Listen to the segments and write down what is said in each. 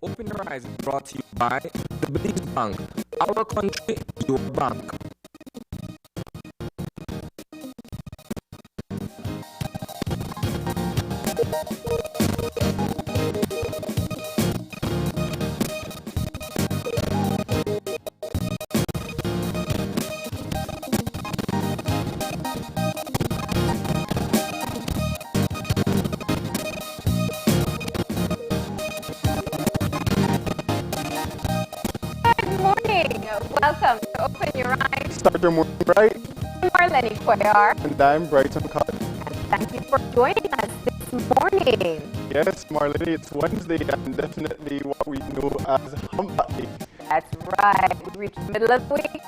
Open Your Eyes is brought to you by the Belize Bank. Our country, your bank. Welcome to Open Your Eyes. Start your morning right. I'm Marlene Cuellar. And I'm Brighton Cott. And thank you for joining us this morning. Yes, Marlene, it's Wednesday and definitely what we know as Humpback Day. That's right. We reached the middle of the week,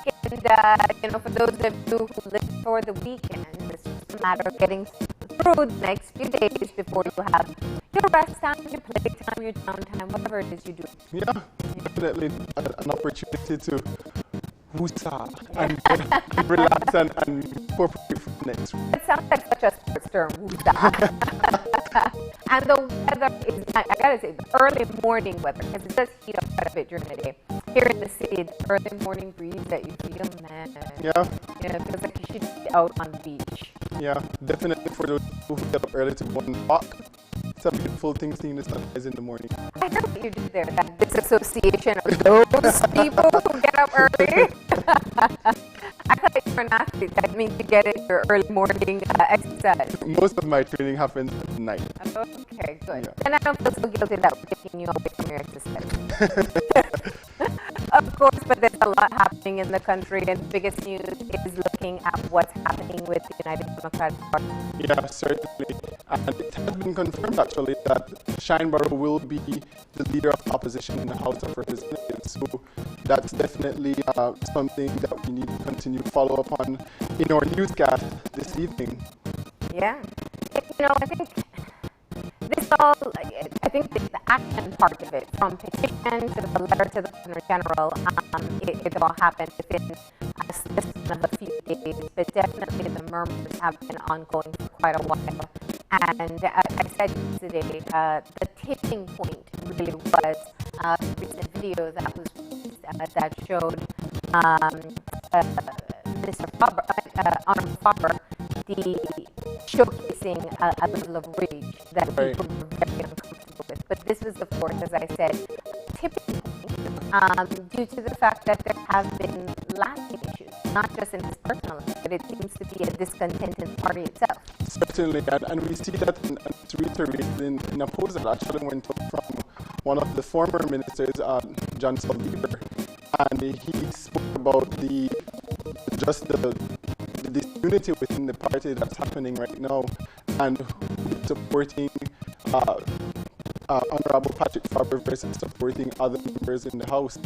and for those of you who live for the weekend, it's just a matter of getting through the next few days before you have your rest time, your play time, your downtime, whatever it is you do. Yeah, definitely an opportunity to woosah and relax and incorporate for the next week. It sounds like such a sports term, woosah. And the weather is, I gotta say, the early morning weather, because it does heat up quite a bit during the day. Here in the city, the early morning breeze that you feel, man. Yeah. It feels like you should be out on the beach. Yeah, definitely for those who get up early to go and walk. It's a beautiful thing seeing the sunrise in the morning. I know what you did there, that disassociation of those people who get up early. I thought you were an athlete. That means you get in your early morning exercise. Most of my training happens at night. Okay, good. Yeah. And I don't feel so guilty that we're taking you away from your exercise. Of course, but there's a lot happening in the country, and the biggest news is looking at what's happening with the United Democratic Party. Yeah, certainly. And it has been confirmed actually that Shineborough will be the leader of opposition in the House of Representatives. So that's definitely something that we need to continue to follow up on in our newscast this evening. Yeah. I think this all, I think the action part of it, from petition to the letter to the Governor General, it all happened within a span of a few days, but definitely the murmurs have been ongoing for quite a while. And I said yesterday, the tipping point really was a recent video that was released that showed Minister Faber, Arnold Faber, showcasing a level of rage that people were very uncomfortable with. But this was, of course, as I said, a tipping point due to the fact that there have been lasting issues, not just in his personal life, but it seems to be a discontent in the party itself. Certainly, and we see that and it's reiterated in a post that actually went up from one of the former ministers, John Solbeber, and he spoke about the disunity within the party that's happening right now, and supporting Honorable Patrick Faber versus supporting other members in the House,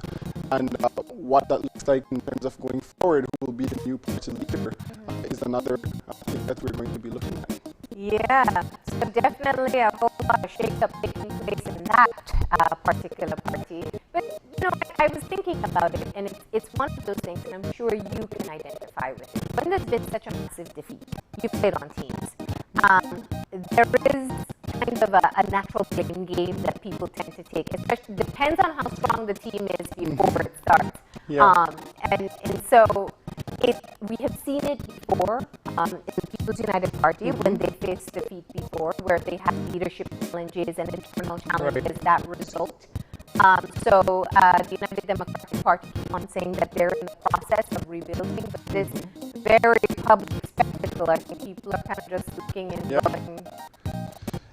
and what that looks like in terms of going forward, who will be the new party leader, is another thing that we're going to be looking at. Yeah, so definitely a whole lot of shake-up taking place in that particular party. But, I was thinking about it, and it's one of those things, and I'm sure you can identify with it. When there's been such a massive defeat, you played on teams. There is kind of a natural blame game that people tend to take. Especially depends on how strong the team is before it starts. Yeah. And so we have seen it before in the People's United Party when they faced defeat before, where they had leadership challenges and internal challenges that result. So the United Democratic Party keep on saying that they're in the process of rebuilding, but this very public spectacle, I think people are kind of just looking and going.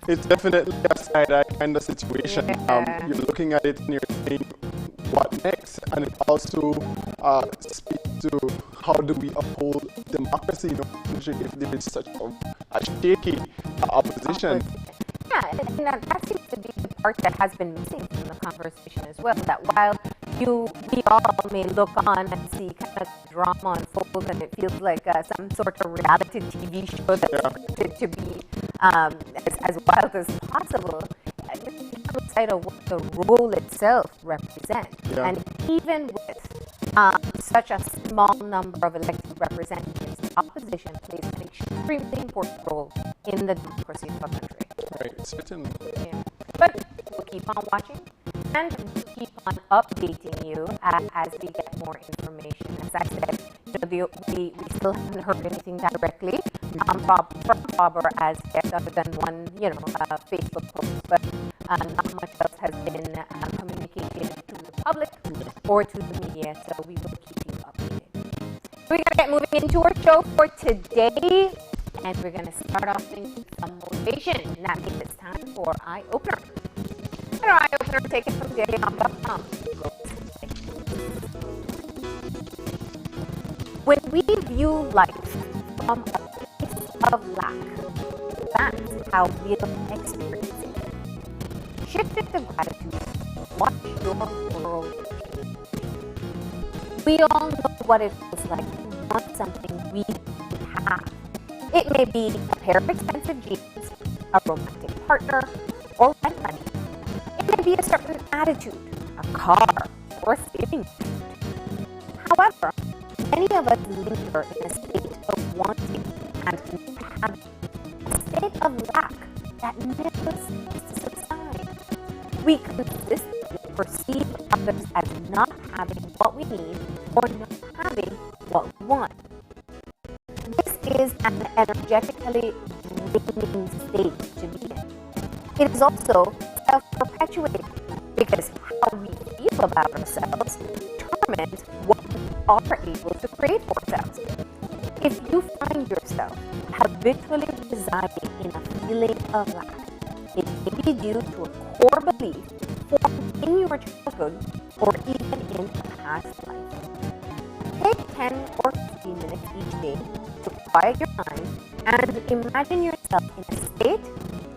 It's definitely a side-eye kind of situation. Yeah. You're looking at it and you're saying, what next? And it also speaks to how do we uphold democracy in our country if there is such a shaky opposition. Yeah, and that seems to be the part that has been missing from the conversation as well, that while we all may look on and see kind of drama unfold, and it feels like some sort of reality TV show that's to be as wild as possible, outside of what the role itself represents. Yeah. And even with such a small number of elected representatives, the opposition plays an extremely important role in the democracy of our country. Right, certainly. Yeah. But we'll keep on watching. and we'll keep on updating you as we get more information. As I said, we still haven't heard anything directly from Bobber as yet, other than one, Facebook post, but not much else has been communicated to the public or to the media, so we will keep you updated. We're going to get moving into our show for today, and we're going to start off with some motivation. And that means it's time for Eye Opener. Our Eye Opener, take it from dailyom.com. When we view life from a place of lack, that's how we'll experience it. Shift it to gratitude. Watch your world change. We all know what it feels like to want something we don't have. It may be a pair of expensive jeans, a romantic partner, or rent money. It may be a certain attitude, a car, or a skating suit. However, many of us linger in a state of wanting and not having, a state of lack that never seems to subside. We consistently perceive others as not having what we need or not having what we want. This is an energetically draining state to be in. It is also self-perpetuating because how we feel about ourselves determines what we are able to create for ourselves. If you find yourself habitually residing in a feeling of lack, it may be due to a core belief formed in your childhood or even in a past life. Take 10 or 15 minutes each day to quiet your mind and imagine yourself in a state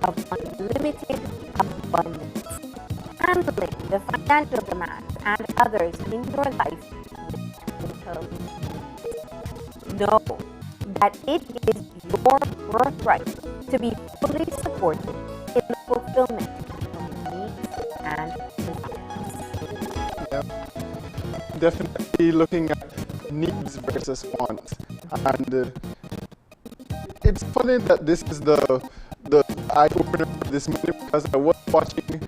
of unlimited abundance, handling the financial demands and others in your life with total ease. Know that it is your birthright to be fully supported in the fulfillment of needs and desires. Yeah. Definitely looking at needs versus wants. And it's funny that this is the eye-opener for this minute, because I was watching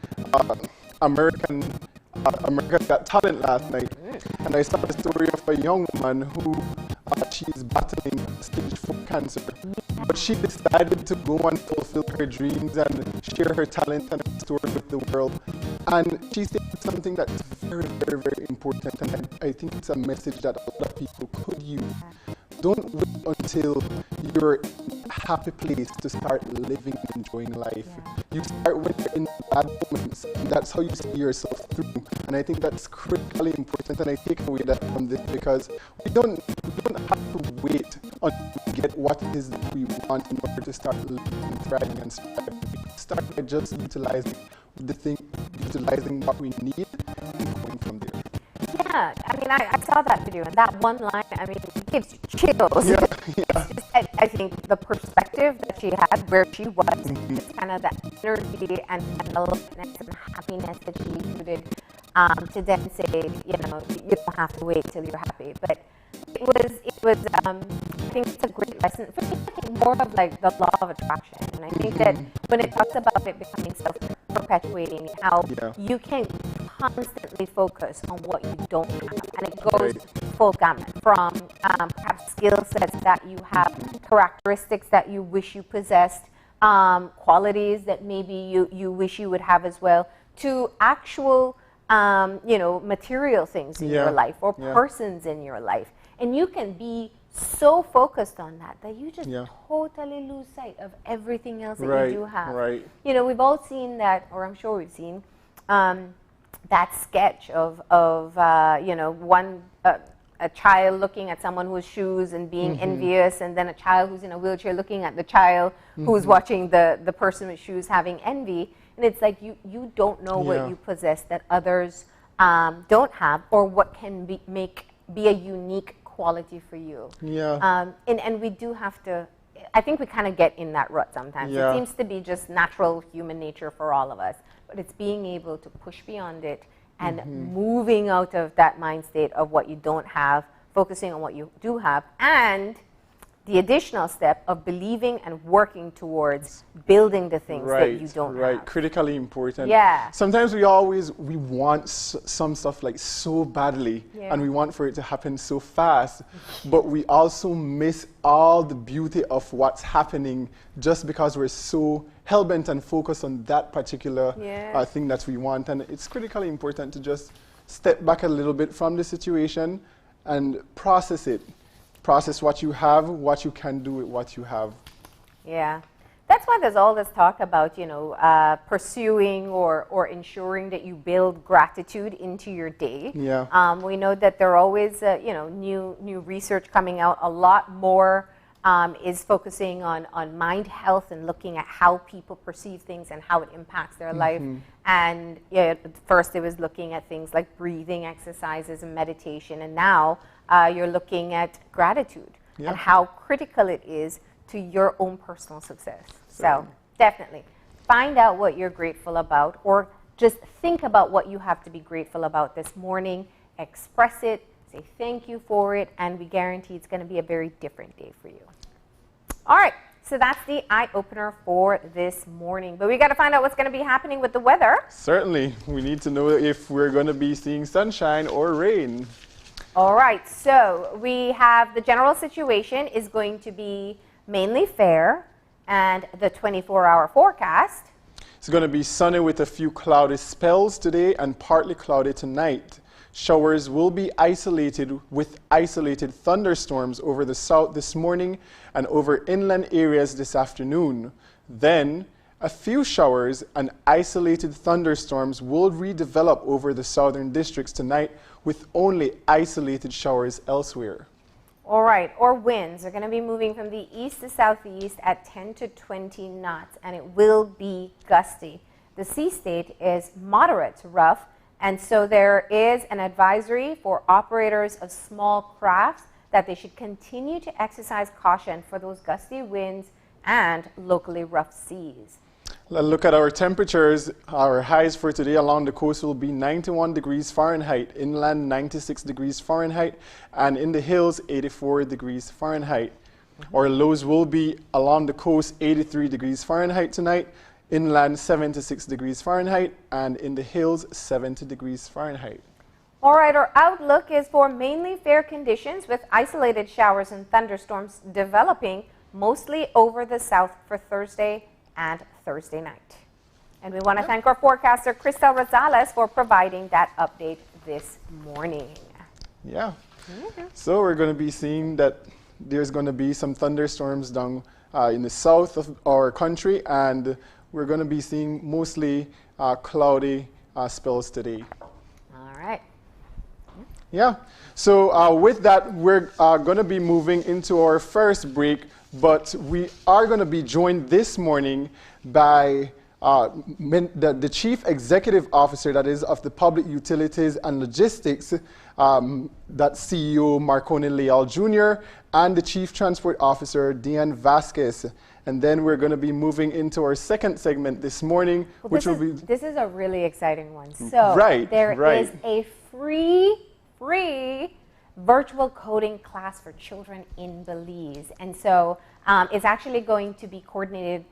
America's Got Talent last night, and I saw the story of a young woman who she is battling stage 4 cancer, but she decided to go and fulfill her dreams and share her talent and her story with the world. And she said something that's very, very, very important, and I think it's a message that a lot of people could use. Don't wait until you're in a happy place to start living and enjoying life. You start when you're in bad moments, and that's how you see yourself through. And I think that's critically important, and I take away that from this, because we don't have to wait until we get what it is that we want in order to start living and thriving and striving. Start by just utilizing what we need and going from there. Yeah, I mean, I saw that video, and that one line, I mean, it gives you chills. Yeah. It's just, I think the perspective that she had, where she was, it's kind of that energy and the lightness and happiness that she included, to then say, you don't have to wait till you're happy. But it was, I think it's a great lesson. For me, I think more of like the law of attraction. And I think that when it talks about it becoming self-perpetuating, how you can constantly focus on what you don't have, and it goes full gamut from perhaps skill sets that you have, characteristics that you wish you possessed, qualities that maybe you wish you would have as well, to actual material things in your life or persons in your life. And you can be so focused on that you just totally lose sight of everything else that you do have. Right. We've all seen that, or I'm sure we've seen that sketch of a child looking at someone who's shoes and being envious, and then a child who's in a wheelchair looking at the child who's watching the person with shoes having envy. And it's like you don't know what you possess that others don't have, or what can be a unique quality for you. And we do have to, I think we kind of get in that rut sometimes. It seems to be just natural human nature for all of us, but it's being able to push beyond it and moving out of that mind state of what you don't have, focusing on what you do have, and the additional step of believing and working towards building the things that you don't have. Critically important. Yeah. Sometimes we want some stuff like so badly, and we want for it to happen so fast, but we also miss all the beauty of what's happening just because we're so hell-bent and focused on that particular thing that we want. And it's critically important to just step back a little bit from the situation and process it. Process what you have, what you can do with what you have. Yeah. That's why there's all this talk about, pursuing or ensuring that you build gratitude into your day. Yeah. We know that there are always, new research coming out. A lot more is focusing on mind health and looking at how people perceive things and how it impacts their life. And first it was looking at things like breathing exercises and meditation, and now you're looking at gratitude and how critical it is to your own personal success. So definitely find out what you're grateful about, or just think about what you have to be grateful about this morning, express it, say thank you for it, and we guarantee it's going to be a very different day for you. All right, so that's the eye-opener for this morning. But we got to find out what's going to be happening with the weather. Certainly. We need to know if we're going to be seeing sunshine or rain. All right, so we have the general situation is going to be mainly fair, and the 24-hour forecast. It's going to be sunny with a few cloudy spells today and partly cloudy tonight. Showers will be isolated with isolated thunderstorms over the south this morning and over inland areas this afternoon. Then, a few showers and isolated thunderstorms will redevelop over the southern districts tonight with only isolated showers elsewhere. All right, or winds are going to be moving from the east to southeast at 10 to 20 knots, and it will be gusty. The sea state is moderate to rough, and so there is an advisory for operators of small crafts that they should continue to exercise caution for those gusty winds and locally rough seas. Let's look at our temperatures. Our highs for today along the coast will be 91 degrees Fahrenheit, inland 96 degrees Fahrenheit, and in the hills 84 degrees Fahrenheit. Our lows will be along the coast 83 degrees Fahrenheit tonight, inland 76 degrees Fahrenheit, and in the hills 70 degrees Fahrenheit. All right, our outlook is for mainly fair conditions with isolated showers and thunderstorms developing mostly over the south for Thursday and Thursday night. And we want to thank our forecaster, Cristel Rosales, for providing that update this morning. Yeah. So we're going to be seeing that there's going to be some thunderstorms down in the south of our country, and we're going to be seeing mostly cloudy spells today. All right. Yeah. So with that, we're going to be moving into our first break, but we are going to be joined this morning by the Chief Executive Officer, that is, of the Public Utilities and Logistics, that's CEO Marconi Leal Jr., and the Chief Transport Officer, Deanne Vasquez. And then we're going to be moving into our second segment this morning, which will be... This is a really exciting one. So there is a free virtual coding class for children in Belize. And so it's actually going to be coordinated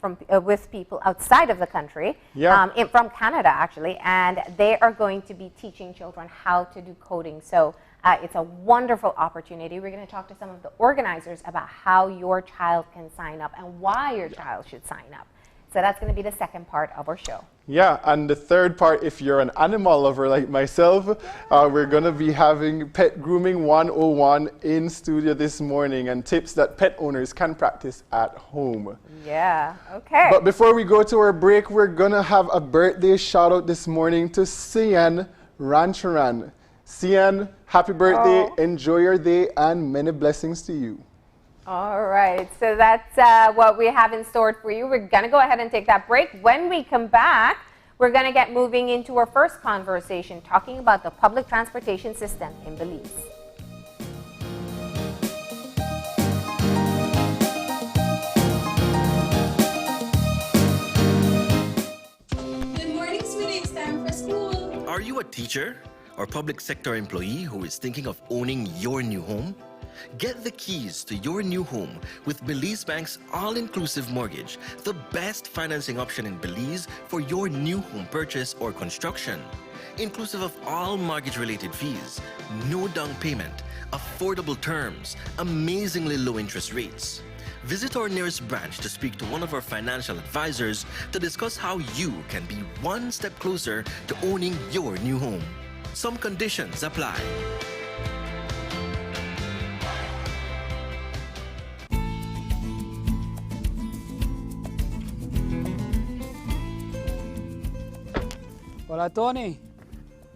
with people outside of the country, from Canada actually, and they are going to be teaching children how to do coding. So it's a wonderful opportunity. We're going to talk to some of the organizers about how your child can sign up and why your child should sign up. So that's going to be the second part of our show. Yeah, and the third part, if you're an animal lover like myself, we're going to be having Pet Grooming 101 in studio this morning, and tips that pet owners can practice at home. Yeah, okay. But before we go to our break, we're going to have a birthday shout out this morning to Sian Rancharan. Sian, happy birthday, enjoy your day, and many blessings to you. All right, so that's what we have in store for you. We're going to go ahead and take that break. When we come back, we're going to get moving into our first conversation, talking about the public transportation system in Belize. Good morning, sweetie. It's time for school. Are you a teacher or public sector employee who is thinking of owning your new home? Get the keys to your new home with Belize Bank's all-inclusive mortgage, the best financing option in Belize for your new home purchase or construction. Inclusive of all mortgage-related fees, no down payment, affordable terms, amazingly low interest rates. Visit our nearest branch to speak to one of our financial advisors to discuss how you can be one step closer to owning your new home. Some conditions apply. Hola, Tony.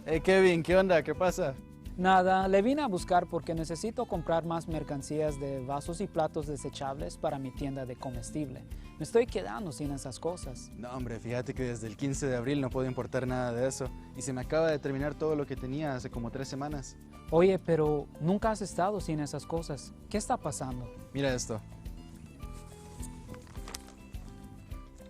Hey, Kevin, ¿qué onda? ¿Qué pasa? Nada, le vine a buscar porque necesito comprar más mercancías de vasos y platos desechables para mi tienda de comestible. Me estoy quedando sin esas cosas. No, hombre, fíjate que desde el 15 de abril no puedo importar nada de eso. Y se me acaba de terminar todo lo que tenía hace como 3 semanas. Oye, pero nunca has estado sin esas cosas. ¿Qué está pasando? Mira esto.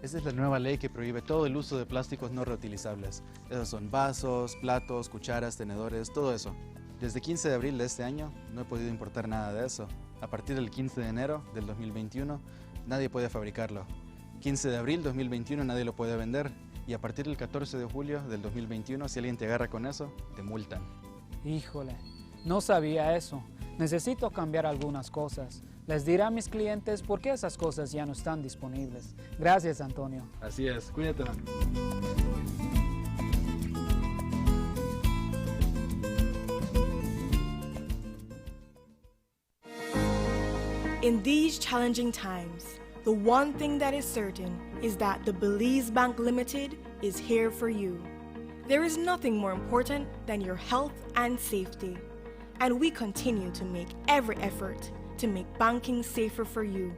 Esa es la nueva ley que prohíbe todo el uso de plásticos no reutilizables. Esos son vasos, platos, cucharas, tenedores, todo eso. Desde 15 de abril de este año no he podido importar nada de eso. A partir del 15 de enero del 2021 nadie puede fabricarlo. 15 de abril 2021 nadie lo puede vender. Y a partir del 14 de julio del 2021 si alguien te agarra con eso, te multan. Híjole, no sabía eso. Necesito cambiar algunas cosas. Les diré a mis clientes por qué esas cosas ya no están disponibles. Gracias, Antonio. Así es, cuídate. In these challenging times, the one thing that is certain is that the Belize Bank Limited is here for you. There is nothing more important than your health and safety, and we continue to make every effort to make banking safer for you.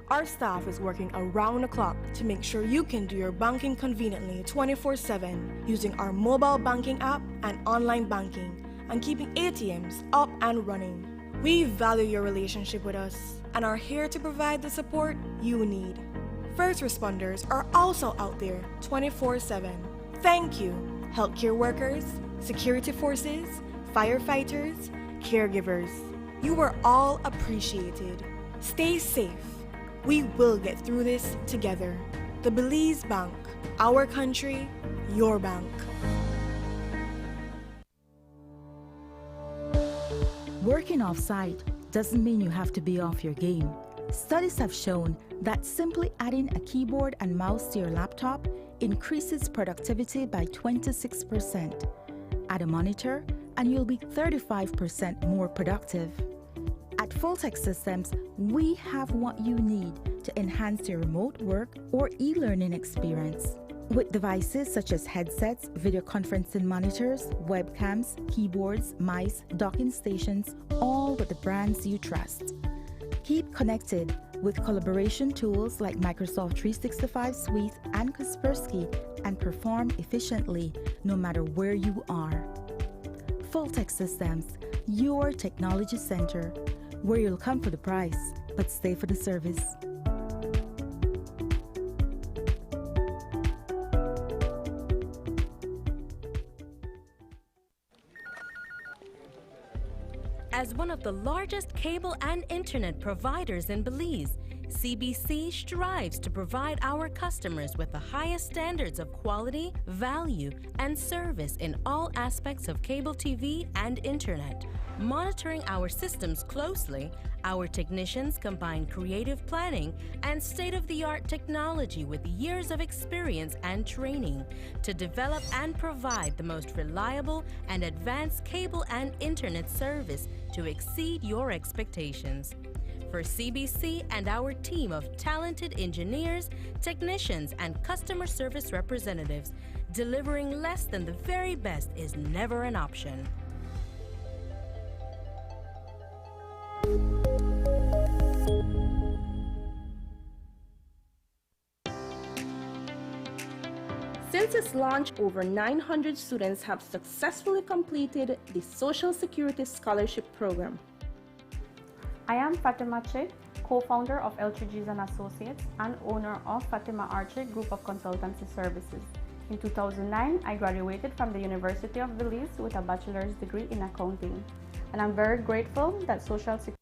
Our staff is working around the clock to make sure you can do your banking conveniently 24/7 using our mobile banking app and online banking and keeping ATMs up and running. We value your relationship with us and are here to provide the support you need. First responders are also out there 24/7. Thank you, healthcare workers, security forces, firefighters, caregivers. You are all appreciated. Stay safe. We will get through this together. The Belize Bank, our country, your bank. Working off-site doesn't mean you have to be off your game. Studies have shown that simply adding a keyboard and mouse to your laptop increases productivity by 26%. Add a monitor, and you'll be 35% more productive. At Fulltech Systems, we have what you need to enhance your remote work or e-learning experience. With devices such as headsets, video conferencing monitors, webcams, keyboards, mice, docking stations, all with the brands you trust. Keep connected with collaboration tools like Microsoft 365 Suite and Kaspersky and perform efficiently no matter where you are. Fulltech Systems, your technology center, where you'll come for the price, but stay for the service. As one of the largest cable and internet providers in Belize, CBC strives to provide our customers with the highest standards of quality, value, and service in all aspects of cable TV and internet. Monitoring our systems closely, our technicians combine creative planning and state-of-the-art technology with years of experience and training to develop and provide the most reliable and advanced cable and internet service to exceed your expectations. For CBC and our team of talented engineers, technicians, and customer service representatives, delivering less than the very best is never an option. Since its launch, over 900 students have successfully completed the Social Security Scholarship Program. I am Fatima Che, co-founder of Eltridges and Associates and owner of Fatima Arche Group of Consultancy Services. In 2009, I graduated from the University of Belize with a bachelor's degree in accounting, and I'm very grateful that Social Security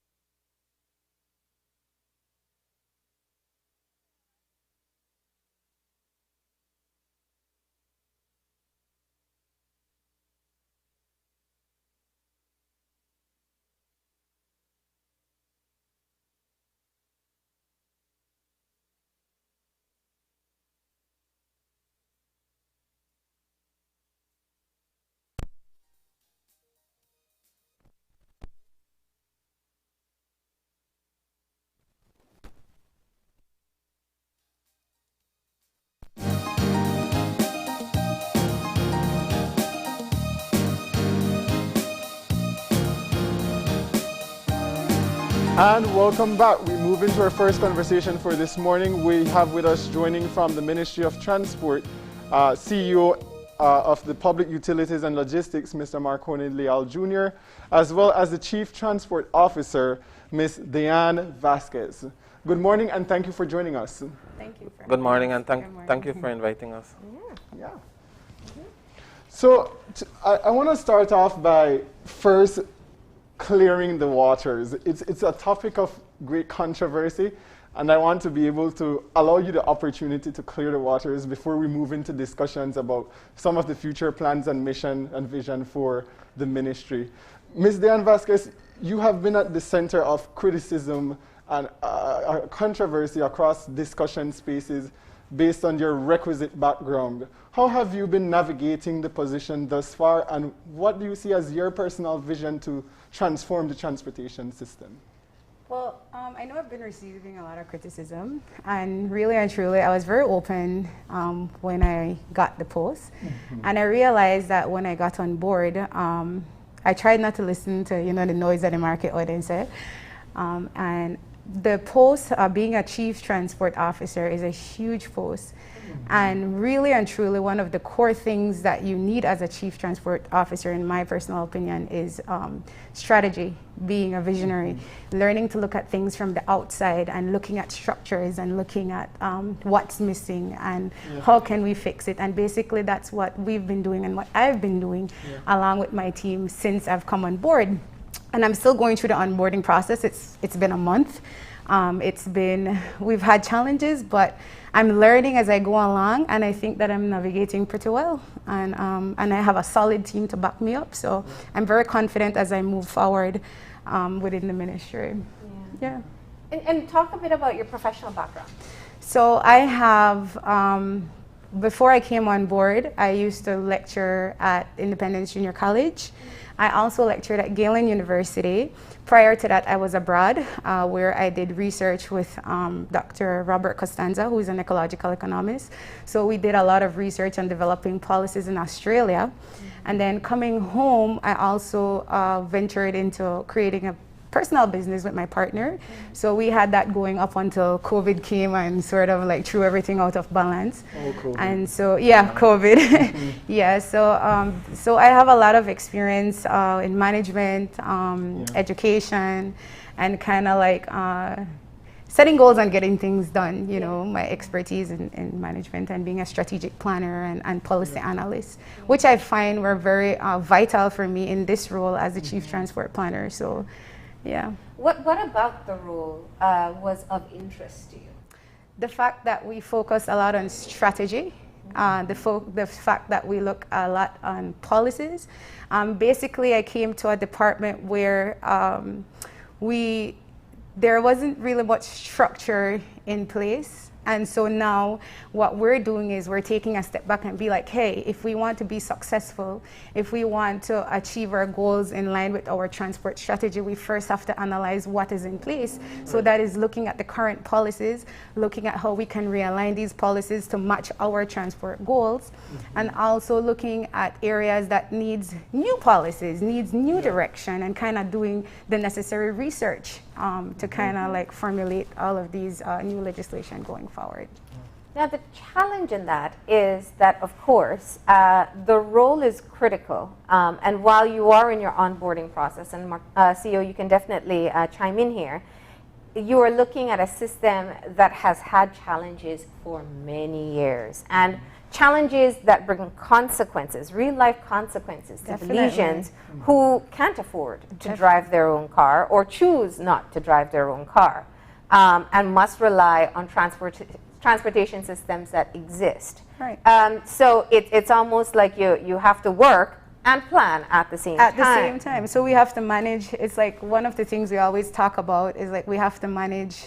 And welcome back. We move into our first conversation for this morning. We have with us, joining from the Ministry of Transport, CEO of the Public Utilities and Logistics, Mr. Marconi Leal Jr., as well as the Chief Transport Officer, Ms. Diane Vasquez. Good morning and thank you for joining us. Thank you. Good morning and thank you for inviting us. Yeah. So I want to start off by first clearing the waters. It's a topic of great controversy, and I want to be able to allow you the opportunity to clear the waters before we move into discussions about some of the future plans and mission and vision for the ministry. Ms. Diane Vasquez, you have been at the center of criticism and controversy across discussion spaces based on your requisite background. How have you been navigating the position thus far, and what do you see as your personal vision to transform the transportation system? Well, I know I've been receiving a lot of criticism, and really and truly, I was very open when I got the post, and I realized that when I got on board, I tried not to listen to the noise that the market audience said, and the post, being a Chief Transport Officer, is a huge post. And really and truly, one of the core things that you need as a Chief Transport Officer, in my personal opinion, is strategy, being a visionary, learning to look at things from the outside and looking at structures and looking at what's missing and how can we fix it. And basically that's what we've been doing and what I've been doing along with my team since I've come on board. And I'm still going through the onboarding process. It's been a month. We've had challenges, but I'm learning as I go along, and I think that I'm navigating pretty well. And I have a solid team to back me up, so I'm very confident as I move forward within the ministry. Yeah. And talk a bit about your professional background. So I have, before I came on board, I used to lecture at Independence Junior College. I also lectured at Galen University. Prior to that, I was abroad, where I did research with Dr. Robert Costanza, who is an ecological economist. So we did a lot of research on developing policies in Australia. And then coming home, I also ventured into creating a personal business with my partner. So we had that going up until COVID came and sort of like threw everything out of balance. Oh, COVID. And so, COVID. Yeah, so I have a lot of experience in management, education, and kind of like setting goals and getting things done, my expertise in management and being a strategic planner and policy analyst, which I find were very vital for me in this role as the Chief Transport Planner. So, yeah. What about the role was of interest to you? The fact that we focus a lot on strategy, the fact that we look a lot on policies. Basically, I came to a department where there wasn't really much structure in place. And so now what we're doing is we're taking a step back and be like, hey, if we want to be successful, if we want to achieve our goals in line with our transport strategy, we first have to analyze what is in place. So that is looking at the current policies, looking at how we can realign these policies to match our transport goals, and also looking at areas that needs new policies, needs new direction, and kind of doing the necessary research to kind of like formulate all of these new legislation going forward. Now the challenge in that is that, of course, the role is critical, and while you are in your onboarding process, and CEO, you can definitely chime in here, you are looking at a system that has had challenges for many years, and challenges that bring consequences, real life consequences to Belizeans who can't afford to drive their own car or choose not to drive their own car, and must rely on transportation systems that exist. Right. So it's almost like you have to work and plan at the same time. At the same time. So we have to manage, it's like one of the things we always talk about is like we have to manage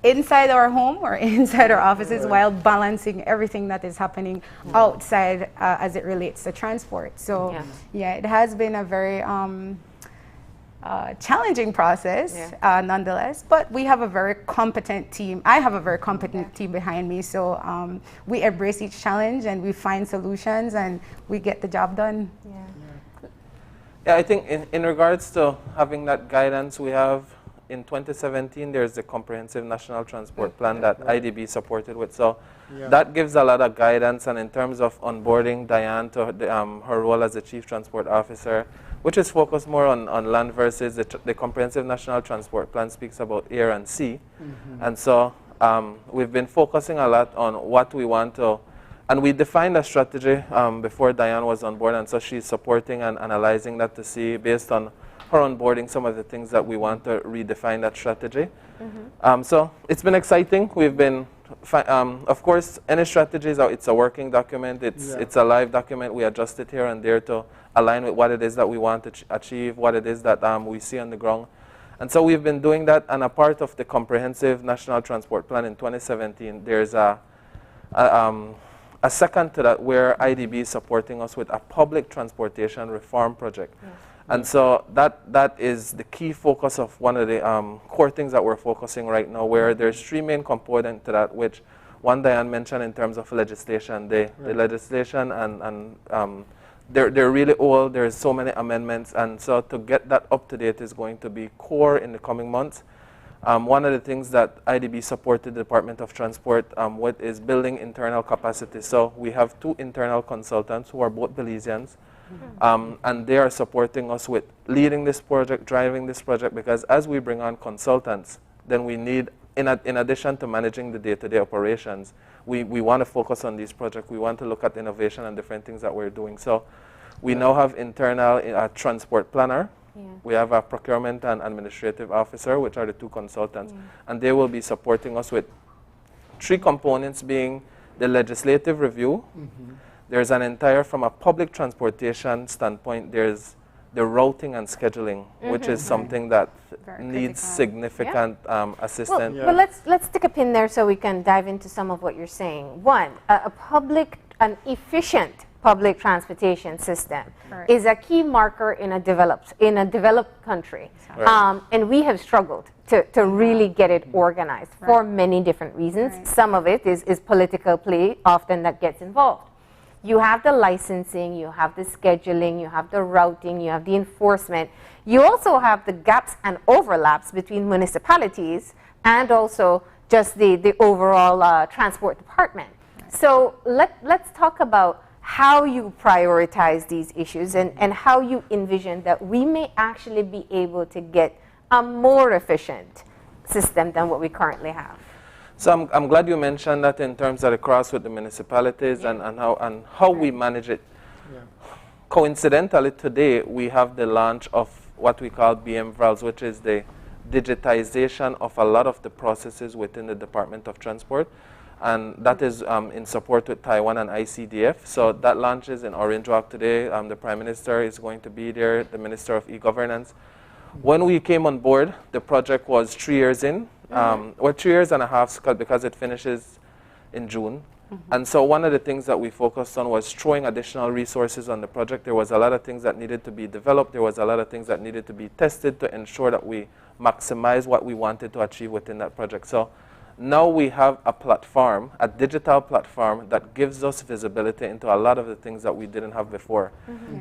inside our home or inside our offices while balancing everything that is happening outside as it relates to transport. So yeah, it has been a very challenging process nonetheless, but we have a very competent team. I have a very competent team behind me, so we embrace each challenge and we find solutions and we get the job done. Yeah, I think in regards to having that guidance, we have in 2017, there's the Comprehensive National Transport Plan that IDB supported with. So that gives a lot of guidance. And in terms of onboarding Diane to her role as the Chief Transport Officer, which is focused more on land versus the Comprehensive National Transport Plan speaks about air and sea. And so we've been focusing a lot on what we want to, and we defined a strategy before Diane was on board, and so she's supporting and analyzing that to see, based on her onboarding, some of the things that we want to redefine that strategy. So it's been exciting. We've been, of course, any strategies, it's a working document. It's a live document. We adjust it here and there to align with what it is that we want to achieve, what it is that we see on the ground. And so we've been doing that, and a part of the Comprehensive National Transport Plan in 2017, there's a second to that where IDB is supporting us with a public transportation reform project. And so that is the key focus of one of the core things that we're focusing right now, where there's three main components to that, which one Diane mentioned in terms of legislation. The legislation and they're really old. There's so many amendments, and so to get that up to date is going to be core in the coming months. One of the things that IDB supported the Department of Transport with is building internal capacity. So we have 2 internal consultants who are both Belizeans, and they are supporting us with leading this project, driving this project, because as we bring on consultants, then we need, in addition to managing the day-to-day operations, we want to focus on these projects. We want to look at innovation and different things that we're doing. So we now have internal transport planner. We have a procurement and administrative officer, which are the 2 consultants. And they will be supporting us with 3 components, being the legislative review. There's an entire, from a public transportation standpoint, there's the routing and scheduling, which is something that needs significant assistance. Well, let's stick a pin there so we can dive into some of what you're saying. One, an efficient public transportation system is a key marker in a developed country, and we have struggled to really get it organized for many different reasons. Some of it is political play often that gets involved. You have the licensing, you have the scheduling, you have the routing, you have the enforcement. You also have the gaps and overlaps between municipalities and also just the overall transport department. So let's talk about how you prioritize these issues and how you envision that we may actually be able to get a more efficient system than what we currently have. So I'm glad you mentioned that in terms of the cross with the municipalities and how we manage it. Coincidentally, today we have the launch of what we call BMVRALS, which is the digitization of a lot of the processes within the Department of Transport. And that is in support with Taiwan and ICDF. So that launches in Orange Walk today. The Prime Minister is going to be there, the Minister of E-Governance. When we came on board, the project was 3 years in. Well, 3 years and a half, because it finishes in June. And so one of the things that we focused on was throwing additional resources on the project. There was a lot of things that needed to be developed. There was a lot of things that needed to be tested to ensure that we maximize what we wanted to achieve within that project. So now we have a platform, a digital platform, that gives us visibility into a lot of the things that we didn't have before,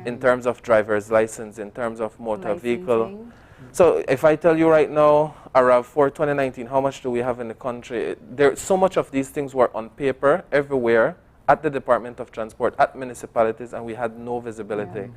in terms of driver's license, in terms of motor vehicle. So if I tell you right now, around for 2019, how much do we have in the country? So much of these things were on paper everywhere at the Department of Transport, at municipalities, and we had no visibility.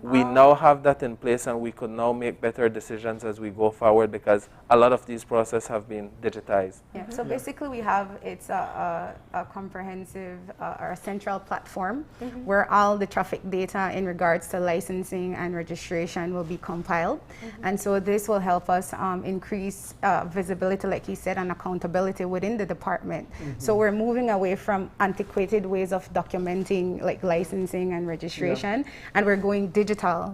We now have that in place, and we could now make better decisions as we go forward, because a lot of these processes have been digitized. So basically we have, it's a comprehensive or a central platform where all the traffic data in regards to licensing and registration will be compiled. And so this will help us increase visibility, like you said, and accountability within the department. So we're moving away from antiquated ways of documenting like licensing and registration, and we're going digital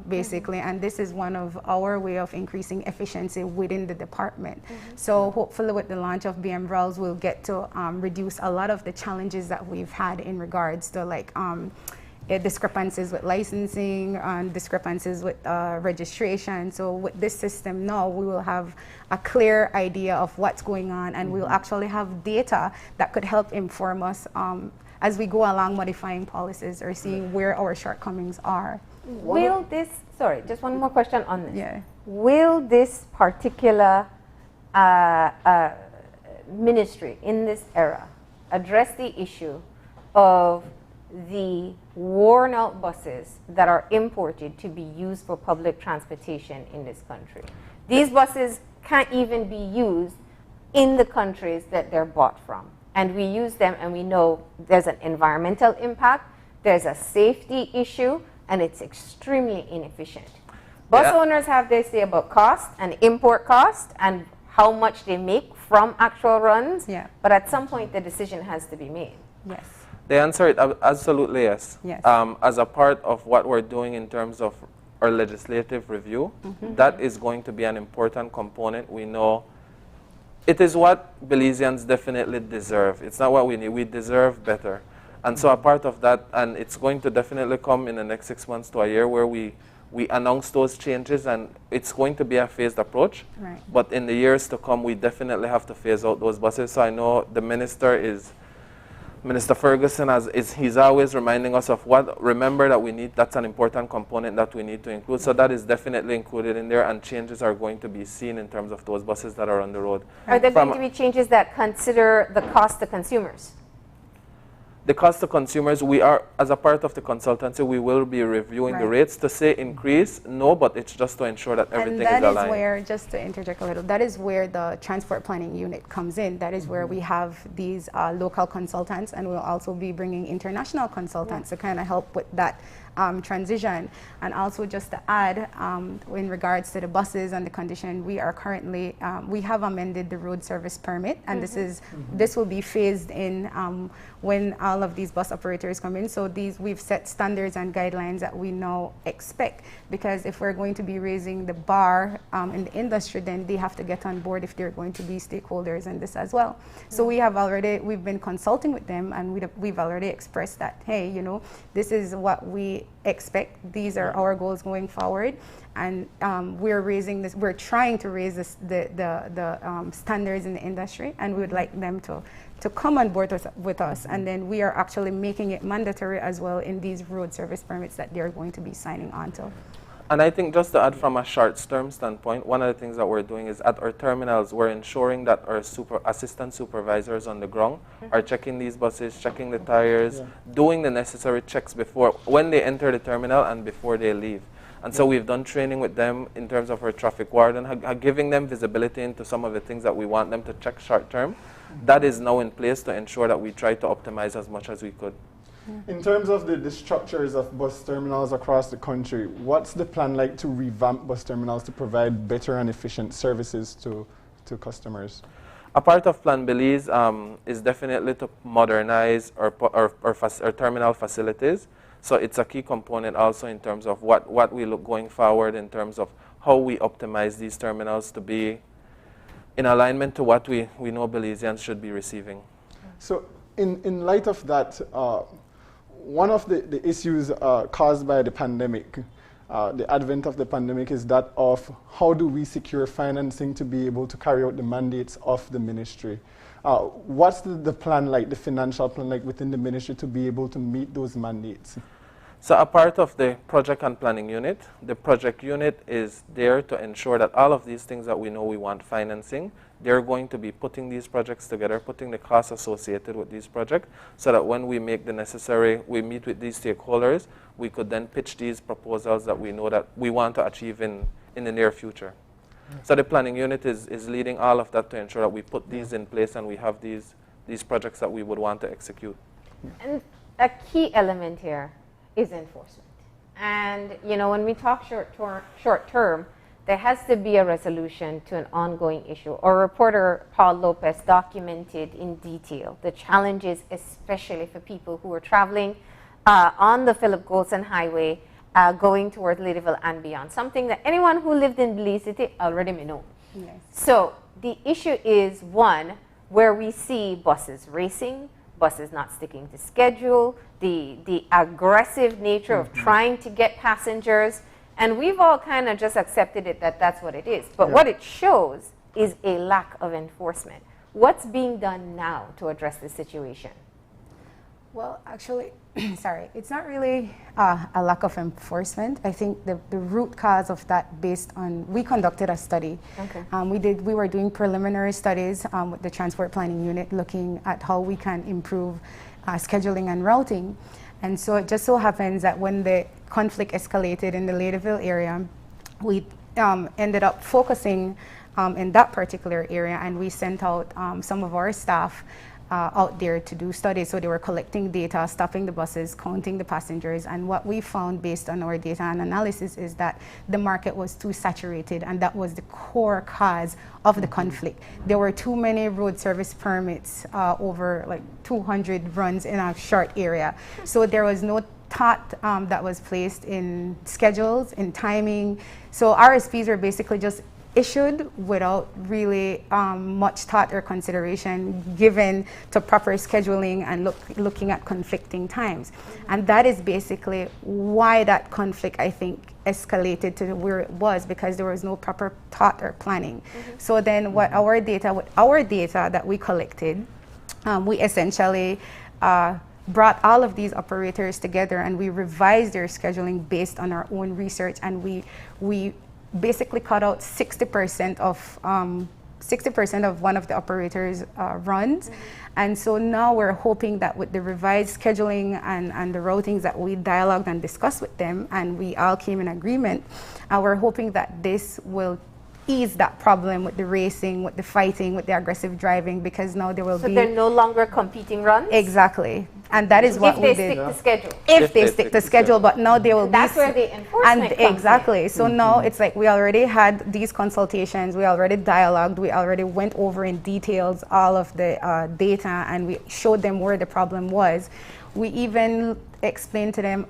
basically, and this is one of our way of increasing efficiency within the department. So hopefully with the launch of BMVRALS, we'll get to reduce a lot of the challenges that we've had in regards to like discrepancies with licensing and discrepancies with registration. So with this system now, we will have a clear idea of what's going on, and we'll actually have data that could help inform us as we go along modifying policies or seeing where our shortcomings are. Will this, sorry, just one more question on this. Will this particular ministry in this era address the issue of the worn out buses that are imported to be used for public transportation in this country. These buses can't even be used in the countries that they're bought from. And we use them and we know there's an environmental impact, there's a safety issue, and it's extremely inefficient. Bus owners have their say about cost and import cost and how much they make from actual runs, but at some point the decision has to be made. Yes. The answer is absolutely yes. Yes. As a part of what we're doing in terms of our legislative review, that is going to be an important component. We know it is what Belizeans definitely deserve. It's not what we need. We deserve better. And so a part of that, and it's going to definitely come in the next 6 months to a year where we announce those changes, and it's going to be a phased approach. Right. But in the years to come, we definitely have to phase out those buses. So I know the Minister Ferguson he's always reminding us of remember that we need, that's an important component that we need to include. So that is definitely included in there, and changes are going to be seen in terms of those buses that are on the road. Are there going to be changes that consider the cost to consumers? The cost to consumers, we are, as a part of the consultancy, we will be reviewing the rates. To say increase, no, but it's just to ensure that everything is aligned. And that is where, just to interject a little, that is where the transport planning unit comes in. That is where we have these local consultants, and we'll also be bringing international consultants to kind of help with that transition. And also just to add, in regards to the buses and the condition, we are currently, we have amended the road service permit, and this will be phased in when all of these bus operators come in. So we've set standards and guidelines that we now expect, because if we're going to be raising the bar in the industry, then they have to get on board if they're going to be stakeholders in this as well. So we've been consulting with them, and we've already expressed that, hey, you know, this is what we expect. These are our goals going forward, and we're trying to raise the standards in the industry, and we would like them to come on board with us, and then we are actually making it mandatory as well in these road service permits that they're going to be signing on to. And I think just to add from a short-term standpoint, one of the things that we're doing is at our terminals, we're ensuring that our assistant supervisors on the ground are checking these buses, checking the tires, doing the necessary checks when they enter the terminal and before they leave. And so we've done training with them in terms of our traffic warden, giving them visibility into some of the things that we want them to check short-term. That is now in place to ensure that we try to optimize as much as we could. In terms of the structures of bus terminals across the country, what's the plan like to revamp bus terminals to provide better and efficient services to customers? A part of Plan Belize is definitely to modernize our terminal facilities. So it's a key component also in terms of what we look going forward in terms of how we optimize these terminals to be in alignment to what we know Belizeans should be receiving. So in light of that, one of the issues caused by the pandemic, the advent of the pandemic, is that of how do we secure financing to be able to carry out the mandates of the ministry. What's the plan like, the financial plan like within the ministry to be able to meet those mandates? So a part of the project and planning unit, the project unit is there to ensure that all of these things that we know we want financing, they're going to be putting these projects together, putting the costs associated with these projects, so that when we make we meet with these stakeholders, we could then pitch these proposals that we know that we want to achieve in the near future. So the planning unit is leading all of that to ensure that we put these in place and we have these projects that we would want to execute. And a key element here is enforcement. And you know, when we talk short term, there has to be a resolution to an ongoing issue. Our reporter Paul Lopez documented in detail the challenges, especially for people who are traveling on the Philip Golson Highway going towards Ladyville and beyond, something that anyone who lived in Belize City already may know. Yes. So the issue is, one, where we see buses racing, buses not sticking to schedule, the aggressive nature of trying to get passengers, and we've all kind of just accepted it that that's what it is. But what it shows is a lack of enforcement. What's being done now to address this situation? Well, actually, sorry, it's not really a lack of enforcement. I think the root cause of that based on, we conducted a study. Okay. We were doing preliminary studies with the Transport Planning Unit looking at how we can improve scheduling and routing. And so it just so happens that when the conflict escalated in the Ladyville area, we ended up focusing in that particular area, and we sent out some of our staff out there to do studies. So they were collecting data, stopping the buses, counting the passengers, and what we found based on our data and analysis is that the market was too saturated, and that was the core cause of the conflict. There were too many road service permits, over like 200 runs in a short area. So there was no thought that was placed in schedules, in timing. So RSPs were basically just issued without really much thought or consideration given to proper scheduling and looking at conflicting times. And that is basically why that conflict, I think, escalated to where it was, because there was no proper thought or planning. So then with our data that we collected, we essentially brought all of these operators together, and we revised their scheduling based on our own research, and we basically cut out 60% of one of the operators' runs. And so now we're hoping that with the revised scheduling and the routings that we dialogued and discussed with them, and we all came in agreement, we're hoping that this will ease that problem with the racing, with the fighting, with the aggressive driving, because now there will be... So they're no longer competing runs? Exactly. And that is what we did. If they stick to schedule. If they stick to schedule, but now they will be... That's where the enforcement comes exactly. in. So now it's like we already had these consultations, we already dialogued, we already went over in details all of the data, and we showed them where the problem was. We even explained to them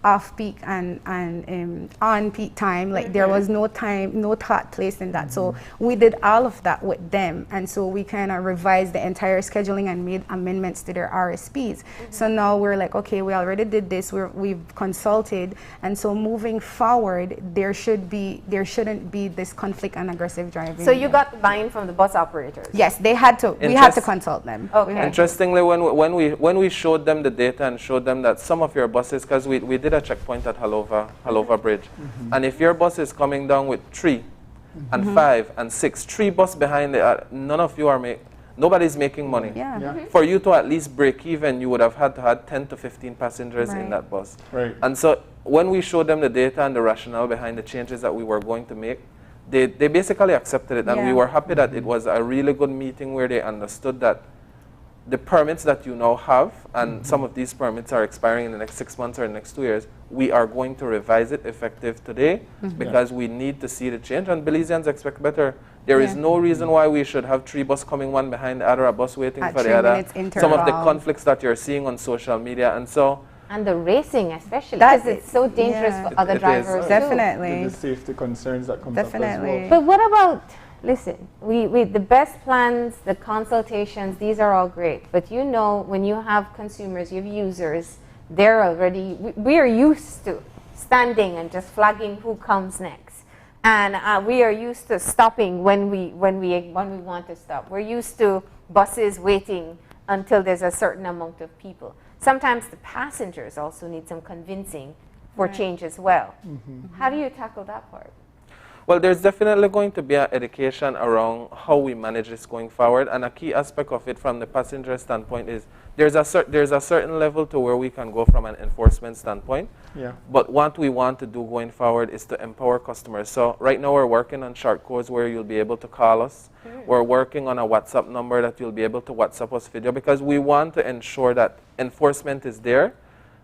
off-peak and on-peak time, like there was no time, no thought placed in that. So we did all of that with them, and so we kind of revised the entire scheduling and made amendments to their RSPs. So now we're like, okay, we already did this, we've consulted, and so moving forward, there shouldn't be this conflict and aggressive driving. So you got buy-in from the bus operators? Yes, they had to. We had to consult them. Okay. Interestingly, when we showed them the data and showed them that some of your buses, because we did a checkpoint at Halova Bridge, and if your bus is coming down with 3 and 5 and 6, 3 buses behind it, none of you are nobody's making money. For you to at least break even, you would have had to have 10 to 15 passengers in that bus. And so when we showed them the data and the rationale behind the changes that we were going to make, they basically accepted it, and we were happy that it was a really good meeting where they understood that the permits that you now have, and some of these permits are expiring in the next 6 months or the next 2 years, we are going to revise it effective today because we need to see the change, and Belizeans expect better. There is no reason why we should have 3 buses coming one behind the other, a bus waiting for the other. Some of the conflicts that you're seeing on social media, and so... And the racing especially, because it's so dangerous for other drivers. Definitely. The safety concerns that come up as well. But what about... Listen, we the best plans, the consultations, these are all great. But you know, when you have consumers, you have users, they're already, we are used to standing and just flagging who comes next. And we are used to stopping when we want to stop. We're used to buses waiting until there's a certain amount of people. Sometimes the passengers also need some convincing for change as well. How do you tackle that part? Well, there's definitely going to be an education around how we manage this going forward, and a key aspect of it from the passenger standpoint is there's a certain level to where we can go from an enforcement standpoint. But what we want to do going forward is to empower customers. So right now we're working on short codes where you'll be able to call us. We're working on a WhatsApp number that you'll be able to WhatsApp us video, because we want to ensure that enforcement is there.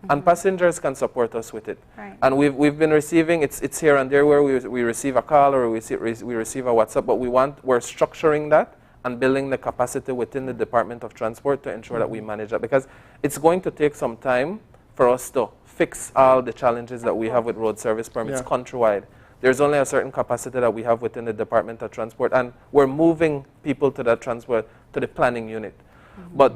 And passengers can support us with it. And we've been receiving, it's here and there where we receive a call or we receive a WhatsApp, but we're structuring that and building the capacity within the Department of Transport to ensure that we manage that, because it's going to take some time for us to fix all the challenges that we have with road service permits countrywide. There's only a certain capacity that we have within the Department of Transport, and we're moving people to that transport, to the planning unit. But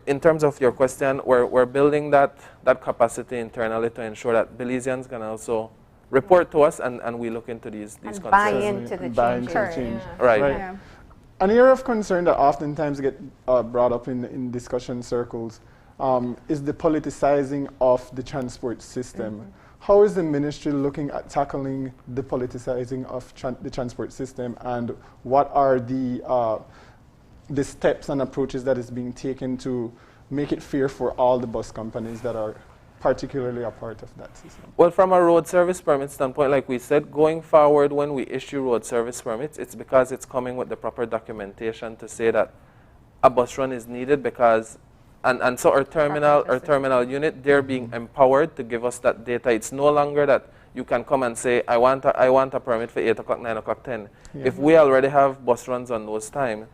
in terms of your question, we're building that capacity internally to ensure that Belizeans can also report to us, and we look into these concerns. Buy into the change. An area of concern that oftentimes get brought up in discussion circles is the politicizing of the transport system. How is the ministry looking at tackling the politicizing of the transport system, and what are the steps and approaches that is being taken to make it fair for all the bus companies that are particularly a part of that system? Well, from a road service permit standpoint, like we said, going forward when we issue road service permits, it's because it's coming with the proper documentation to say that a bus run is needed, because and so our terminal unit, they're being empowered to give us that data. It's no longer that you can come and say, I want a permit for 8 o'clock, 9 o'clock, 10. Yeah. If we already have bus runs on those time,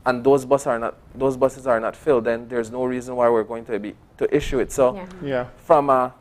and those buses are not filled, then there's no reason why we're going to issue it. So from a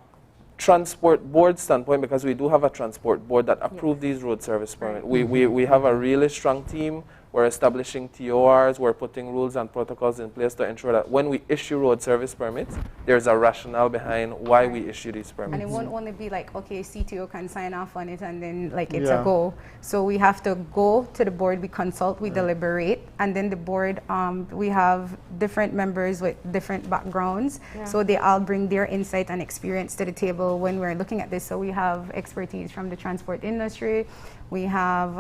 transport board standpoint, because we do have a transport board that approve these road service permits, we have a really strong team. We're establishing TORs, we're putting rules and protocols in place to ensure that when we issue road service permits, there's a rationale behind why we issue these permits. And it won't only be like, okay, CTO can sign off on it and then like it's a go. So we have to go to the board, we consult, we deliberate, and then the board, we have different members with different backgrounds. So they all bring their insight and experience to the table when we're looking at this. So we have expertise from the transport industry. We have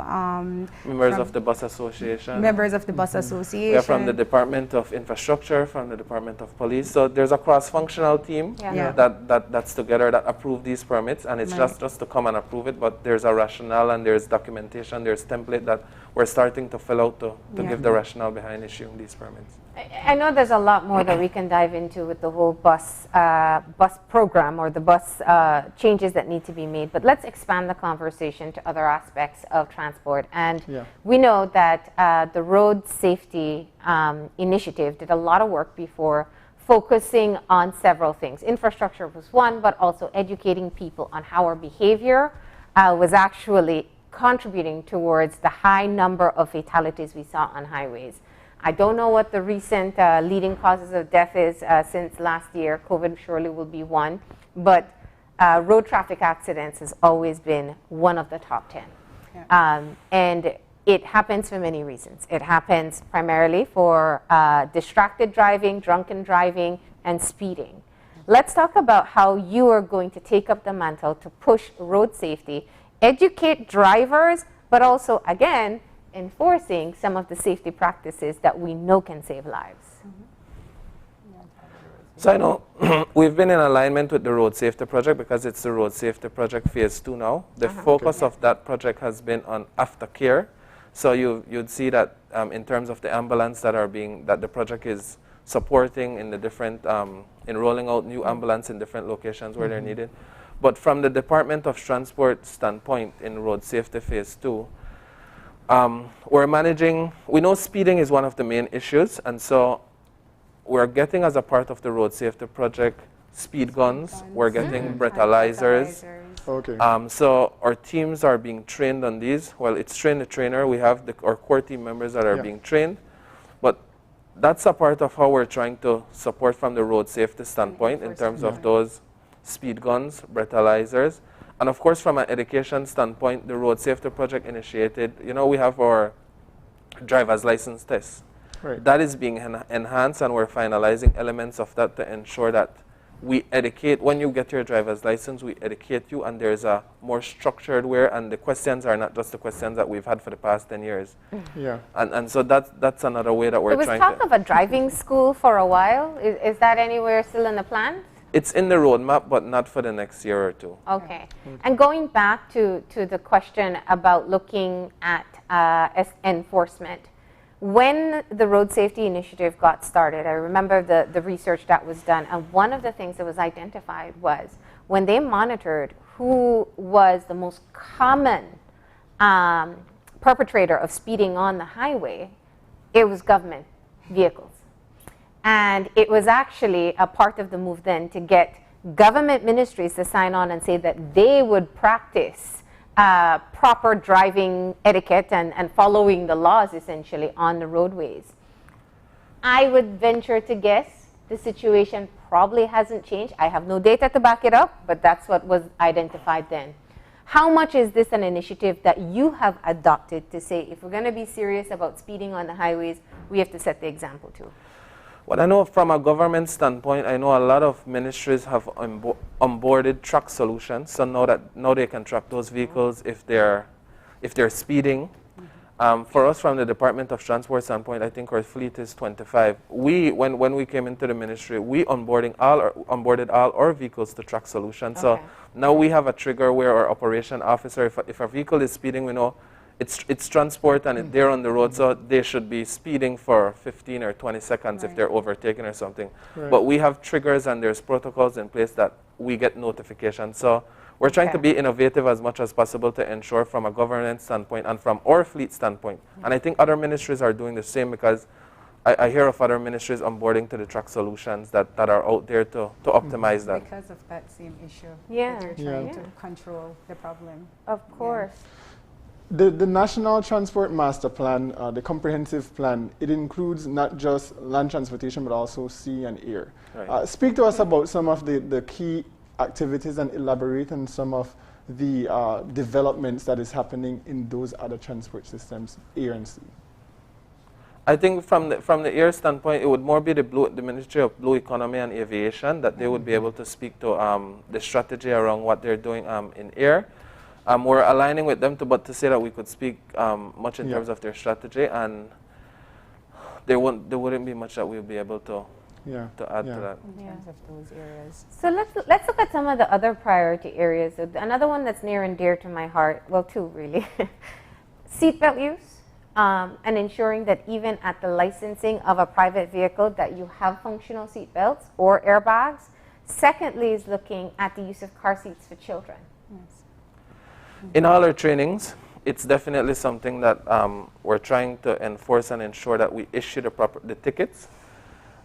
members of the bus association. Members of the bus association. We are from the Department of Infrastructure, from the Department of Police. So there's a cross-functional team that's together that approve these permits, and it's just to come and approve it, but there's a rationale and there's documentation, there's template that we're starting to fill out to give the rationale behind issuing these permits. I know there's a lot more that we can dive into with the whole bus program or the bus changes that need to be made, but let's expand the conversation to other aspects of transport. And we know that the Road Safety Initiative did a lot of work before, focusing on several things. Infrastructure was one, but also educating people on how our behavior was actually contributing towards the high number of fatalities we saw on highways. I don't know what the recent leading causes of death is since last year. COVID surely will be one, but road traffic accidents has always been one of the top 10. And it happens for many reasons. It happens primarily for distracted driving, drunken driving, and speeding. Let's talk about how you are going to take up the mantle to push road safety, educate drivers, but also, again, enforcing some of the safety practices that we know can save lives. So I know we've been in alignment with the Road Safety Project because it's the Road Safety Project Phase 2 now. The focus of that project has been on aftercare. So you'd see that in terms of the ambulance that the project is supporting in the different, in rolling out new ambulance in different locations where they're needed. But from the Department of Transport standpoint in Road Safety Phase 2, we're managing, we know speeding is one of the main issues, and so we're getting, as a part of the Road Safety Project, speed guns, we're getting breathalyzers. So our teams are being trained on these. Well, it's train the trainer, we have our core team members that are being trained, but that's a part of how we're trying to support from the road safety standpoint in terms of those speed guns, breathalyzers. And of course, from an education standpoint, the Road Safety Project initiated, we have our driver's license test. That is being enhanced, and we're finalizing elements of that to ensure that we educate, when you get your driver's license, we educate you, and there's a more structured way, and the questions are not just the questions that we've had for the past 10 years. And so that's another way that we're trying to... There was talk of a driving school for a while. Is that anywhere still in the plan? It's in the roadmap, but not for the next year or two. Okay. And going back to the question about looking at enforcement, when the Road Safety Initiative got started, I remember the research that was done, and one of the things that was identified was when they monitored who was the most common perpetrator of speeding on the highway, it was government vehicles. And it was actually a part of the move then to get government ministries to sign on and say that they would practice proper driving etiquette and following the laws essentially on the roadways. I would venture to guess the situation probably hasn't changed. I have no data to back it up, but that's what was identified then. How much is this an initiative that you have adopted to say if we're going to be serious about speeding on the highways, we have to set the example too? What I know from a government standpoint, I know a lot of ministries have onboarded track solutions, so now they can track those vehicles if they're speeding. For us, from the Department of Transport standpoint, I think our fleet is 25. When we came into the ministry, we onboarded all our vehicles to track solutions. Okay. So now we have a trigger where our operation officer, if a vehicle is speeding, we know it's transport and they're on the road, so they should be speeding for 15 or 20 seconds if they're overtaken or something. Right. But we have triggers and there's protocols in place that we get notifications. So we're trying to be innovative as much as possible to ensure from a governance standpoint and from our fleet standpoint. And I think other ministries are doing the same, because I hear of other ministries onboarding to the track solutions that are out there to optimize that. Because of that same issue. Yeah. That you're trying to control the problem. Of course. The National Transport Master Plan, the comprehensive plan, it includes not just land transportation, but also sea and air. Right. Speak to us about some of the key activities and elaborate on some of the developments that is happening in those other transport systems, air and sea. I think from the air standpoint, it would more be the Ministry of Blue Economy and Aviation that they would be able to speak to the strategy around what they're doing in air. We're aligning with them to say that we could speak much in terms of their strategy, and there wouldn't be much that we'll be able to add to that. In terms of those areas. So let's look at some of the other priority areas. Another one that's near and dear to my heart, well, two really, seatbelt use, and ensuring that even at the licensing of a private vehicle that you have functional seatbelts or airbags. Secondly is looking at the use of car seats for children. Yes. In all our trainings, it's definitely something that we're trying to enforce and ensure that we issue the tickets.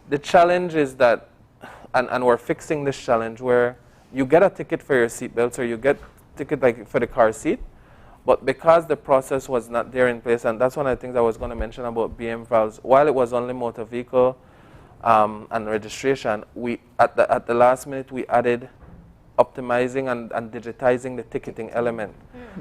The challenge is that, and we're fixing this challenge, where you get a ticket for your seatbelts or you get a ticket like for the car seat, but because the process was not there in place, and that's one of the things I was going to mention about BMVALs, while it was only motor vehicle and registration, we at the last minute we added optimizing and digitizing the ticketing element.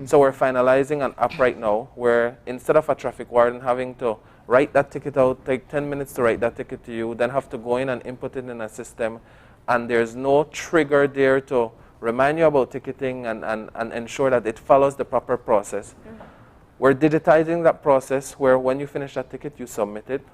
So we're finalizing an app right now where instead of a traffic warden having to write that ticket out, take 10 minutes to write that ticket to you, then have to go in and input it in a system, and there's no trigger there to remind you about ticketing and ensure that it follows the proper process. We're digitizing that process where when you finish that ticket, you submit it.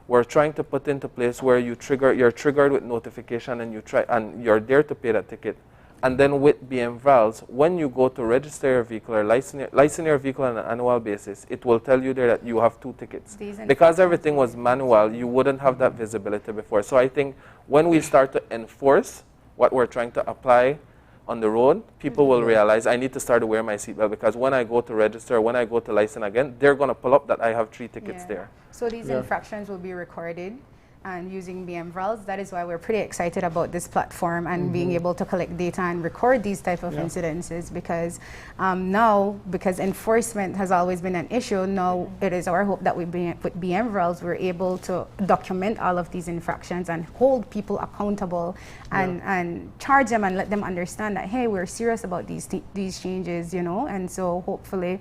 We're trying to put into place where you're triggered with notification and you're there to pay that ticket. And then with BMVALs, when you go to register your vehicle or license your vehicle on an annual basis, it will tell you there that you have 2 tickets. Because everything was manual, you wouldn't have that visibility before. So I think when we start to enforce what we're trying to apply on the road, people will realize I need to start to wear my seatbelt, because when I go to register, when I go to license again, they're going to pull up that I have 3 tickets there. So these infractions will be recorded and using BMVALs. That is why we're pretty excited about this platform and being able to collect data and record these type of incidences, because now, because enforcement has always been an issue, now it is our hope that with BMVALs we're able to document all of these infractions and hold people accountable and charge them and let them understand that, hey, we're serious about these changes, you know. And so hopefully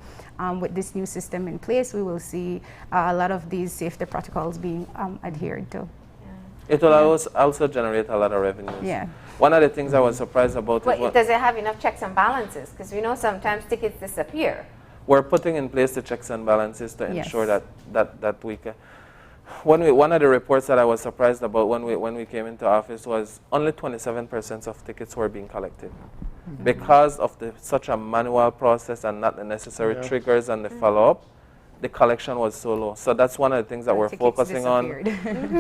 with this new system in place, we will see a lot of these safety protocols being adhered to. It will also generate a lot of revenues. Yeah. One of the things I was surprised about is does it have enough checks and balances? Because we know sometimes tickets disappear. We're putting in place the checks and balances to ensure that we can. One of the reports that I was surprised about when we came into office was only 27% of tickets were being collected. Because of such a manual process and not the necessary triggers and the follow-up, the collection was so low. So that's one of the things that we're focusing on.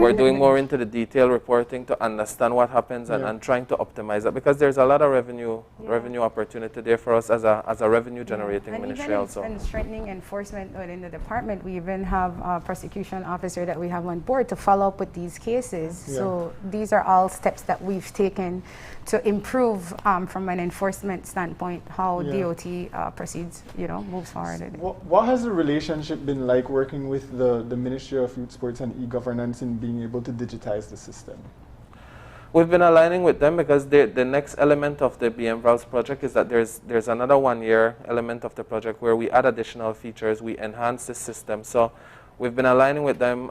We're doing more into the detailed reporting to understand what happens and trying to optimize it, because there's a lot of revenue opportunity there for us as a revenue generating ministry also. And strengthening enforcement within the department, we even have a prosecution officer that we have on board to follow up with these cases. So these are all steps that we've taken to improve from an enforcement standpoint how DOT proceeds, moves forward. What has the relationship been like working with the Ministry of Youth, Sports and E-Governance in being able to digitize the system? We've been aligning with them because the next element of the BMVALs project is that there's another 1-year element of the project where we add additional features, we enhance the system. So we've been aligning with them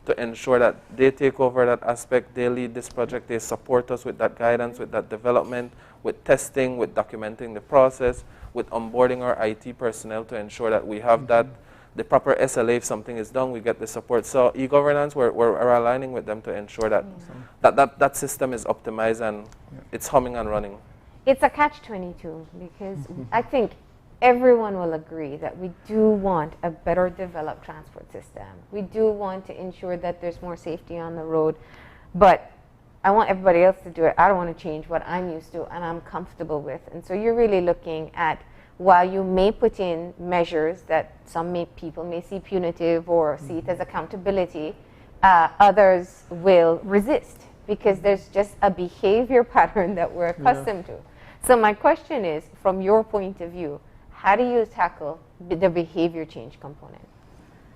to ensure that they take over that aspect, they lead this project, they support us with that guidance, with that development, with testing, with documenting the process, with onboarding our IT personnel to ensure that we have that, the proper SLA. If something is done, we get the support. So e-governance, we're aligning with them to ensure that that system is optimized and it's humming and running. It's a catch-22 because I think everyone will agree that we do want a better developed transport system. We do want to ensure that there's more safety on the road, but I want everybody else to do it. I don't want to change what I'm used to and I'm comfortable with. And so you're really looking at, while you may put in measures that some people may see punitive or see it as accountability, others will resist because there's just a behavior pattern that we're accustomed to. So my question is, from your point of view, how do you tackle the behavior change component?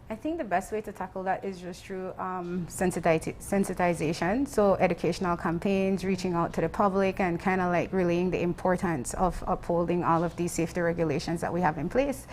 I think the best way to tackle that is just through sensitization, so educational campaigns, reaching out to the public and kind of like relaying the importance of upholding all of these safety regulations that we have in place.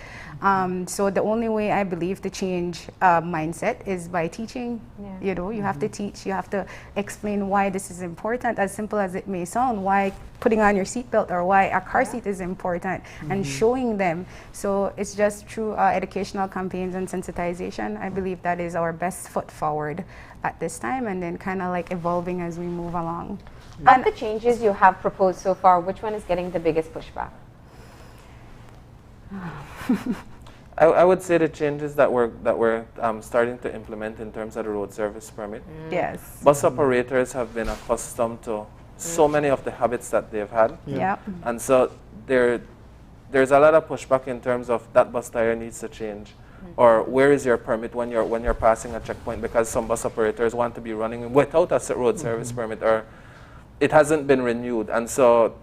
So the only way I believe to change mindset is by teaching. You know, you have to teach, you have to explain why this is important, as simple as it may sound, why putting on your seatbelt or why a car seat is important, and showing them. So it's just through educational campaigns and sensitization. I believe that is our best foot forward at this time, and then kind of like evolving as we move along. Of the changes you have proposed so far, which one is getting the biggest pushback? I would say the changes that we're starting to implement in terms of the road service permit. Yes. Bus operators have been accustomed to so many of the habits that they've had. And so there's a lot of pushback in terms of that bus tire needs to change. Or where is your permit when you're passing a checkpoint, because some bus operators want to be running without a road service permit, or it hasn't been renewed. And so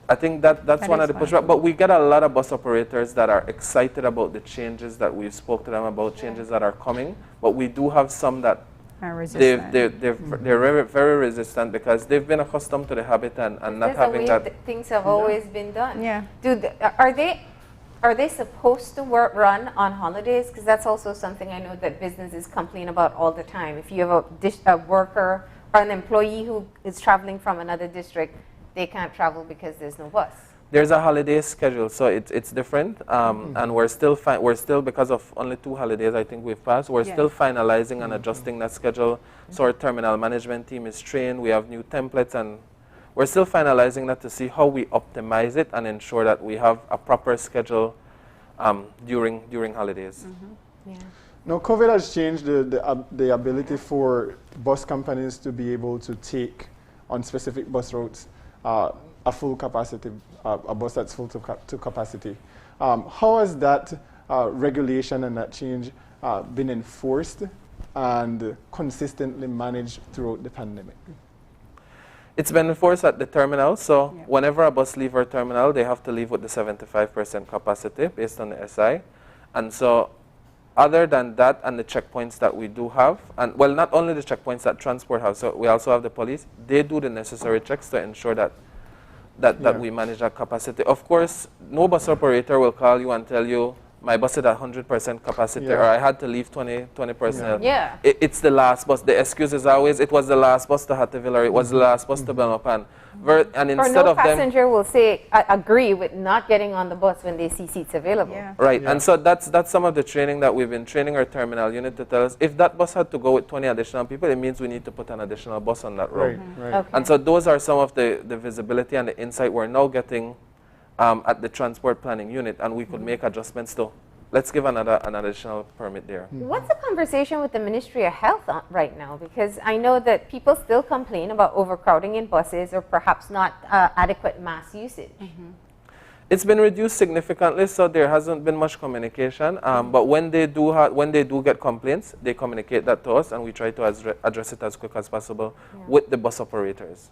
I think that's one of the pushback. But we get a lot of bus operators that are excited about the changes that we've spoke to them about, changes that are coming. But we do have some that they're very resistant because they've been accustomed to the habit and not having that. Things have always been done. Are they supposed to run on holidays? Because that's also something I know that businesses complain about all the time. If you have a worker or an employee who is traveling from another district, they can't travel because there's no bus. There's a holiday schedule, so it's different, and we're still because of only 2 holidays I think we've passed. We're still finalizing and adjusting that schedule. So our terminal management team is trained. We have new templates, and we're still finalizing that to see how we optimize it and ensure that we have a proper schedule during holidays. Now, COVID has changed the ability for bus companies to be able to take on specific bus routes a full capacity, a bus that's full to capacity. How has that regulation and that change been enforced and consistently managed throughout the pandemic? It's been enforced at the terminal, so whenever a bus leaves our terminal, they have to leave with the 75% capacity based on the SI. And so other than that and the checkpoints that we do have, and well, not only the checkpoints that transport have, so we also have the police, they do the necessary checks to ensure that we manage that capacity. Of course, no bus operator will call you and tell you, my bus is at 100% capacity, or I had to leave 20%. It's the last bus. The excuse is always, it was the last bus to Hattieville, or it was the last bus to Belmopan. And instead of passenger will say, agree with not getting on the bus when they see seats available. Right, and so that's some of the training that we've been training our terminal unit to tell us, if that bus had to go with 20 additional people, it means we need to put an additional bus on that road. And so those are some of the visibility and the insight we're now getting at the transport planning unit, and we could make adjustments to, let's give an additional permit there. What's the conversation with the Ministry of Health right now? Because I know that people still complain about overcrowding in buses or perhaps not adequate mass usage. It's been reduced significantly, so there hasn't been much communication. But when they do get complaints, they communicate that to us, and we try to address it as quick as possible with the bus operators.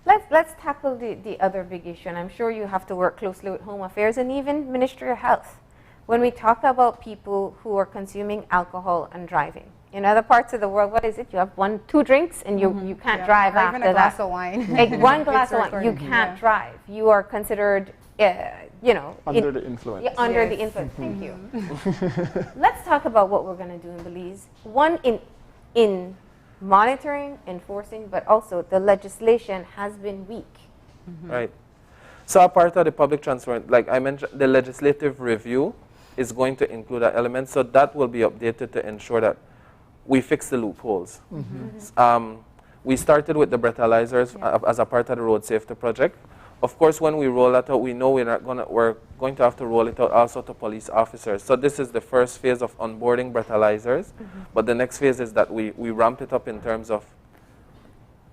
Let's tackle the other big issue, and I'm sure you have to work closely with Home Affairs and even Ministry of Health. When we talk about people who are consuming alcohol and driving, in other parts of the world, what is it? You have 2 drinks and you can't drive after even a glass of wine. Like 1 glass of wine, you can't drive. You are considered, under the influence. Under the influence. Thank you. Let's talk about what we're going to do in Belize. in monitoring, enforcing, but also the legislation has been weak. Right. So a part of the public transport, like I mentioned, the legislative review is going to include that element. So that will be updated to ensure that we fix the loopholes. We started with the breathalyzers as a part of the road safety project. Of course, when we roll that out, we know we're going to have to roll it out also to police officers. So this is the first phase of onboarding breathalyzers. But the next phase is that we ramp it up in terms of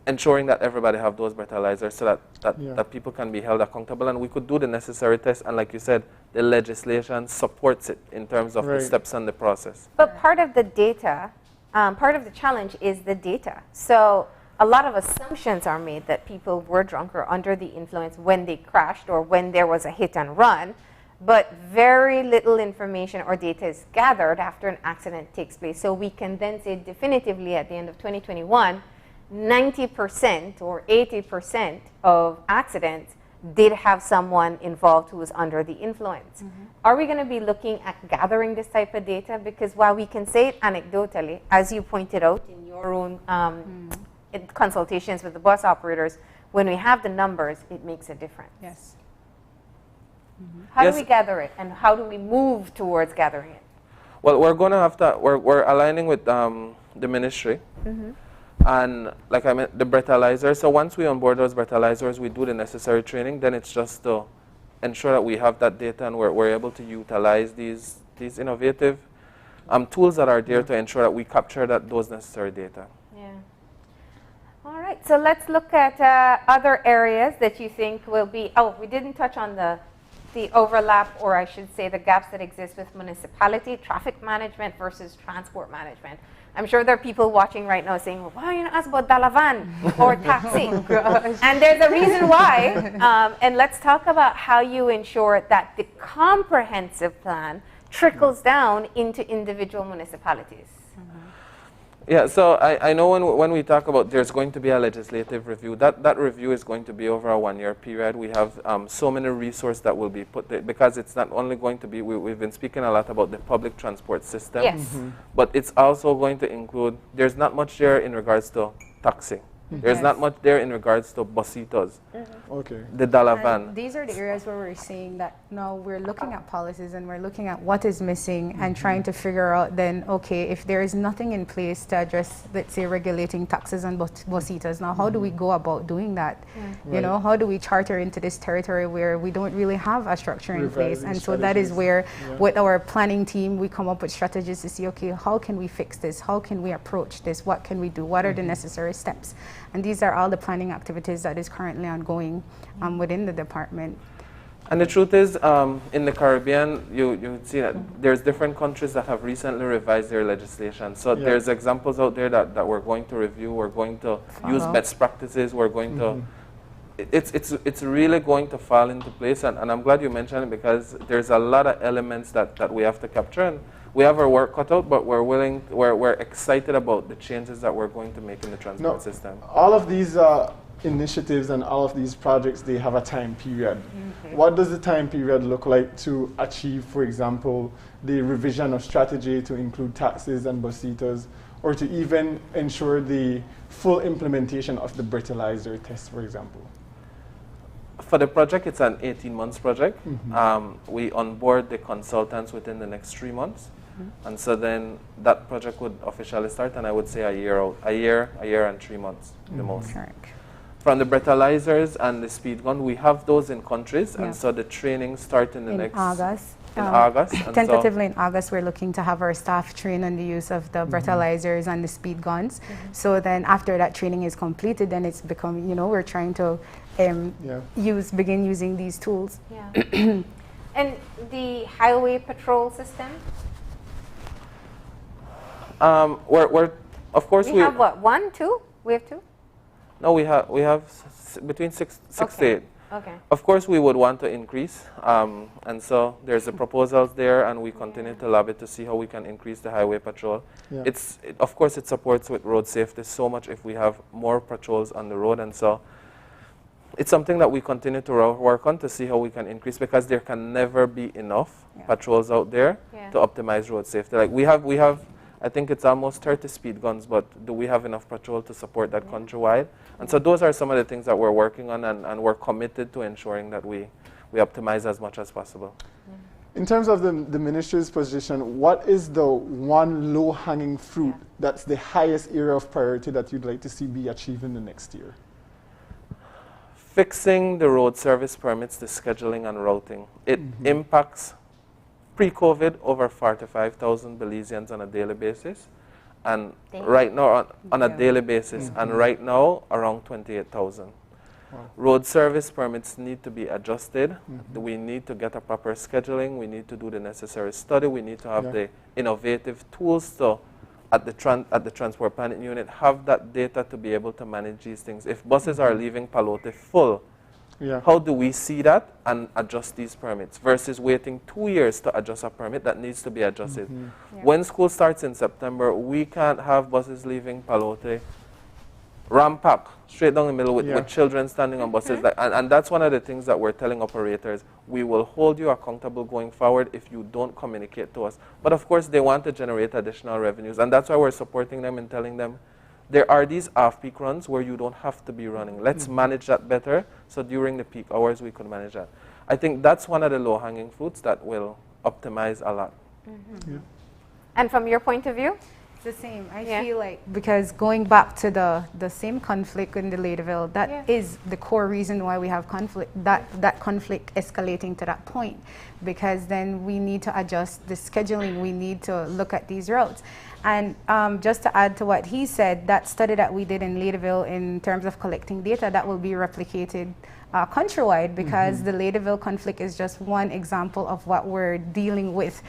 ensuring that everybody have those breathalyzers so that people can be held accountable. And we could do the necessary tests. And like you said, the legislation supports it in terms of the steps and the process. But part of the data, part of the challenge is the data. So a lot of assumptions are made that people were drunk or under the influence when they crashed or when there was a hit and run, but very little information or data is gathered after an accident takes place. So we can then say definitively at the end of 2021, 90% or 80% of accidents did have someone involved who was under the influence. Are we going to be looking at gathering this type of data? Because while we can say it anecdotally, as you pointed out in your own in consultations with the bus operators, when we have the numbers, it makes a difference. Yes. How do we gather it, and how do we move towards gathering it? Well, we're going to have to, we're aligning with the ministry. And like I meant, the breathalyzers. So once we onboard those breathalyzers, we do the necessary training. Then it's just to ensure that we have that data and we're able to utilize these innovative tools that are there to ensure that we capture those necessary data. Yeah. All right. So let's look at other areas that you think will be. Oh, we didn't touch on the overlap, or I should say the gaps that exist with municipality, traffic management versus transport management. I'm sure there are people watching right now saying, well, why are you not asking about Dalavan or taxi? And there's a reason why. And let's talk about how you ensure that the comprehensive plan trickles down into individual municipalities. Yeah, so I know when we talk about there's going to be a legislative review, that review is going to be over a 1-year period. We have so many resources that will be put there, because it's not only going to be, we've been speaking a lot about the public transport system, but it's also going to include, there's not much there in regards to taxi. There's not much there in regards to busitos, the Dalavan. These are the areas where we're seeing that now we're looking at policies and we're looking at what is missing and trying to figure out then, okay, if there is nothing in place to address, let's say, regulating taxes and busitos, now how do we go about doing that? You know, how do we charter into this territory where we don't really have a structure in place? And so that is where, with our planning team, we come up with strategies to see, okay, how can we fix this? How can we approach this? What can we do? What are the necessary steps? And these are all the planning activities that is currently ongoing within the department. And the truth is, in the Caribbean, you see that there's different countries that have recently revised their legislation. So there's examples out there that we're going to review. We're going to use best practices. We're going to, it's really going to fall into place. And I'm glad you mentioned it, because there's a lot of elements that we have to capture. And we have our work cut out, but we're excited about the changes that we're going to make in the transport system. All of these initiatives and all of these projects, they have a time period. What does the time period look like to achieve, for example, the revision of strategy to include taxis and busitos, or to even ensure the full implementation of the breathalyzer test, for example? For the project, it's an 18-month project. We onboard the consultants within the next 3 months. And so then that project would officially start, and I would say a year out, a year and 3 months, the most. From the breathalyzers and the speed gun, we have those in countries, and so the training starts in August. In August. Tentatively in August, we're looking to have our staff train on the use of the breathalyzers and the speed guns. So then after that training is completed, then it's become, you know, we're trying to begin using these tools. And the highway patrol system? We're of course we have what, 1, 2? We have 2? No, we have between six to 8. Okay. Of course, we would want to increase, and so there's the proposals there, and we continue to lobby to see how we can increase the highway patrol. Of course, it supports with road safety so much if we have more patrols on the road, and so it's something that we continue to work on to see how we can increase, because there can never be enough patrols out there to optimize road safety. Like we have I think it's almost 30 speed guns, but do we have enough patrol to support that countrywide? And so those are some of the things that we're working on, and we're committed to ensuring that we optimize as much as possible. In terms of the ministry's position, what is the one low-hanging fruit that's the highest area of priority that you'd like to see be achieved in the next year? Fixing the road service permits, the scheduling and routing. It impacts, pre-COVID, over 45,000 Belizeans on a daily basis. And right now, on a daily basis, and right now, around 28,000. Wow. Road service permits need to be adjusted. We need to get a proper scheduling. We need to do the necessary study. We need to have the innovative tools to, at the transport planning unit, have that data to be able to manage these things. If buses are leaving Palote full, how do we see that and adjust these permits versus waiting 2 years to adjust a permit that needs to be adjusted? When school starts in September, we can't have buses leaving Palote rampack straight down the middle with children standing on buses. And that's one of the things that we're telling operators. We will hold you accountable going forward if you don't communicate to us. But of course, they want to generate additional revenues. And that's why we're supporting them and telling them, there are these off-peak runs where you don't have to be running. Let's manage that better, so during the peak hours we could manage that. I think that's one of the low-hanging fruits that will optimize a lot. And from your point of view? It's the same. I feel like, because going back to the same conflict in the Ladyville, that is the core reason why we have conflict, that conflict escalating to that point, because then we need to adjust the scheduling, we need to look at these routes. And just to add to what he said, that study that we did in Ladyville in terms of collecting data, that will be replicated countrywide, because the Ladyville conflict is just one example of what we're dealing with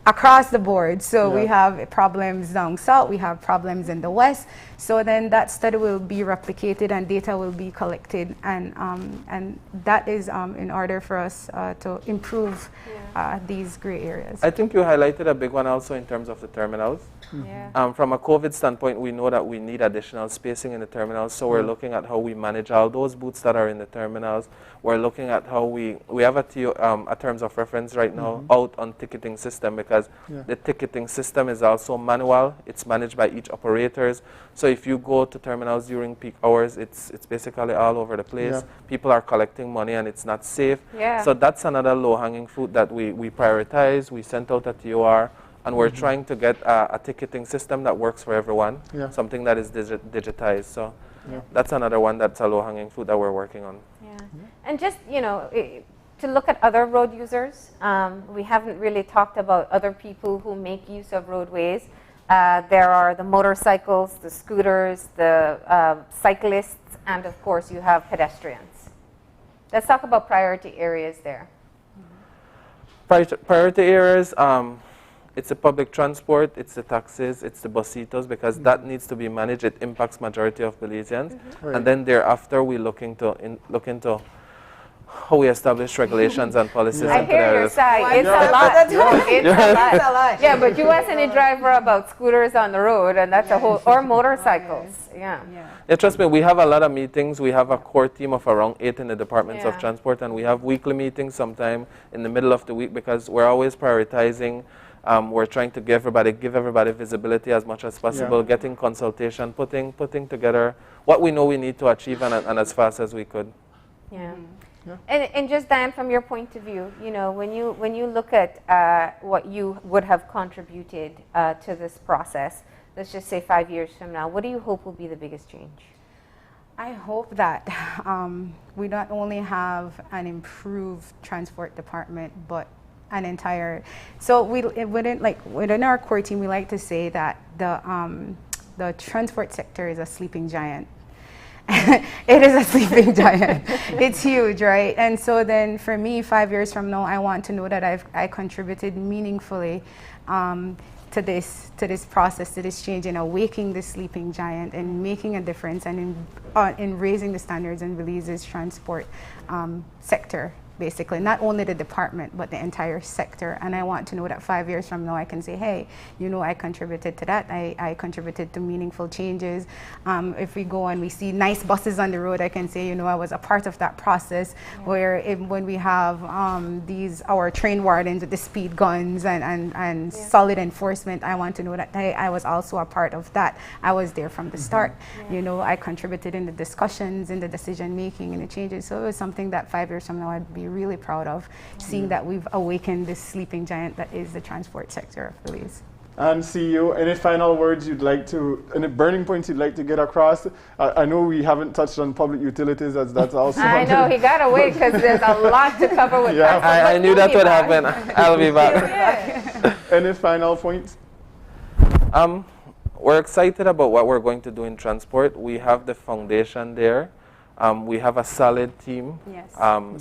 across the board. So we have problems down south, we have problems in the west. So then that study will be replicated and data will be collected, and that is in order for us to improve these gray areas. I think you highlighted a big one also in terms of the terminals. From a COVID standpoint, we know that we need additional spacing in the terminals, so we're looking at how we manage all those booths that are in the terminals. We're looking at how we have a terms of reference right now out on ticketing system, because the ticketing system is also manual. It's managed by each operators. So if you go to terminals during peak hours, it's basically all over the place. People are collecting money and it's not safe. So that's another low-hanging fruit that we prioritize. We sent out a TOR. And we're trying to get a ticketing system that works for everyone, something that is digitized. So that's another one that's a low-hanging fruit that we're working on. And just, you know, to look at other road users, we haven't really talked about other people who make use of roadways. There are the motorcycles, the scooters, the cyclists, and of course you have pedestrians. Let's talk about priority areas there. Priority areas, it's the public transport, it's the taxis, it's the busitos, because that needs to be managed. It impacts majority of Belizeans. And then thereafter, we look into how we establish regulations and policies. I hear your side. It's a lot. It's a lot. Yeah, but you ask any driver about scooters on the road, and that's a whole, or motorcycles. Yeah, trust me, we have a lot of meetings. We have a core team of around 8 in the departments of transport, and we have weekly meetings sometime in the middle of the week, because we're always prioritizing. We're trying to give everybody visibility as much as possible, getting consultation, putting together what we know we need to achieve, and as fast as we could. And just Dan, from your point of view, you know, when you look at what you would have contributed to this process, let's just say 5 years from now, what do you hope will be the biggest change? I hope that we not only have an improved transport department, but an entire, so within our core team, we like to say that the transport sector is a sleeping giant. It is a sleeping giant. It's huge, right? And so then for me, 5 years from now, I want to know that I contributed meaningfully to this process, to this change, in awakening this sleeping giant and making a difference, and in raising the standards in Belize's transport sector basically, not only the department, but the entire sector. And I want to know that 5 years from now, I can say, hey, you know, I contributed to that. I contributed to meaningful changes. If we go and we see nice buses on the road, I can say, you know, I was a part of that process. Where when we have our train wardens with the speed guns and solid enforcement, I want to know that I was also a part of that. I was there from the start. You know, I contributed in the discussions, in the decision making, and the changes. So it was something that 5 years from now I'd be really proud of, seeing that we've awakened this sleeping giant that is the transport sector of Belize. And CEO, any final words you'd like to, any burning points you'd like to get across? I know we haven't touched on public utilities, as that's also. I know, he got away because there's a lot to cover with that. I knew that would happen. I'll be back. Any final points? We're excited about what we're going to do in transport. We have the foundation there. We have a solid team. Yes.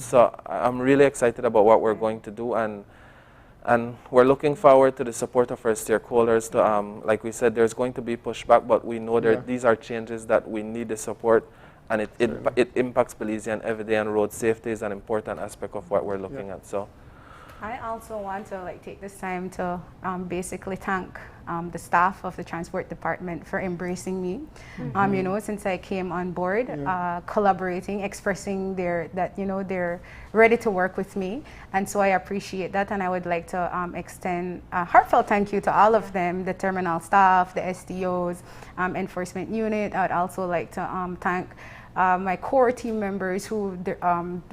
So I'm really excited about what we're going to do, and we're looking forward to the support of our stakeholders. To, like we said, there's going to be pushback, but we know that these are changes that we need the support, and it impacts Belizean every day, and road safety is an important aspect of what we're looking at. So. I also want to take this time to basically thank the staff of the transport department for embracing me. You know, since I came on board, collaborating, expressing they're ready to work with me, and so I appreciate that. And I would like to extend a heartfelt thank you to all of them, the terminal staff, the STOs, enforcement unit. I would also like to thank my core team members who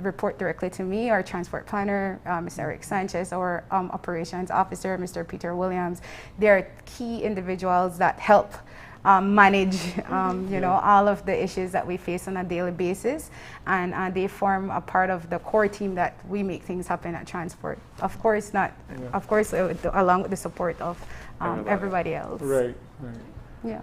report directly to me, our transport planner, Mr. Eric Sanchez, our operations officer, Mr. Peter Williams. They're key individuals that help manage, you know, all of the issues that we face on a daily basis, and they form a part of the core team that we make things happen at transport. Of course, along with the support of everybody else. Right. Yeah.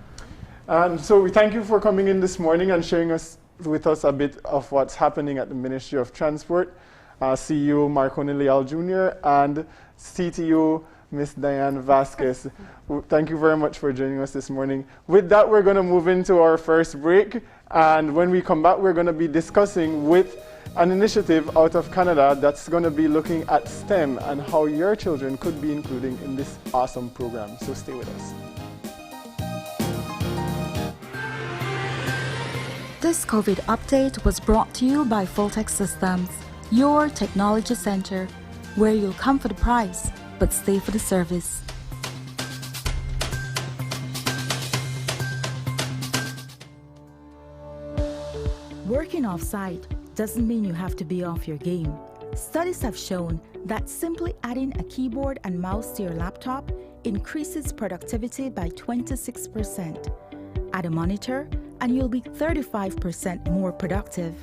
So we thank you for coming in this morning and sharing with us a bit of what's happening at the Ministry of Transport. CEO Marconi Leal Jr. and CTO Ms. Diane Vasquez. Thank you very much for joining us this morning. With that, we're going to move into our first break, and when we come back, we're going to be discussing with an initiative out of Canada that's going to be looking at STEM and how your children could be included in this awesome program. So stay with us. This COVID update was brought to you by Foltech Systems, your technology center, where you'll come for the price, but stay for the service. Working off-site doesn't mean you have to be off your game. Studies have shown that simply adding a keyboard and mouse to your laptop increases productivity by 26%. Add a monitor, and you'll be 35% more productive.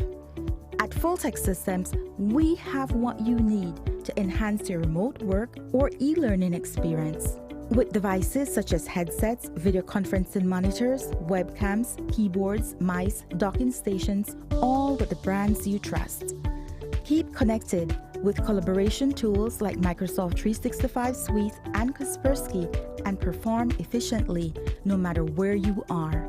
At Foltech Systems, we have what you need to enhance your remote work or e-learning experience. With devices such as headsets, video conferencing monitors, webcams, keyboards, mice, docking stations, all with the brands you trust. Keep connected with collaboration tools like Microsoft 365 Suite and Kaspersky, and perform efficiently no matter where you are.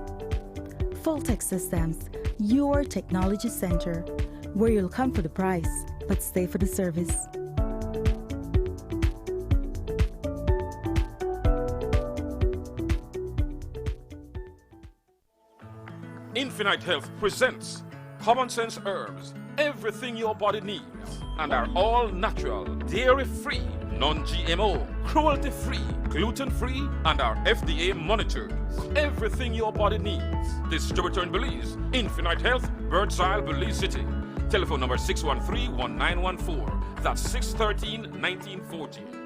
Foltech Systems, your technology center, where you'll come for the price, but stay for the service. Infinite Health presents Common Sense Herbs, everything your body needs, and are all natural, dairy-free, non-GMO, cruelty-free, gluten-free, and are FDA monitored. Everything your body needs. Distributor in Belize, Infinite Health, Birdseye, Belize City. Telephone number 613-1914. That's 613-1914.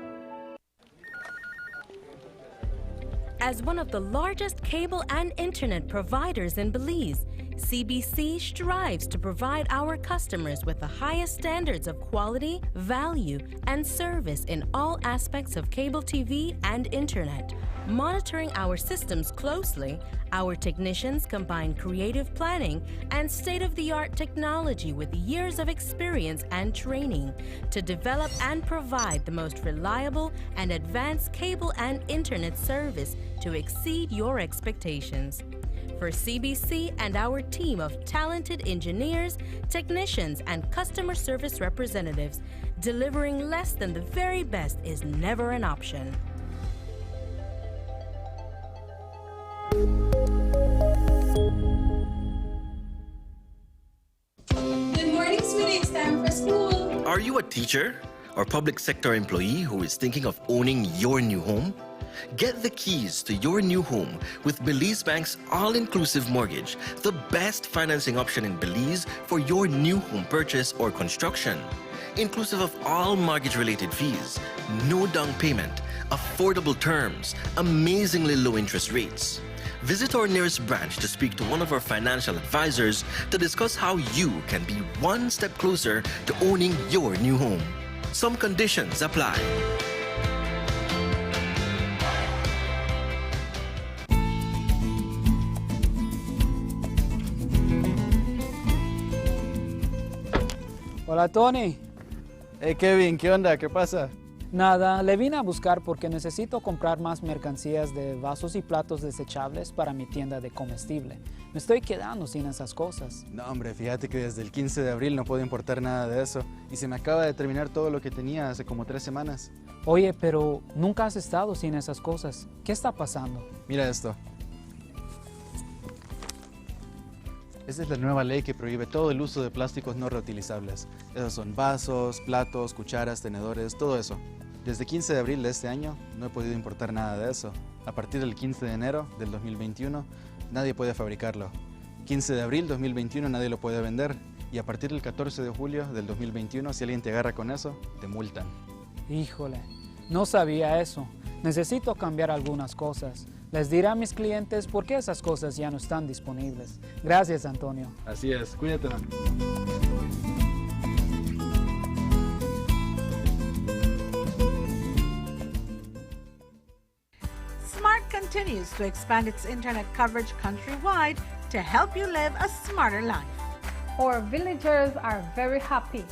As one of the largest cable and internet providers in Belize, CBC strives to provide our customers with the highest standards of quality, value, and service in all aspects of cable TV and internet. Monitoring our systems closely, our technicians combine creative planning and state-of-the-art technology with years of experience and training to develop and provide the most reliable and advanced cable and internet service to exceed your expectations. for CBC and our team of talented engineers, technicians, and customer service representatives, delivering less than the very best is never an option. Good morning, sweetie. It's time for school. Are you a teacher or public sector employee who is thinking of owning your new home? Get the keys to your new home with Belize Bank's all-inclusive mortgage, the best financing option in Belize for your new home purchase or construction. Inclusive of all mortgage-related fees, no down payment, affordable terms, amazingly low interest rates. Visit our nearest branch to speak to one of our financial advisors to discuss how you can be one step closer to owning your new home. Some conditions apply. Hola, Tony. Hey, Kevin, ¿qué onda? ¿Qué pasa? Nada, le vine a buscar porque necesito comprar más mercancías de vasos y platos desechables para mi tienda de comestible. Me estoy quedando sin esas cosas. No, hombre, fíjate que desde el 15 de abril no puedo importar nada de eso. Y se me acaba de terminar todo lo que tenía hace como 3 semanas. Oye, pero nunca has estado sin esas cosas. ¿Qué está pasando? Mira esto. Esta es la nueva ley que prohíbe todo el uso de plásticos no reutilizables. Esos son vasos, platos, cucharas, tenedores, todo eso. Desde 15 de abril de este año no he podido importar nada de eso. A partir del 15 de enero del 2021 nadie puede fabricarlo. 15 de abril 2021 nadie lo puede vender. Y a partir del 14 de julio del 2021 si alguien te agarra con eso, te multan. Híjole, no sabía eso. Necesito cambiar algunas cosas. Les diré a mis clientes por qué esas cosas ya no están disponibles. Gracias, Antonio. Así es, cuídate. Smart continues to expand its internet coverage countrywide to help you live a smarter life. Our villagers are very happy.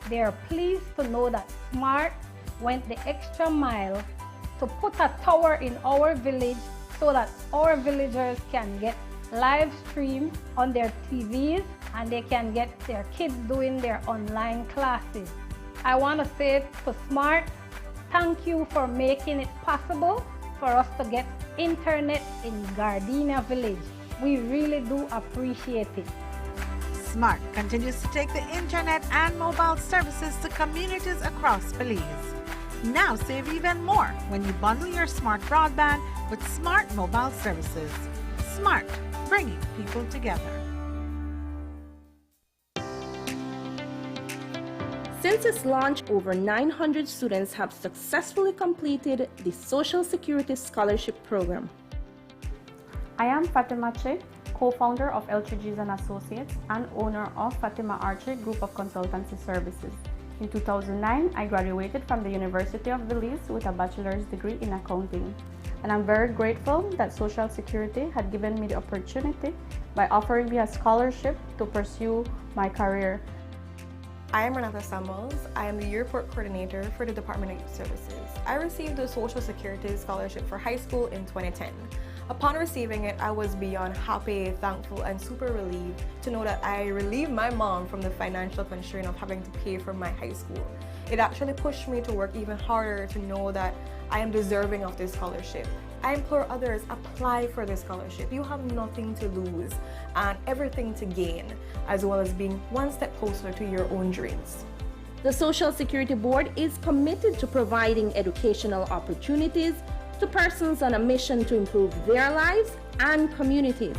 They are pleased to know that Smart went the extra mile to put a tower in our village so that our villagers can get live stream on their TVs and they can get their kids doing their online classes. I want to say to Smart, thank you for making it possible for us to get internet in Gardenia Village. We really do appreciate it. Smart continues to take the internet and mobile services to communities across Belize. Now save even more when you bundle your Smart broadband with Smart mobile services. Smart, bringing people together. Since its launch, over 900 students have successfully completed the Social Security Scholarship Program. I am Fatima Che, co-founder of Eltridges and Associates and owner of Fatima Arche Group of Consultancy Services. In 2009, I graduated from the University of Belize with a bachelor's degree in accounting. And I'm very grateful that Social Security had given me the opportunity by offering me a scholarship to pursue my career. I am Renata Samuels. I am the Yearport Coordinator for the Department of Youth Services. I received the Social Security Scholarship for high school in 2010. Upon receiving it, I was beyond happy, thankful, and super relieved to know that I relieved my mom from the financial constraint of having to pay for my high school. It actually pushed me to work even harder to know that I am deserving of this scholarship. I implore others, apply for this scholarship. You have nothing to lose and everything to gain, as well as being one step closer to your own dreams. The Social Security Board is committed to providing educational opportunities to persons on a mission to improve their lives and communities.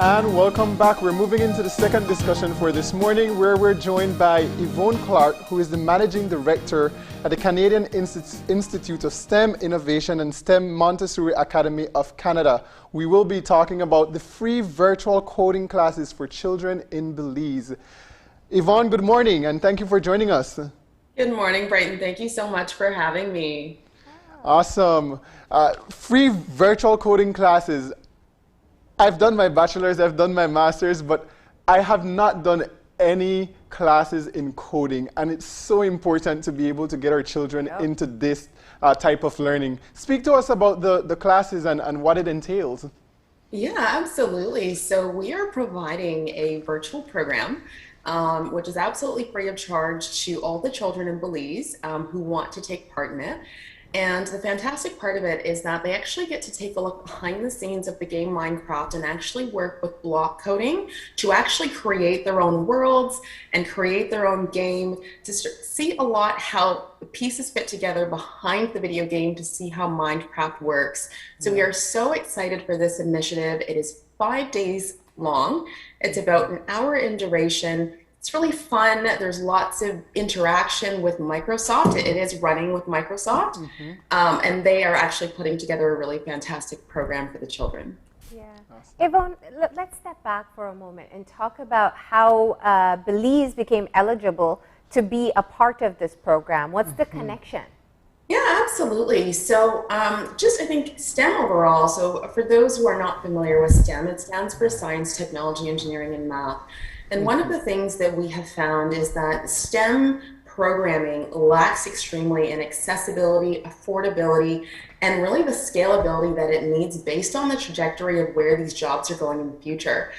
And welcome back. We're moving into the second discussion for this morning, where we're joined by Yvonne Clark, who is the Managing Director at the Canadian Institute of STEM Innovation and STEM Montessori Academy of Canada. We will be talking about the free virtual coding classes for children in Belize. Yvonne, good morning, and thank you for joining us. Good morning, Brighton. Thank you so much for having me. Awesome. Free virtual coding classes. I've done my bachelor's, I've done my master's, but I have not done any classes in coding, and it's so important to be able to get our children into this type of learning. Speak to us about the classes and what it entails. Yeah, absolutely. So we are providing a virtual program, which is absolutely free of charge to all the children in Belize who want to take part in it. And the fantastic part of it is that they actually get to take a look behind the scenes of the game Minecraft and actually work with block coding to actually create their own worlds and create their own game, to see a lot how the pieces fit together behind the video game to see how Minecraft works. So we are so excited for this initiative. It is 5 days long. It's about an hour in duration. It's really fun. There's lots of interaction with Microsoft. It is running with Microsoft. And they are actually putting together a really fantastic program for the children. Yeah. Yvonne, let's step back for a moment and talk about how Belize became eligible to be a part of this program. What's the connection? Yeah, absolutely. So just I think STEM overall, so for those who are not familiar with STEM, it stands for Science, Technology, Engineering, and Math. And one of the things that we have found is that STEM programming lacks extremely in accessibility, affordability, and really the scalability that it needs based on the trajectory of where these jobs are going in the future.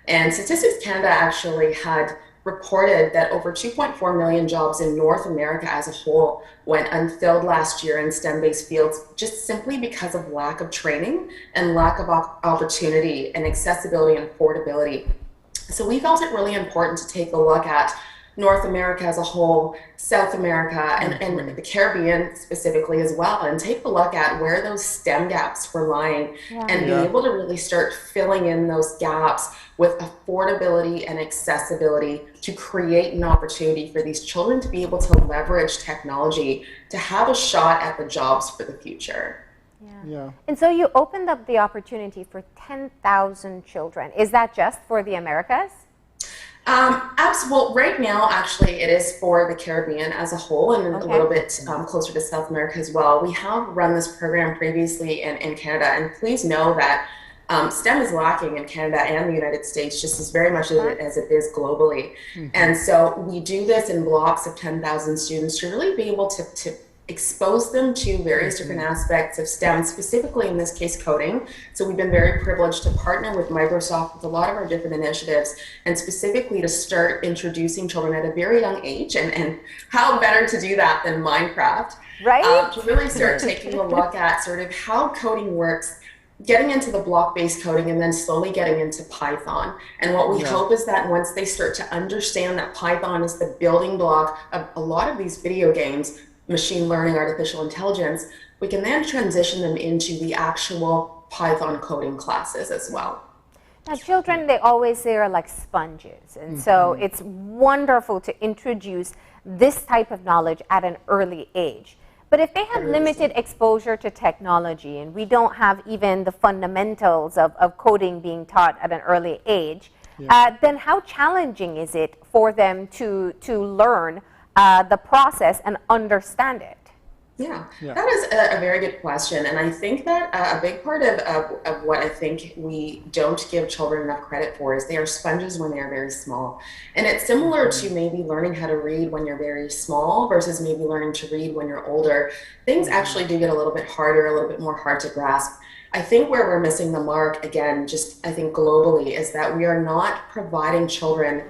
And Statistics Canada actually had reported that over 2.4 million jobs in North America as a whole went unfilled last year in STEM-based fields, just simply because of lack of training and lack of opportunity and accessibility and affordability. So we felt it really important to take a look at North America as a whole, South America, and the Caribbean specifically as well, and take a look at where those STEM gaps were lying and be able to really start filling in those gaps with affordability and accessibility to create an opportunity for these children to be able to leverage technology to have a shot at the jobs for the future. Yeah. And so you opened up the opportunity for 10,000 children. Is that just for the Americas? Well, right now, actually, it is for the Caribbean as a whole and a little bit closer to South America as well. We have run this program previously in Canada, and please know that STEM is lacking in Canada and the United States just as very much as it is globally. And so we do this in blocks of 10,000 students to really be able to expose them to various different aspects of STEM, specifically in this case coding. So we've been very privileged to partner with Microsoft with a lot of our different initiatives, and specifically to start introducing children at a very young age, and how better to do that than Minecraft, right? To really start taking a look at sort of how coding works, getting into the block-based coding, and then slowly getting into Python. And what we hope is that once they start to understand that Python is the building block of a lot of these video games, machine learning, artificial intelligence, we can then transition them into the actual Python coding classes as well. Now, children, they always say are like sponges. And so it's wonderful to introduce this type of knowledge at an early age. But if they have limited exposure to technology and we don't have even the fundamentals of coding being taught at an early age, then how challenging is it for them to learn the process and understand it? That is a very good question. And I think that a big part of what I think we don't give children enough credit for is they are sponges when they are very small. And it's similar to maybe learning how to read when you're very small versus maybe learning to read when you're older. Things actually do get a little bit harder, a little bit more hard to grasp. I think where we're missing the mark, again, just I think globally, is that we are not providing children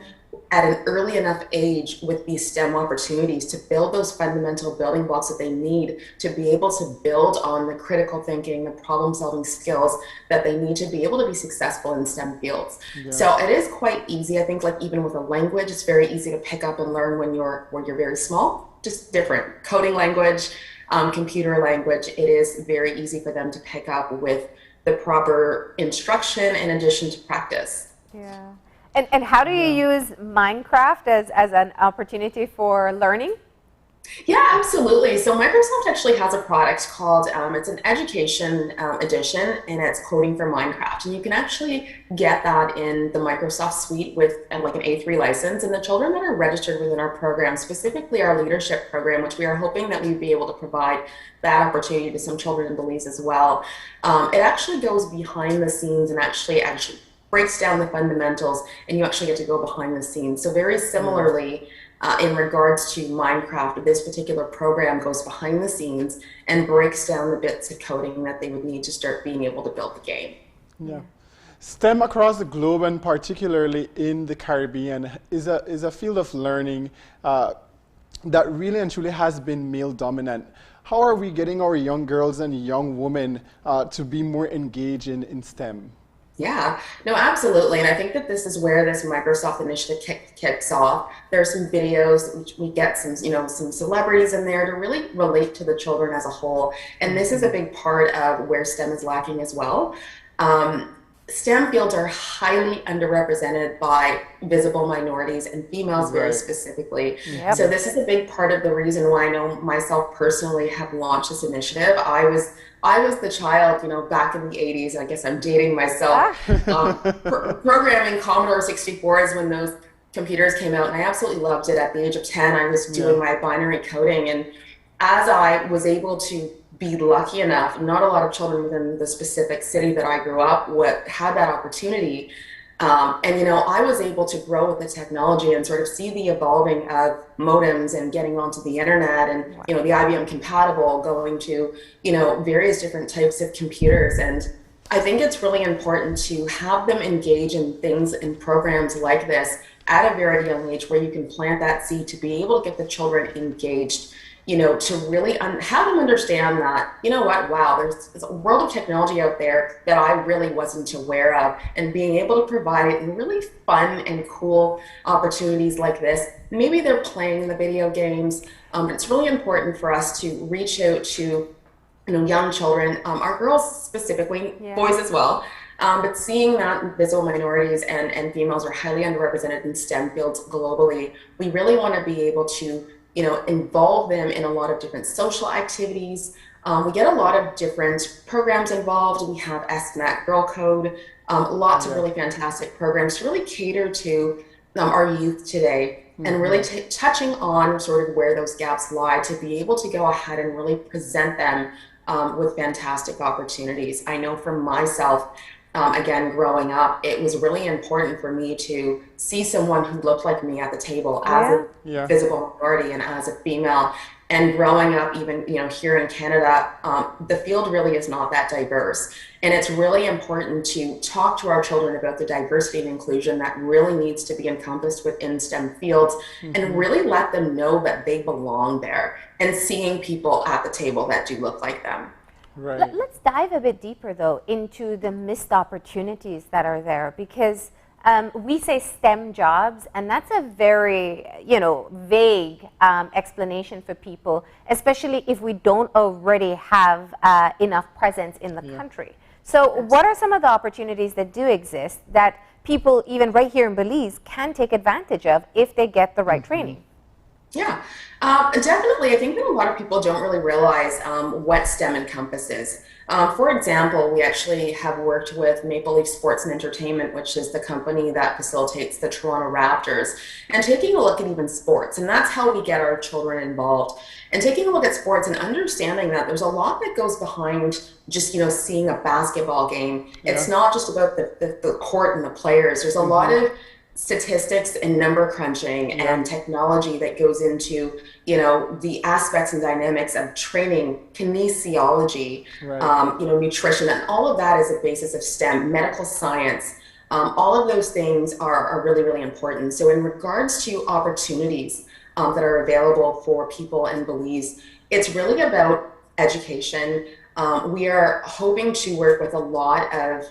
at an early enough age with these STEM opportunities to build those fundamental building blocks that they need to be able to build on the critical thinking, the problem solving skills that they need to be able to be successful in STEM fields. So it is quite easy. I think like even with a language, it's very easy to pick up and learn when you're very small, just different. Coding language, computer language, it is very easy for them to pick up with the proper instruction in addition to practice. And how do you use Minecraft as an opportunity for learning? Yeah, absolutely. So Microsoft actually has a product called, it's an education edition, and it's coding for Minecraft. And you can actually get that in the Microsoft suite with like an A3 license. And the children that are registered within our program, specifically our leadership program, which we are hoping that we'd be able to provide that opportunity to some children in Belize as well. It actually goes behind the scenes and actually breaks down the fundamentals, and you actually get to go behind the scenes. So very similarly, in regards to Minecraft, this particular program goes behind the scenes and breaks down the bits of coding that they would need to start being able to build the game. Yeah. STEM across the globe, and particularly in the Caribbean, is a field of learning that really and truly has been male dominant. How are we getting our young girls and young women to be more engaged in STEM? Yeah, no, absolutely. And I think that this is where this Microsoft initiative kicks off. There are some videos, we get some, some celebrities in there to really relate to the children as a whole. And this is a big part of where STEM is lacking as well. STEM fields are highly underrepresented by visible minorities and females very specifically. Yep. So this is a big part of the reason why I know myself personally have launched this initiative. I was the child, back in the 80s, I guess I'm dating myself, programming Commodore 64s when those computers came out, and I absolutely loved it. At the age of 10, I was doing my binary coding, and as I was able to be lucky enough, not a lot of children within the specific city that I grew up with had that opportunity. And I was able to grow with the technology and sort of see the evolving of modems and getting onto the internet and, the IBM compatible, going to, various different types of computers. And I think it's really important to have them engage in things and programs like this at a very young age, where you can plant that seed to be able to get the children engaged, to really have them understand that, wow, there's a world of technology out there that I really wasn't aware of, and being able to provide it in really fun and cool opportunities like this. Maybe they're playing the video games. It's really important for us to reach out to, young children, our girls specifically, boys as well. But seeing that visible minorities and females are highly underrepresented in STEM fields globally, we really want to be able to involve them in a lot of different social activities. We get a lot of different programs involved. We have SNAC Girl Code, lots of really fantastic programs to really cater to our youth today, and really touching on sort of where those gaps lie, to be able to go ahead and really present them with fantastic opportunities. I know for myself, again, growing up, it was really important for me to see someone who looked like me at the table as a visible minority and as a female. And growing up, even here in Canada, the field really is not that diverse. And it's really important to talk to our children about the diversity and inclusion that really needs to be encompassed within STEM fields, and really let them know that they belong there, and seeing people at the table that do look like them. Right. Let's dive a bit deeper, though, into the missed opportunities that are there, because we say STEM jobs, and that's a very, vague explanation for people, especially if we don't already have enough presence in the country. So what are some of the opportunities that do exist that people, even right here in Belize, can take advantage of if they get the right training? Yeah, definitely. I think that a lot of people don't really realize what STEM encompasses. For example, we actually have worked with Maple Leaf Sports and Entertainment, which is the company that facilitates the Toronto Raptors, and taking a look at even sports. And that's how we get our children involved. And taking a look at sports and understanding that there's a lot that goes behind just, seeing a basketball game. It's not just about the court and the players. There's a lot of statistics and number crunching and technology that goes into, the aspects and dynamics of training, kinesiology, nutrition, and all of that is a basis of STEM, medical science. All of those things are really, really important. So in regards to opportunities that are available for people in Belize, it's really about education. We are hoping to work with a lot of,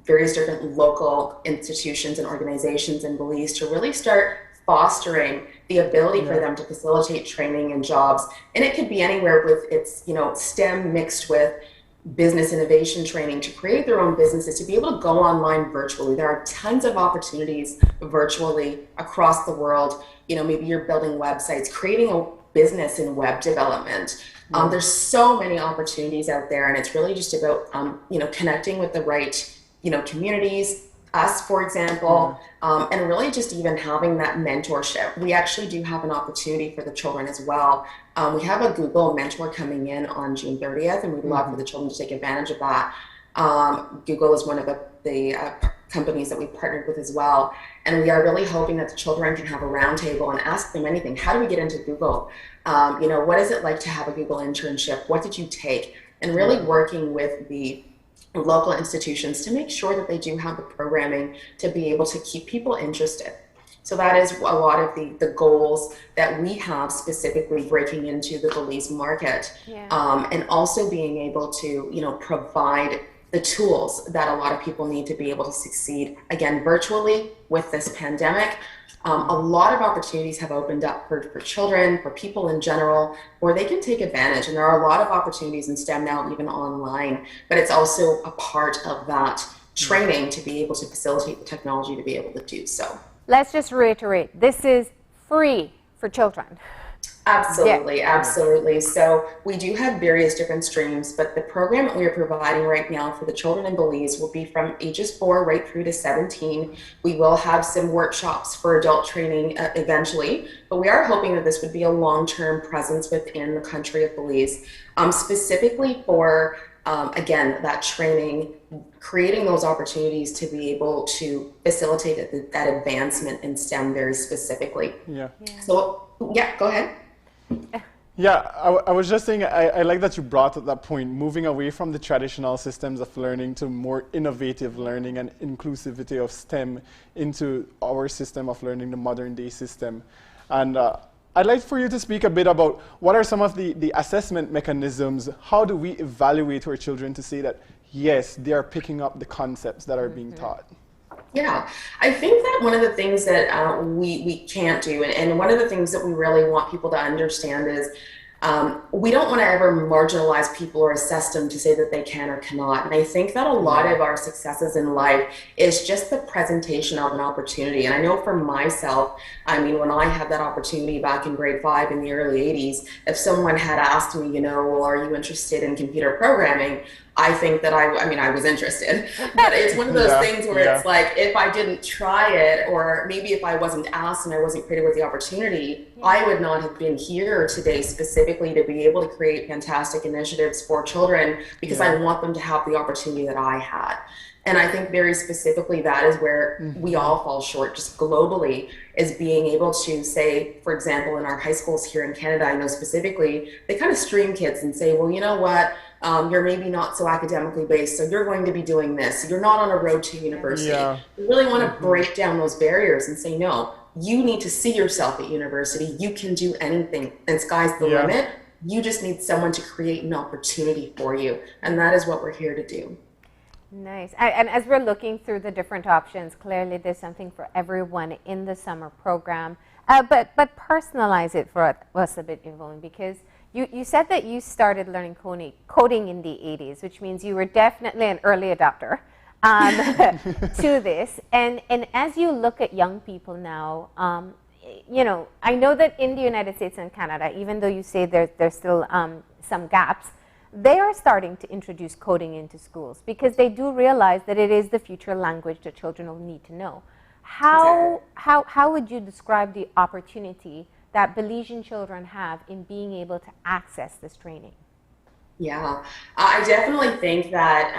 various different local institutions and organizations in Belize to really start fostering the ability for them to facilitate training and jobs. And it could be anywhere with its, STEM mixed with business innovation training to create their own businesses, to be able to go online virtually. There are tons of opportunities virtually across the world. Maybe you're building websites, creating business and web development. There's so many opportunities out there, and it's really just about, connecting with the right, communities, us, for example, and really just even having that mentorship. We actually do have an opportunity for the children as well. We have a Google mentor coming in on June 30th, and we'd love for the children to take advantage of that. Google is one of the companies that we've partnered with as well. And we are really hoping that the children can have a roundtable and ask them anything. How do we get into Google? What is it like to have a Google internship? What did you take? And really working with the local institutions to make sure that they do have the programming to be able to keep people interested. So that is a lot of the goals that we have, specifically breaking into the Belize market, and also being able to, provide the tools that a lot of people need to be able to succeed, again, virtually with this pandemic. A lot of opportunities have opened up for children, for people in general, where they can take advantage. And there are a lot of opportunities in STEM now, even online, but it's also a part of that training to be able to facilitate the technology to be able to do so. Let's just reiterate, this is free for children. Absolutely, absolutely. So we do have various different streams, but the program that we are providing right now for the children in Belize will be from ages 4 right through to 17. We will have some workshops for adult training eventually, but we are hoping that this would be a long-term presence within the country of Belize, specifically for, again, that training, creating those opportunities to be able to facilitate that advancement in STEM very specifically. So, go ahead. Yeah, I was just saying, I like that you brought up that point, moving away from the traditional systems of learning to more innovative learning and inclusivity of STEM into our system of learning, the modern day system. And I'd like for you to speak a bit about what are some of the assessment mechanisms. How do we evaluate our children to say that, yes, they are picking up the concepts that are being taught? Yeah, I think that one of the things that we can't do, and one of the things that we really want people to understand is we don't want to ever marginalize people or assess them to say that they can or cannot. And I think that a lot of our successes in life is just the presentation of an opportunity. And I know for myself, I mean, when I had that opportunity back in grade 5 in the early 80s, if someone had asked me, well, are you interested in computer programming? I think that I was interested, but it's one of those things where it's like, if I didn't try it, or maybe if I wasn't asked and I wasn't created with the opportunity, I would not have been here today specifically to be able to create fantastic initiatives for children, because I want them to have the opportunity that I had. And I think very specifically that is where we all fall short, just globally, is being able to say, for example, in our high schools here in Canada, I know specifically, they kind of stream kids and say, well, you know what, you're maybe not so academically based, so you're going to be doing this. You're not on a road to university. We really want to break down those barriers and say, no, you need to see yourself at university. You can do anything, and sky's the limit. You just need someone to create an opportunity for you, and that is what we're here to do. Nice. And as we're looking through the different options, clearly there's something for everyone in the summer program. But personalize it for us a bit, Yvonne, because you said that you started learning coding in the 80s, which means you were definitely an early adopter to this. And as you look at young people now, I know that in the United States and Canada, even though you say there's still some gaps, they are starting to introduce coding into schools because they do realize that it is the future language that children will need to know. How would you describe the opportunity that Belizean children have in being able to access this training? Yeah, I definitely think that,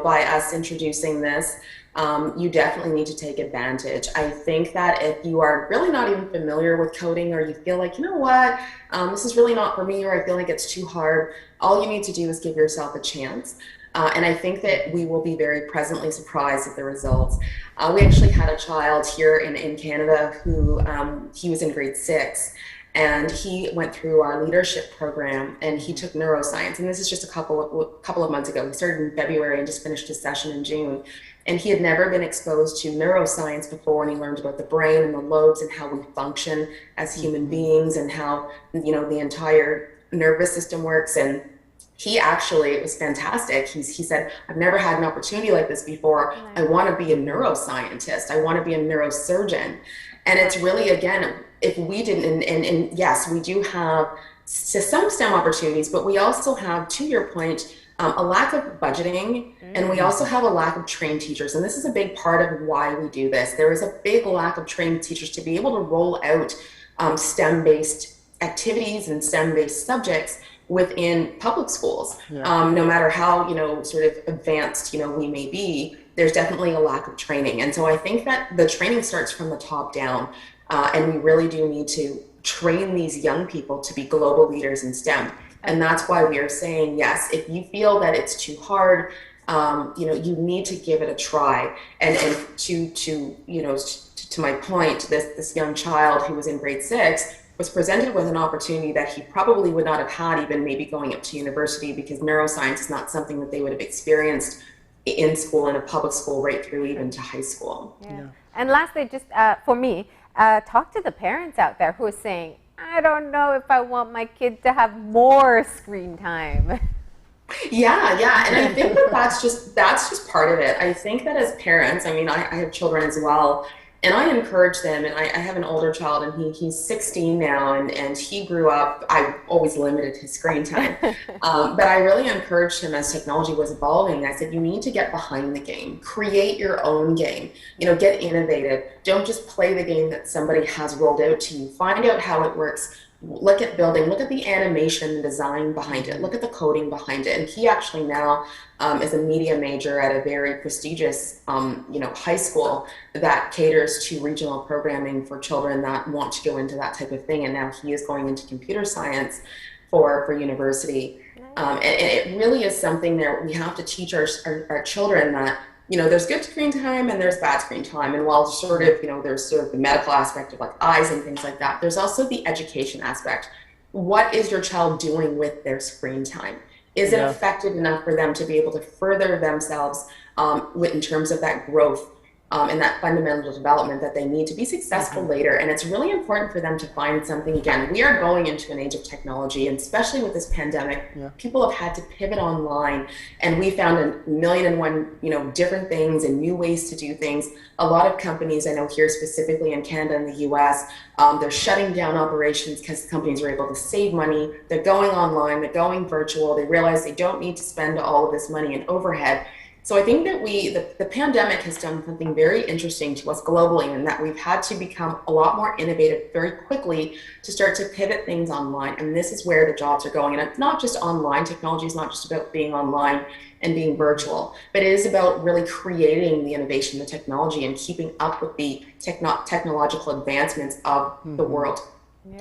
by us introducing this, you definitely need to take advantage. I think that if you are really not even familiar with coding, or you feel like, this is really not for me, or I feel like it's too hard, all you need to do is give yourself a chance. And I think that we will be very pleasantly surprised at the results. We actually had a child here in Canada who, he was in grade 6. And he went through our leadership program, and he took neuroscience. And this is just a couple of months ago. He started in February and just finished his session in June. And he had never been exposed to neuroscience before, and he learned about the brain and the lobes and how we function as human beings, and how, the entire nervous system works. And he actually, it was fantastic. He said, I've never had an opportunity like this before. I want to be a neuroscientist. I want to be a neurosurgeon. And it's really, again, if we didn't, and yes, we do have some STEM opportunities, but we also have, to your point, a lack of budgeting, and we also have a lack of trained teachers. And this is a big part of why we do this. There is a big lack of trained teachers to be able to roll out STEM-based activities and STEM-based subjects within public schools. No matter how, sort of advanced, we may be, there's definitely a lack of training. And so I think that the training starts from the top down, and we really do need to train these young people to be global leaders in STEM. And that's why we are saying, yes, if you feel that it's too hard, you need to give it a try. And to my point, this young child who was in grade 6 was presented with an opportunity that he probably would not have had even maybe going up to university, because neuroscience is not something that they would have experienced in school, in a public school, right through even to high school. And lastly, just for me, talk to the parents out there who are saying, I don't know if I want my kid to have more screen time. Yeah, and I think that that's just part of it. I think that as parents, I mean, I have children as well, and I encourage them, and I have an older child, and he's 16 now, and he grew up, I always limited his screen time, but I really encouraged him as technology was evolving. I said, you need to get behind the game, create your own game, get innovative. Don't just play the game that somebody has rolled out to you. Find out how it works. Look at building, look at the animation design behind it, look at the coding behind it. And he actually now is a media major at a very prestigious, high school that caters to regional programming for children that want to go into that type of thing. And now he is going into computer science for university. And it really is something that we have to teach our children that, there's good screen time and there's bad screen time. And while sort of, there's sort of the medical aspect of like eyes and things like that, there's also the education aspect. What is your child doing with their screen time? Is it effective enough for them to be able to further themselves in terms of that growth and that fundamental development that they need to be successful later? And it's really important for them to find something. Again, we are going into an age of technology, and especially with this pandemic, people have had to pivot online, and we found a million and one, different things and new ways to do things. A lot of companies, I know here specifically in Canada and the US, they're shutting down operations because companies are able to save money. They're going online, they're going virtual. They realize they don't need to spend all of this money in overhead. So I think that the pandemic has done something very interesting to us globally, in that we've had to become a lot more innovative very quickly to start to pivot things online. And this is where the jobs are going. And it's not just online. Technology is not just about being online and being virtual, but it is about really creating the innovation, the technology, and keeping up with the technological advancements of the world.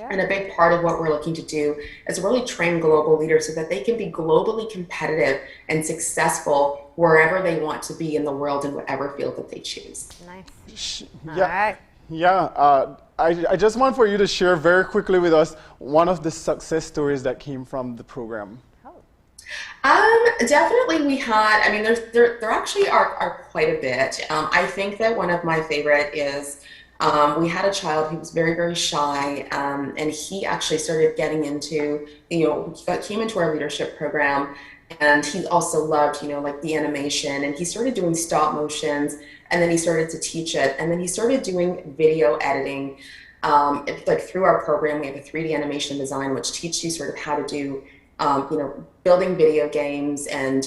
And a big part of what we're looking to do is really train global leaders so that they can be globally competitive and successful wherever they want to be in the world, in whatever field that they choose. Nice. I just want for you to share very quickly with us one of the success stories that came from the program. Definitely we had, I mean, there actually are quite a bit. I think that one of my favorite is we had a child who was very, very shy, and he actually started getting into, came into our leadership program, and he also loved, like the animation, and he started doing stop motions, and then he started to teach it, and then he started doing video editing. Like through our program, we have a 3D animation design, which teaches you sort of how to do, building video games, and,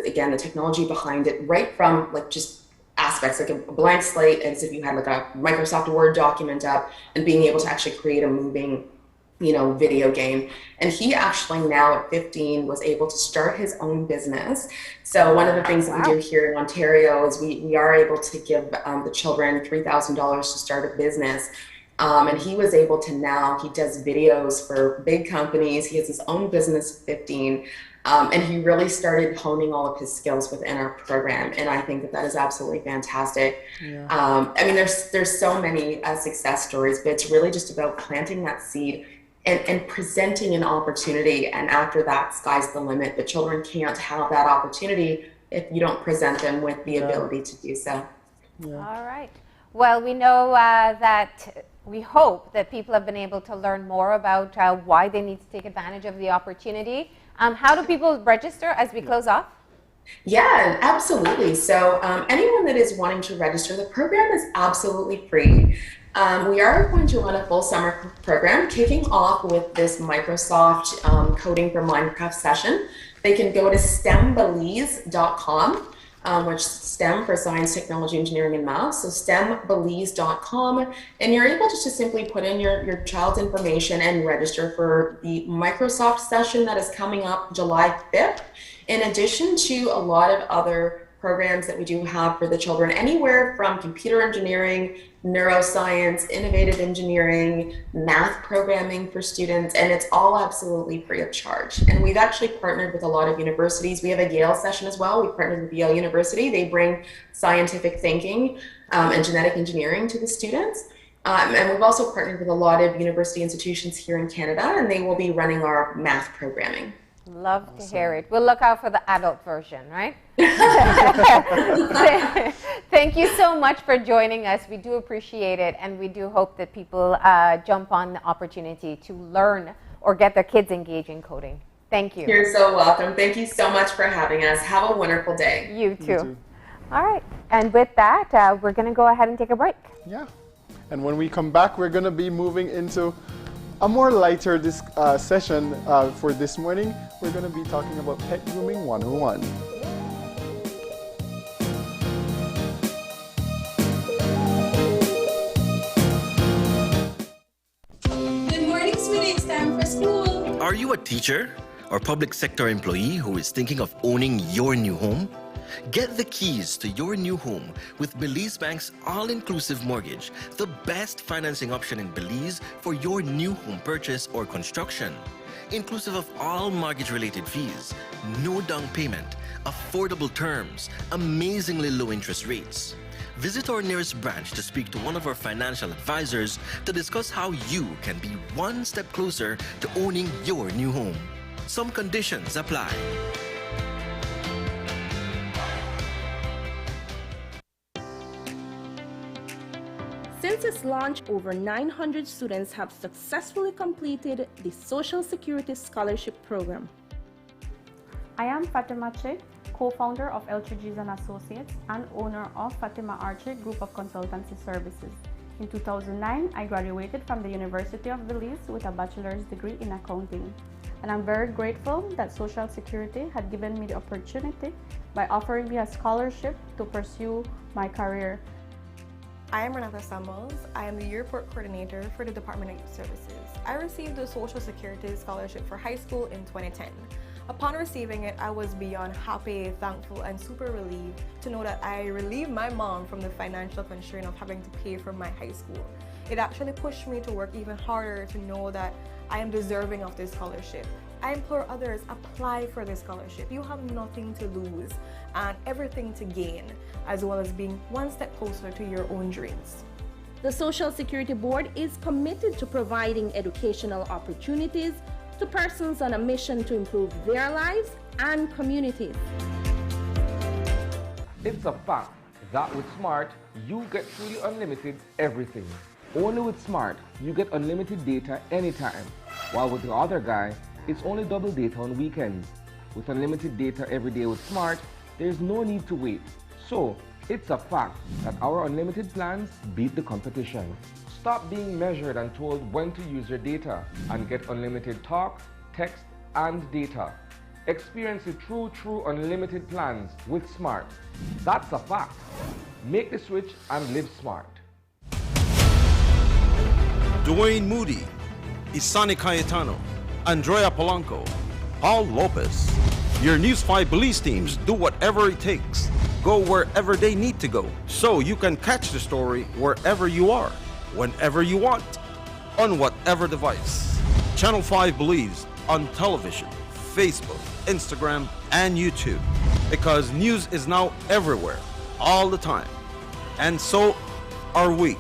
again, the technology behind it, right from like just aspects like a blank slate, as if you had like a Microsoft Word document up, and being able to actually create a moving, video game. And he actually now at 15 was able to start his own business. So one of the things that we do here in Ontario is we are able to give the children $3,000 to start a business. And he was able to now, he does videos for big companies. He has his own business at 15. And he really started honing all of his skills within our program. And I think that is absolutely fantastic. I mean, there's so many success stories, but it's really just about planting that seed and presenting an opportunity. And after that, sky's the limit. But children can't have that opportunity if you don't present them with the ability to do so. All right. Well, we know that we hope that people have been able to learn more about why they need to take advantage of the opportunity. How do people register as we close off? Yeah, absolutely. So anyone that is wanting to register, the program is absolutely free. We are going to run a full summer program, kicking off with this Microsoft Coding for Minecraft session. They can go to stembelize.com, which is STEM for Science, Technology, Engineering, and Math. So stembelize.com, and you're able to just simply put in your child's information and register for the Microsoft session that is coming up July 5th. In addition to a lot of other programs that we do have for the children, anywhere from computer engineering, neuroscience, innovative engineering, math programming for students, and it's all absolutely free of charge. And we've actually partnered with a lot of universities. We have a Yale session as well. We partnered with Yale University. They bring scientific thinking and genetic engineering to the students. And we've also partnered with a lot of university institutions here in Canada, and they will be running our math programming. Love to hear it. We'll look out for the adult version, right? Thank you so much for joining us. We do appreciate it, and we do hope that people jump on the opportunity to learn or get their kids engaged in coding. Thank you. You're so welcome. Thank you so much for having us. Have a wonderful day. You too. All right. And with that, we're going to go ahead and take a break. Yeah. And when we come back, we're going to be moving into a more lighter session for this morning. We're going to be talking about Pet Grooming 101. Good morning, sweetie. It's time for school. Are you a teacher or public sector employee who is thinking of owning your new home? Get the keys to your new home with Belize Bank's all-inclusive mortgage, the best financing option in Belize for your new home purchase or construction. Inclusive of all mortgage-related fees, no down payment, affordable terms, amazingly low interest rates. Visit our nearest branch to speak to one of our financial advisors to discuss how you can be one step closer to owning your new home. Some conditions apply. Since its launch, over 900 students have successfully completed the Social Security Scholarship Program. I am Fatima Che, co-founder of Eltridges and Associates and owner of Fatima Arche Group of Consultancy Services. In 2009, I graduated from the University of Belize with a bachelor's degree in accounting. And I'm very grateful that Social Security had given me the opportunity by offering me a scholarship to pursue my career. I am Renata Samuels. I am the Yearport Coordinator for the Department of Youth Services. I received the Social Security Scholarship for high school in 2010. Upon receiving it, I was beyond happy, thankful, and super relieved to know that I relieved my mom from the financial constraint of having to pay for my high school. It actually pushed me to work even harder to know that I am deserving of this scholarship. I implore others, apply for this scholarship. You have nothing to lose and everything to gain, as well as being one step closer to your own dreams. The Social Security Board is committed to providing educational opportunities to persons on a mission to improve their lives and communities. It's a fact that with Smart, you get truly unlimited everything. Only with Smart, you get unlimited data anytime, while with the other guy, it's only double data on weekends. With unlimited data every day with Smart, there's no need to wait. So, it's a fact that our unlimited plans beat the competition. Stop being measured and told when to use your data and get unlimited talk, text, and data. Experience the true unlimited plans with Smart. That's a fact. Make the switch and live smart. Dwayne Moody, Isani Cayetano, Andrea Polanco, Paul Lopez. Your News 5 Belize teams do whatever it takes. Go wherever they need to go, so you can catch the story wherever you are, whenever you want, on whatever device. Channel 5 Belize on television, Facebook, Instagram, and YouTube. Because news is now everywhere, all the time. And so are we.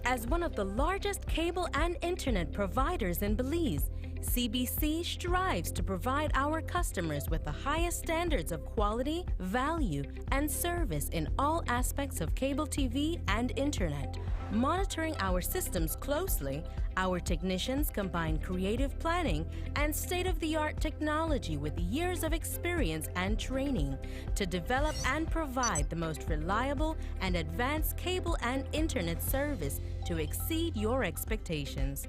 As one of the largest cable and internet providers in Belize, CBC strives to provide our customers with the highest standards of quality, value, and service in all aspects of cable TV and internet. Monitoring our systems closely, our technicians combine creative planning and state-of-the-art technology with years of experience and training to develop and provide the most reliable and advanced cable and internet service to exceed your expectations.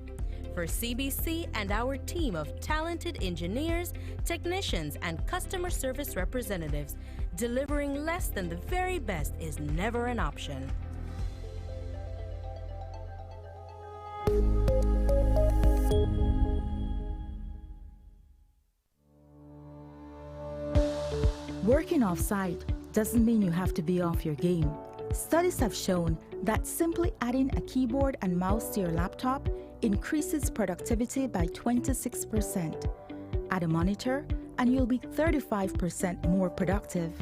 For CBC and our team of talented engineers, technicians, and customer service representatives, delivering less than the very best is never an option. Working off-site doesn't mean you have to be off your game. Studies have shown that simply adding a keyboard and mouse to your laptop increases productivity by 26%. Add a monitor and you'll be 35% more productive.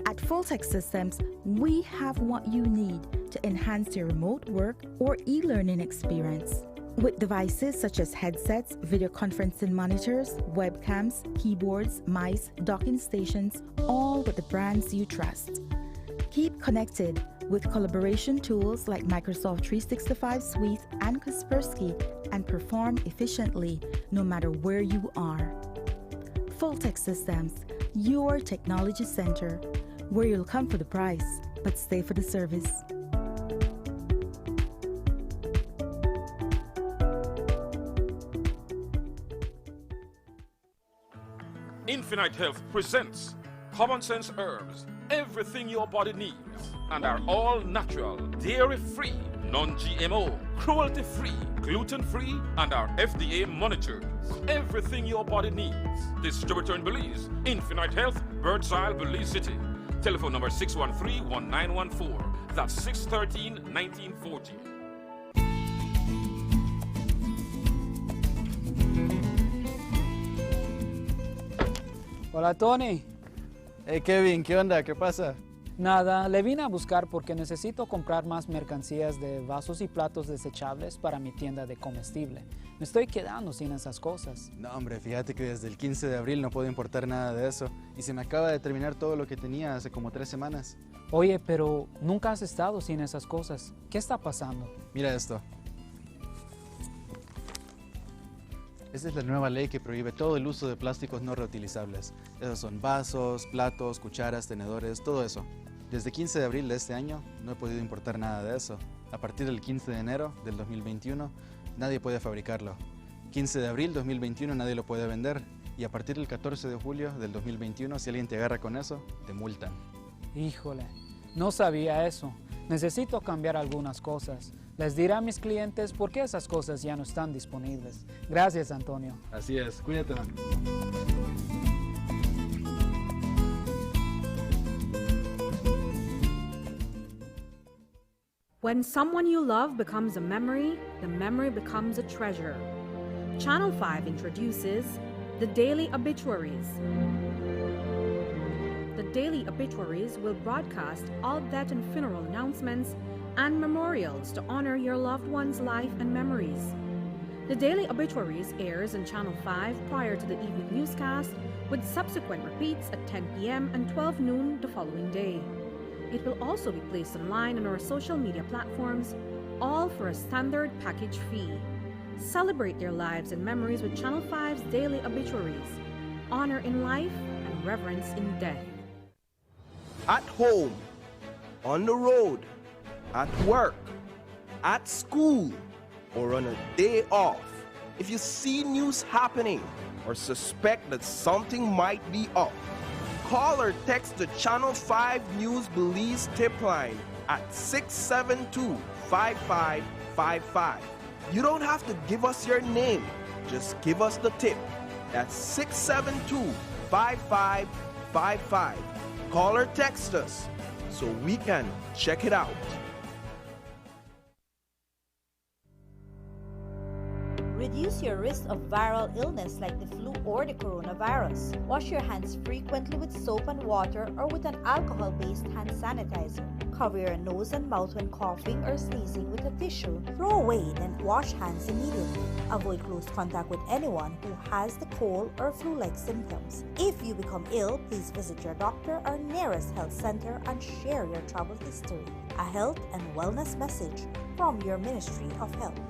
At Fulltech Systems, we have what you need to enhance your remote work or e-learning experience. With devices such as headsets, video conferencing monitors, webcams, keyboards, mice, docking stations, all with the brands you trust. Keep connected with collaboration tools like Microsoft 365 Suite and Kaspersky and perform efficiently no matter where you are. Fulltech Systems, your technology center, where you'll come for the price, but stay for the service. Infinite Health presents Common Sense Herbs, everything your body needs, and are all natural, dairy-free, non-GMO, cruelty-free, gluten-free, and are FDA monitored. Everything your body needs. Distributor in Belize, Infinite Health, Birds Isle, Belize City. Telephone number 613-1914. That's 613-1940. Hola, Tony. Hey, Kevin, ¿qué onda? ¿Qué pasa? Nada, le vine a buscar porque necesito comprar más mercancías de vasos y platos desechables para mi tienda de comestible. Me estoy quedando sin esas cosas. No, hombre, fíjate que desde el 15 de abril no puedo importar nada de eso. Y se me acaba de terminar todo lo que tenía hace como 3 semanas. Oye, pero nunca has estado sin esas cosas. ¿Qué está pasando? Mira esto. Esta es la nueva ley que prohíbe todo el uso de plásticos no reutilizables. Esos son vasos, platos, cucharas, tenedores, todo eso. Desde 15 de abril de este año no he podido importar nada de eso. A partir del 15 de enero del 2021 nadie puede fabricarlo. 15 de abril 2021 nadie lo puede vender. Y a partir del 14 de julio del 2021 si alguien te agarra con eso, te multan. Híjole, no sabía eso. Necesito cambiar algunas cosas. Les diré a mis clientes por qué esas cosas ya no están disponibles. Gracias, Antonio. Así es, cuídate. When someone you love becomes a memory, the memory becomes a treasure. Channel 5 introduces the Daily Obituaries. The Daily Obituaries will broadcast all death and funeral announcements and memorials to honor your loved one's life and memories. The Daily Obituaries airs on Channel 5 prior to the evening newscast, with subsequent repeats at 10 p.m. and 12 noon the following day. It will also be placed online on our social media platforms, all for a standard package fee. Celebrate their lives and memories with Channel 5's Daily Obituaries. Honor in life and reverence in death. At home, on the road, at work, at school, or on a day off, if you see news happening or suspect that something might be up, call or text the Channel 5 News Belize tip line at 672-5555. You don't have to give us your name, just give us the tip. That's 672-5555. Call or text us so we can check it out. Reduce your risk of viral illness like the flu or the coronavirus. Wash your hands frequently with soap and water or with an alcohol-based hand sanitizer. Cover your nose and mouth when coughing or sneezing with a tissue. Throw away, then wash hands immediately. Avoid close contact with anyone who has the cold or flu-like symptoms. If you become ill, please visit your doctor or nearest health center and share your travel history. A health and wellness message from your Ministry of Health.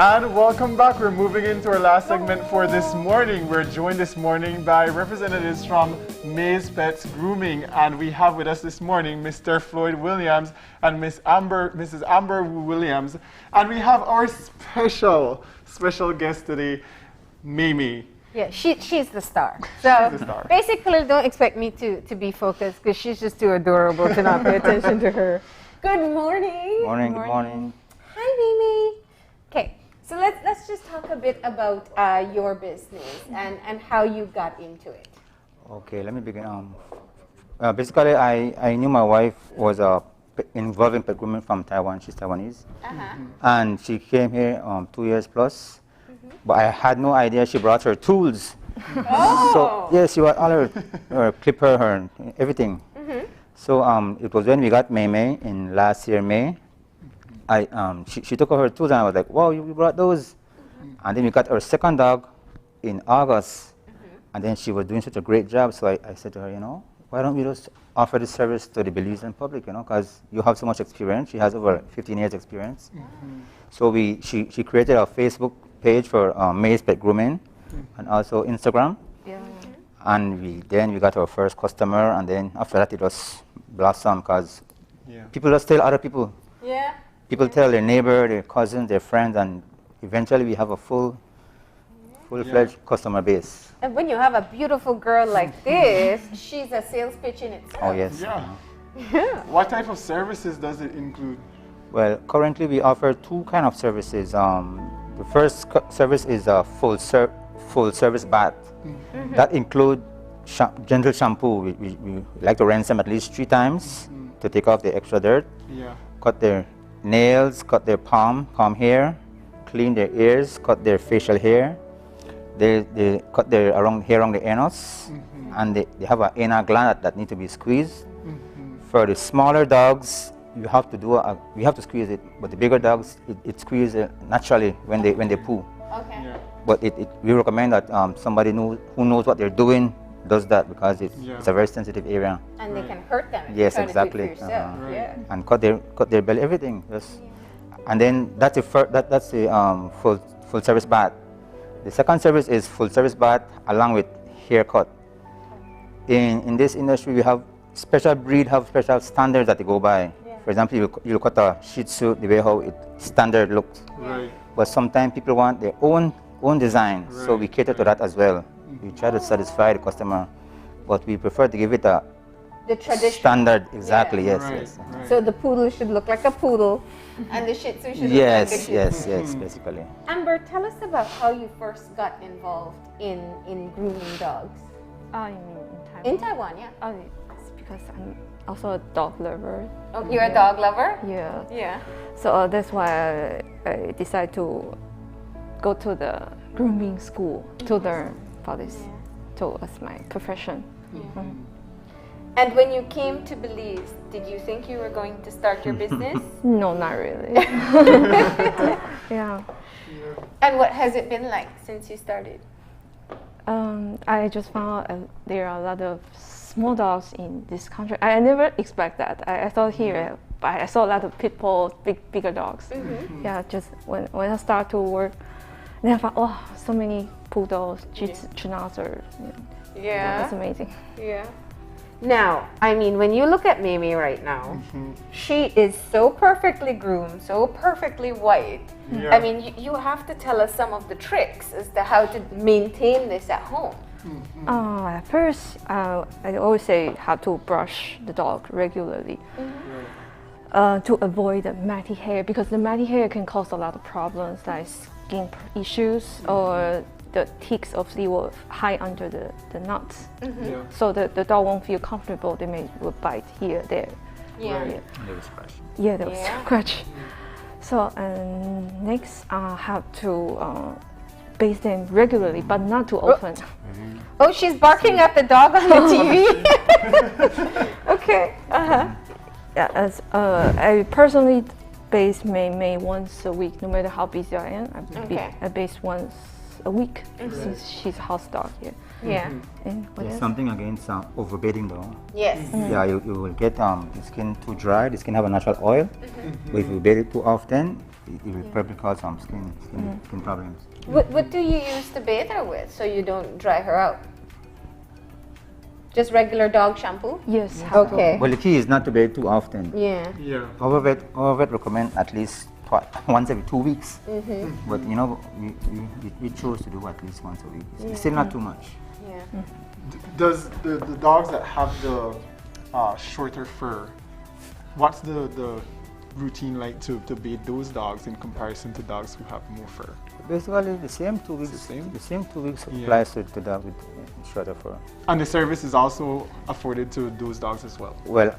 And welcome back. We're moving into our last segment for this morning. We're joined this morning by representatives from Mays Pets Grooming, and we have with us this morning Mr. Floyd Williams and Mrs. Amber Williams, and we have our special guest today, Mimi. Yeah, she's the star. So She's the star. basically, don't expect me to be focused because she's just too adorable to not pay attention to her. Good morning. Morning. Good morning. Hi, Mimi. Okay, so let's just talk a bit about your business and how you got into it. Okay, let me begin. Basically, I knew my wife was involved in pet grooming from Taiwan. She's Taiwanese, and she came here 2 years plus. But I had no idea she brought her tools. Oh. So yes, she brought all her clipper, her everything. So it was when we got May in last year May. She took her tools and I was like, wow, you brought those. And then we got our second dog in August. And then she was doing such a great job. So I said to her, you know, why don't we just offer this service to the Belizean public, you know, because you have so much experience. She has over 15 years experience. So she created a Facebook page for Mays Pet Grooming and also Instagram. And then we got our first customer, and then after that it was blossom because people just tell other people. People tell their neighbor, their cousins, their friends, and eventually we have a full-fledged customer base. And when you have a beautiful girl like this, she's a sales pitch in itself. Oh yes. Yeah. What type of services does it include? Well, currently we offer two kind of services. The first service is a full service bath. That includes gentle shampoo. We like to rinse them at least 3 times to take off the extra dirt. Cut their nails, cut their palm hair, clean their ears, cut their facial hair. They cut their hair around the anus, and they have an anal gland that need to be squeezed. For the smaller dogs, you have to squeeze it, but the bigger dogs, it squeezes naturally when they poo. But we recommend that somebody who knows what they're doing does that because it's a very sensitive area. And they can hurt them. If Yes, you try to do exactly. it for yourself. Yeah. And cut their belly, everything. Yes. And then that's the full service bath. The second service is full service bath along with haircut. In this industry, we have special breed, have special standards that they go by. For example, you look at a Shih Tzu, the way how it standard looks. Right. But sometimes people want their own design, so we cater to that as well. We try to satisfy the customer, but we prefer to give it a The traditional standard. Exactly. Yes. Right. Yes. So the poodle should look like a poodle, and the Shih Tzu should Yes. look like a Shih Yes. Tzu. Yes. Basically. Amber, tell us about how you first got involved in grooming dogs. In Taiwan? In Taiwan, yeah. It's because I'm also a dog lover. Oh, you're a dog lover? Yeah. Yeah. So that's why I decided to go to the grooming school to learn about this, as my profession. And when you came to Belize, did you think you were going to start your business? No, not really. Yeah. And what has it been like since you started? I just found out there are a lot of small dogs in this country. I never expect that. I thought here, but I saw a lot of pit bulls, bigger dogs. Yeah, just when I start to work, then I found, oh, so many poodles, schnauzers. Yeah. That's amazing. Yeah. Now, I mean, when you look at Mimi right now, she is so perfectly groomed, so perfectly white. Yeah. I mean, you have to tell us some of the tricks as to how to maintain this at home. At first, I always say how to brush the dog regularly to avoid the matty hair, because the matty hair can cause a lot of problems like skin issues or the ticks of the will hide under the nuts. So the dog won't feel comfortable. They will bite here, there. Yeah. Yeah. They will scratch. Yeah, they will Yeah. scratch. So next, I have to bathe them regularly, but not too often. Oh, she's barking at the dog on the TV. Okay. Yeah, I personally bathe May once a week, no matter how busy I am. I bathe once a week since she's a house dog here. Yeah. And what There's else? something against overbathing though. Yes. Yeah, you will get the skin too dry. The skin have a natural oil. But if you bathe it too often, it will probably cause some skin problems. What do you use to bathe her with so you don't dry her out? Just regular dog shampoo? Yes. Okay. Well, the key is not to bathe too often. Yeah. Yeah. Our vet recommend at least once every 2 weeks. But you know, we chose to do at least once a week. It's still not too much. Yeah. Does the dogs that have the shorter fur, what's the routine like to bathe those dogs in comparison to dogs who have more fur? Basically, the same 2 weeks. The same 2 weeks applies to dog with shorter fur. And the service is also afforded to those dogs as well. Well,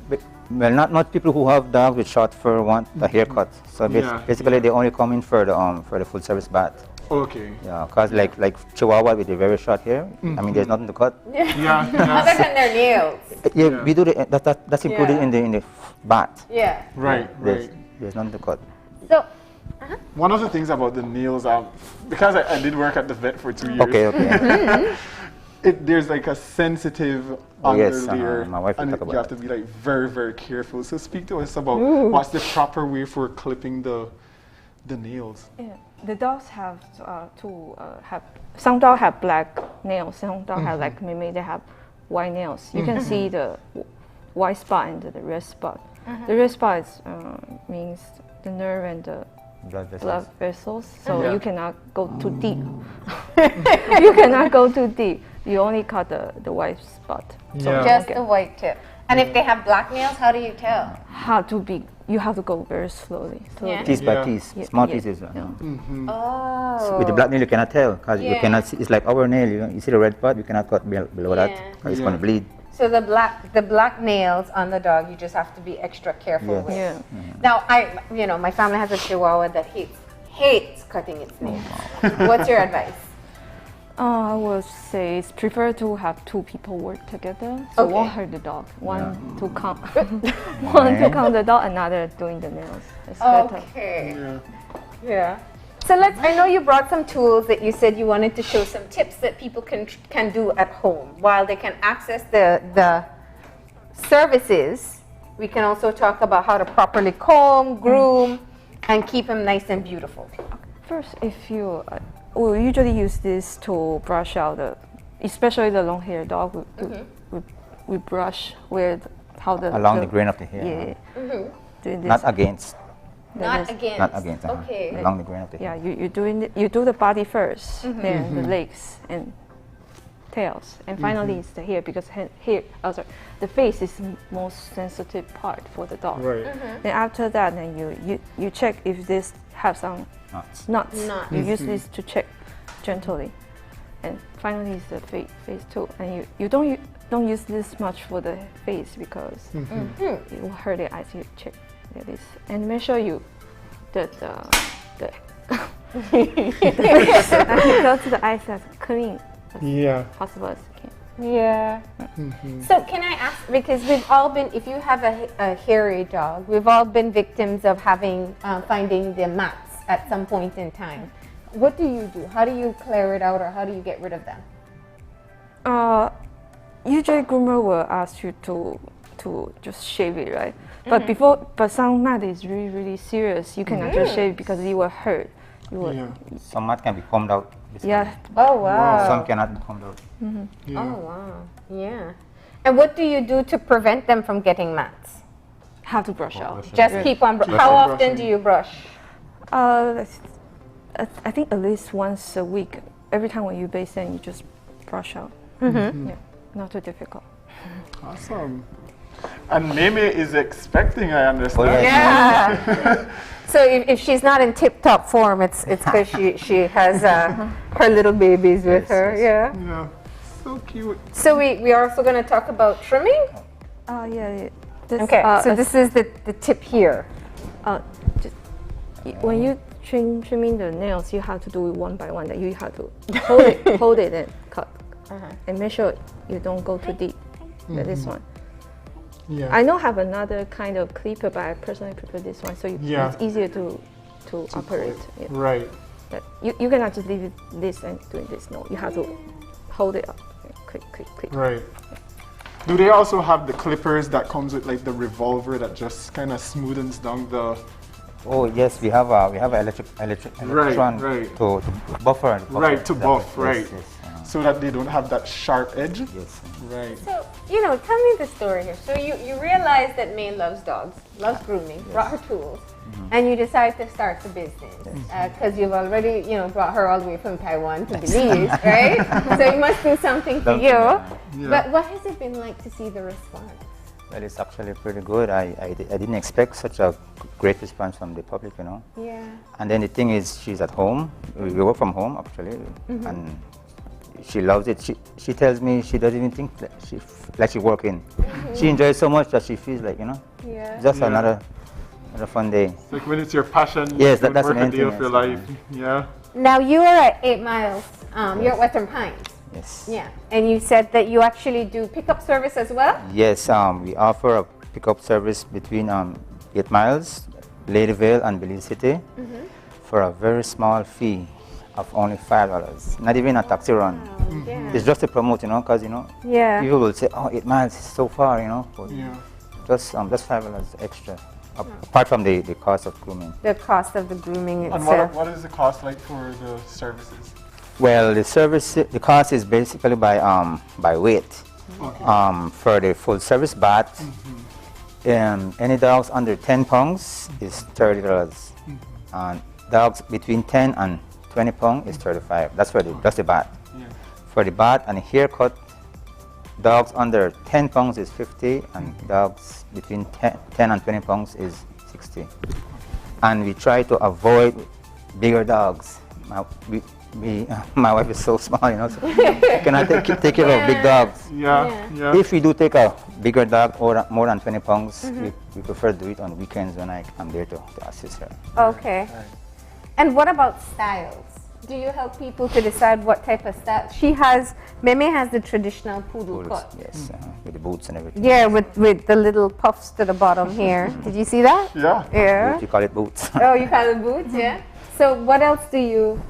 not people who have dogs with short fur want a haircut. So basically, they only come in for the full service bath. Okay. Yeah, cause like Chihuahua with the very short hair. I mean, there's nothing to cut. Yeah. Other than their nails. Yeah, we do that's included in the bath. Yeah. Right. There's nothing to cut. So. One of the things about the nails, because I did work at the vet for 2 years. Okay. There's like a sensitive Yes, underlayer, my wife will and talk about you have to be like very, very careful. So speak to us about what's the proper way for clipping the nails. Yeah. The dogs have have some dogs have black nails, some dogs have like Mimi, they have white nails. You can see the white spot and the red spot. The red spot means the nerve and the blood vessels, so you cannot go too deep. You cannot go too deep. You only cut the white spot. So Just the white tip. And if they have black nails, how do you tell? You have to go very slowly. Piece by piece, small pieces. Oh. So with the black nail, you cannot tell because you cannot see. It's like our nail. You see the red part, you cannot cut below that. It's going to bleed. So the black nails on the dog, you just have to be extra careful with. Yeah. Now, my family has a Chihuahua that hates cutting its nails. What's your advice? I would say it's prefer to have 2 people work together. So one hurt the dog, one to count the dog, another doing the nails. It's better. Okay. Yeah. So I know you brought some tools that you said you wanted to show some tips that people can do at home. While they can access the services, we can also talk about how to properly comb, groom, and keep them nice and beautiful. First, if you, we usually use this to brush out especially the long-haired dog. We brush with along the grain of the hair. Yeah. Doing this. Not against. Not against. Not against. Okay. Along the grain of the hair. Yeah, you do the body first, then the legs and tails, and finally it's the hair, because the face is the most sensitive part for the dog. Right. Then after that, then you check if this has some nuts. You use this to check gently, and finally it's the face too. And you don't use this much for the face, because it will hurt the eyes. You check this and make sure you go to the eyes as clean as possible as you can. Yeah. So can I ask, because we've all been, if you have a hairy dog, we've all been victims of finding the mats at some point in time. What do you do? How do you clear it out, or how do you get rid of them? Usually groomer will ask you to just shave it, right? But some mat is really serious. You cannot just shave because it will hurt. Some mat can be combed out. Yeah. Oh wow. Some cannot be combed out. Oh wow. Yeah. And what do you do to prevent them from getting mats? Have to brush out. Just keep on. How often do you brush? I think at least once a week. Every time when you bathe them, you just brush out. Yeah. Not too difficult. Awesome. And Meme is expecting, I understand. Yeah. So if she's not in tip-top form, it's because she has her little babies with her. Yeah. So cute. So we are also going to talk about trimming. Yeah. So this is the tip here. When you trimming the nails, you have to do it one by one. That you have to hold it and cut, and make sure you don't go too deep. This one. Yeah. I know have another kind of clipper, but I personally prefer this one, so it's easier to operate. Yeah. Right. But you cannot just leave this and doing this. No, you have to hold it up. Click. Right. Do they also have the clippers that comes with like the revolver that just kind of smoothens down the? Oh yes, we have electron to buffer. Right, to buff. Right. Yes. So that they don't have that sharp edge? Yes. Right. So, tell me the story here. So you realize that May loves dogs, loves grooming, brought her tools, and you decide to start the business. Because you've already, brought her all the way from Taiwan to Belize, right? So you must do something for you. Yeah. But what has it been like to see the response? Well, it's actually pretty good. I didn't expect such a great response from the public, Yeah. And then the thing is, she's at home. We work from home, actually, and she loves it. She tells me she doesn't even think like she's working. She enjoys so much that she feels like, just another fun day. It's like when it's your passion, yes, that's the main day thing of your life. Yeah. Now you are at 8 Miles. You're at Western Pines. Yes. Yeah. And you said that you actually do pickup service as well? Yes. We offer a pickup service between 8 Miles, Ladyville, and Belize City for a very small fee of only $5. Not even a taxi run. Yeah. It's just to promote, because people will say, "Oh, 8 miles is so far," But just $5 extra, apart from the cost of grooming. The cost of the grooming And itself. what is the cost like for the services? Well, the cost is basically by weight. Okay. For the full service bath, any dogs under 10 pounds is $30, and dogs between 10 and 20 pounds is $35. That's for just the bath. Yeah. For the bath and haircut, dogs under 10 pounds is $50, and dogs between 10 and 20 pounds is $60. And we try to avoid bigger dogs. My wife is so small, so I cannot take care of big dogs. Yeah. If we do take a bigger dog or more than 20 pounds, we prefer to do it on weekends when I'm there to assist her. Okay. And what about styles? Do you help people to decide what type of style? Meme has the traditional poodle cut. Yes, with the boots and everything. Yeah, with the little puffs to the bottom here. Did you see that? Yeah. Yeah. You call it boots. Oh, you call it boots, yeah? So what else do you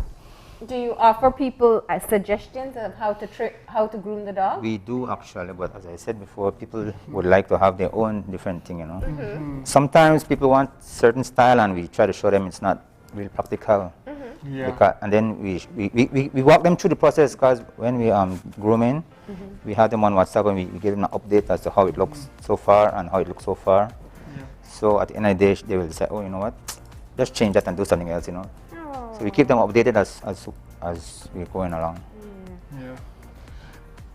offer people suggestions of how to groom the dog? We do actually, but as I said before, people would like to have their own different thing, you know. Sometimes people want certain style, and we try to show them it's not really practical. And then we walk them through the process, because when we grooming, we have them on WhatsApp and we give them an update as to how it looks so far and how it looks so far. So at the end of the day, they will say, oh, you know what, let's change that and do something else, you know. So we keep them updated as we're going along. Yeah.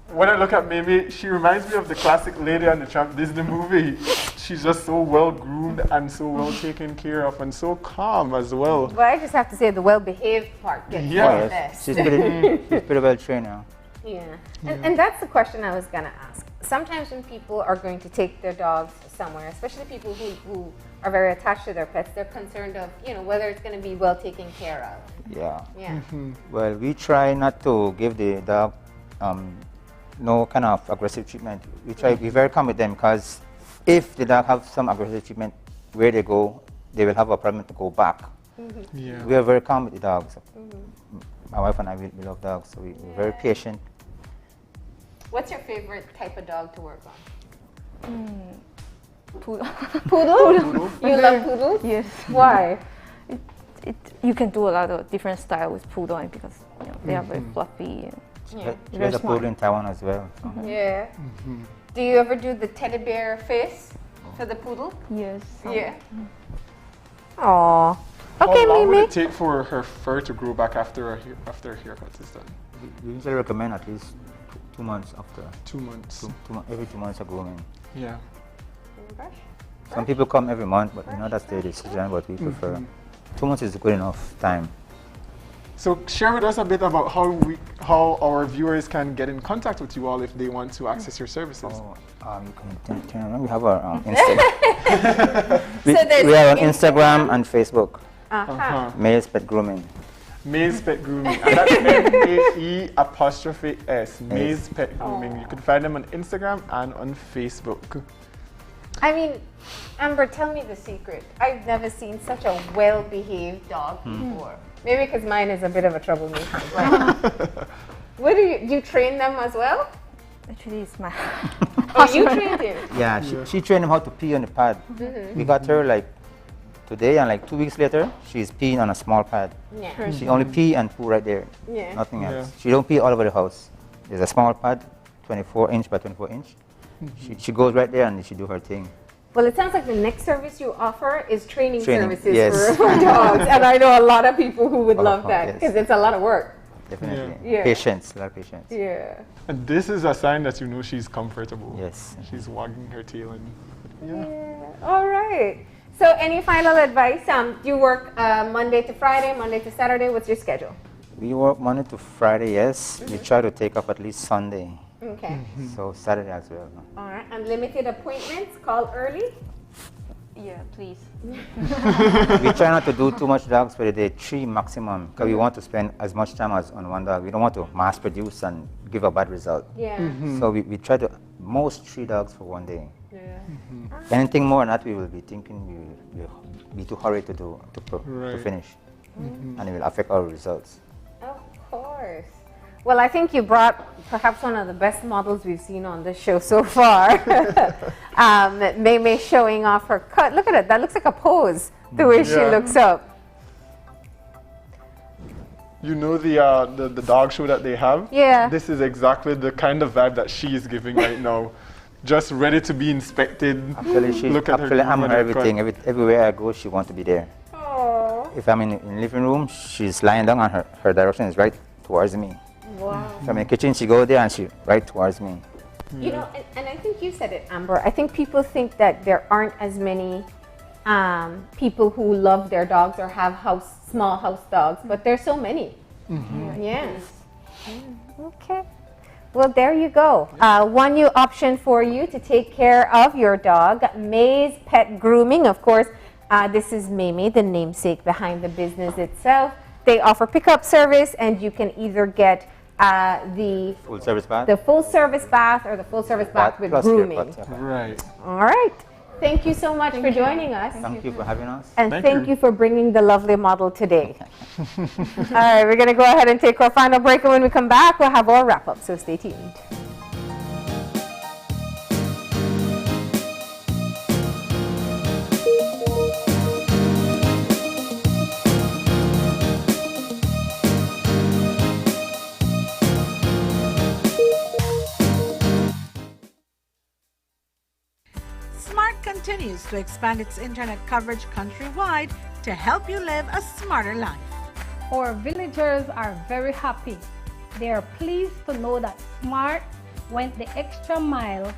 When I look at Mimi, she reminds me of the classic Lady and the Tramp Disney movie. She's just so well groomed and so well taken care of and so calm as well. Well, I just have to say the well-behaved part gets the best. She's pretty well trained now. Yeah. And that's the question I was going to ask. Sometimes when people are going to take their dogs somewhere, especially people who are very attached to their pets, they're concerned of, you know, whether it's going to be well taken care of. Yeah. Yeah. Well, we try not to give the dog no kind of aggressive treatment. We're very calm with them, because if the dog have some aggressive treatment where they go, they will have a problem to go back. We are very calm with the dogs. My wife and I, we love dogs, so we're very patient. What's your favorite type of dog to work on? Poodle. Poodle? You love poodles? Yes. Why? You can do a lot of different styles with poodle, because you know, they are very fluffy. And There's a poodle in Taiwan as well. So. Yeah. Do you ever do the teddy bear face for the poodle? Yes. Yeah. Aww. Okay, How long Mimi. would it take for her fur to grow back after a haircut is done? We usually recommend at least 2 months after. 2 months. Every 2 months of grooming. Yeah. Some people come every month, but you know, that's their decision, but we prefer 2 months is good enough time. So share with us a bit about how our viewers can get in contact with you all if they want to access your services. You can turn around. We have our Instagram. we are on Instagram and Facebook. Mae's Pet Grooming. Mae's Pet Grooming. And that's MAE''S. Mae's Pet Grooming. You can find them on Instagram and on Facebook. I mean, Amber, tell me the secret. I've never seen such a well-behaved dog before. Maybe because mine is a bit of a troublemaker. What do you train them as well? Actually, it's my Oh, you trained him? Yeah, she trained him how to pee on the pad. We got her like today, and like 2 weeks later, she's peeing on a small pad. Yeah. She only pee and poo right there. Yeah. Nothing else. She don't pee all over the house. There's a small pad, 24 inch by 24 inch. She goes right there and she do her thing. Well, it sounds like the next service you offer is training services yes. for dogs. And I know a lot of people who would love that, because it's a lot of work. Definitely. Yeah. Patience, a lot of patience. Yeah. And this is a sign that you know she's comfortable. Yes. She's wagging her tail and Yeah. All right. So any final advice? You work Monday to Friday, Monday to Saturday. What's your schedule? We work Monday to Friday, yes. We try to take off at least Sunday. Okay. So Saturday as well. All right. Unlimited appointments. Call early. Yeah, please. We try not to do too much dogs for the day, 3 maximum, because we want to spend as much time as on one dog. We don't want to mass produce and give a bad result. Yeah. So we try to most 3 dogs for one day. Yeah. Anything more than that, we will be thinking we will be too hurried to finish, and it will affect our results. Of course. Well, I think you brought perhaps one of the best models we've seen on this show so far. May showing off her cut. Look at it. That looks like a pose, the way she looks up. You know the dog show that they have? Yeah. This is exactly the kind of vibe that she is giving right now. Just ready to be inspected. Actually, I'm her everything. Everywhere I go, she wants to be there. Aww. If I'm in the living room, she's lying down and her direction is right towards me. Wow. If I'm in the kitchen, she goes there and she right towards me. You know, and I think you said it, Amber. I think people think that there aren't as many people who love their dogs or have small house dogs, but there's so many. Yes. Okay. Well, there you go. One new option for you to take care of your dog. Mae's Pet Grooming. Of course, this is Mimi, the namesake behind the business itself. They offer pickup service, and you can either get the full service bath, or the full service bath with grooming. Right. All right. thank you so much for joining us. Thank you for having us. And thank you for bringing the lovely model today. All right, we're going to go ahead and take our final break, and when we come back, we'll have our wrap-up, so stay tuned. Smart continues to expand its internet coverage countrywide to help you live a smarter life. Our villagers are very happy. They are pleased to know that Smart went the extra mile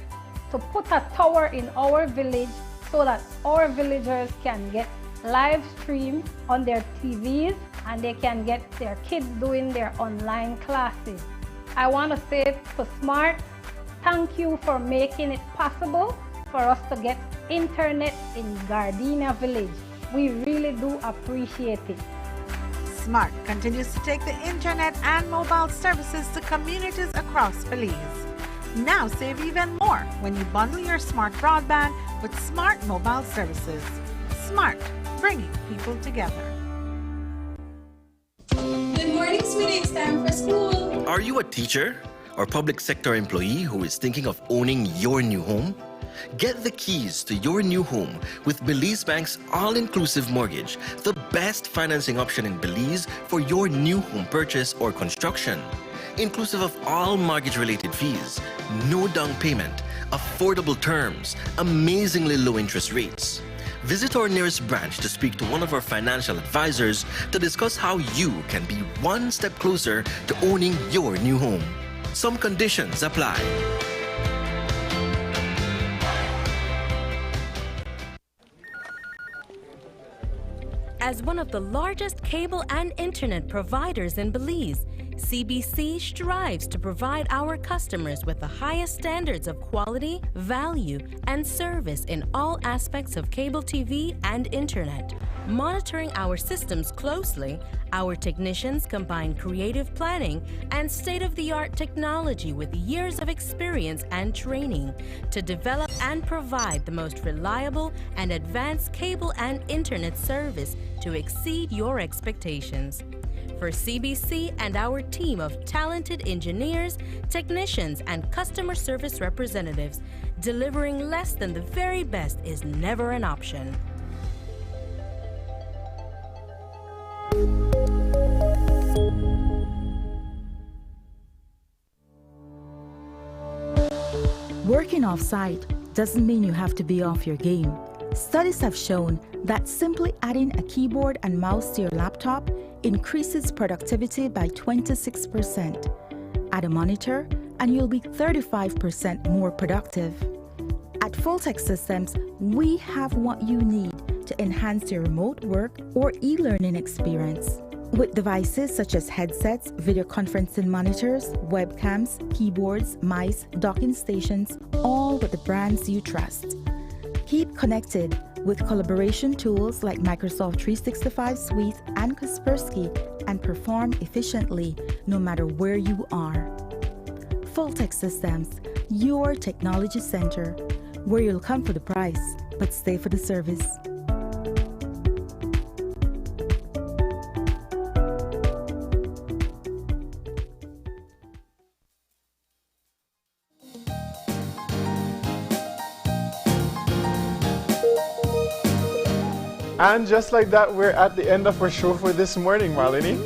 to put a tower in our village so that our villagers can get live stream on their TVs and they can get their kids doing their online classes. I want to say to Smart, thank you for making it possible for us to get internet in Gardenia Village. We really do appreciate it. Smart continues to take the internet and mobile services to communities across Belize. Now save even more when you bundle your smart broadband with Smart mobile services. Smart, bringing people together. Good morning, sweetie. It's time for school. Are you a teacher or public sector employee who is thinking of owning your new home? Get the keys to your new home with Belize Bank's all-inclusive mortgage, the best financing option in Belize for your new home purchase or construction. Inclusive of all mortgage-related fees, no down payment, affordable terms, amazingly low interest rates. Visit our nearest branch to speak to one of our financial advisors to discuss how you can be one step closer to owning your new home. Some conditions apply. As one of the largest cable and internet providers in Belize, CBC strives to provide our customers with the highest standards of quality, value, and service in all aspects of cable TV and internet. Monitoring our systems closely, our technicians combine creative planning and state-of-the-art technology with years of experience and training to develop and provide the most reliable and advanced cable and internet service to exceed your expectations. For CBC and our team of talented engineers, technicians, and customer service representatives, delivering less than the very best is never an option. Working off-site doesn't mean you have to be off your game. Studies have shown that simply adding a keyboard and mouse to your laptop increases productivity by 26%. Add a monitor and you'll be 35% more productive. At Fulltech Systems, we have what you need to enhance your remote work or e-learning experience. With devices such as headsets, video conferencing monitors, webcams, keyboards, mice, docking stations, all with the brands you trust. Keep connected with collaboration tools like Microsoft 365 Suite and Kaspersky and perform efficiently no matter where you are. Fulltech Systems, your technology center, where you'll come for the price, but stay for the service. And just like that, we're at the end of our show for this morning, Marlene.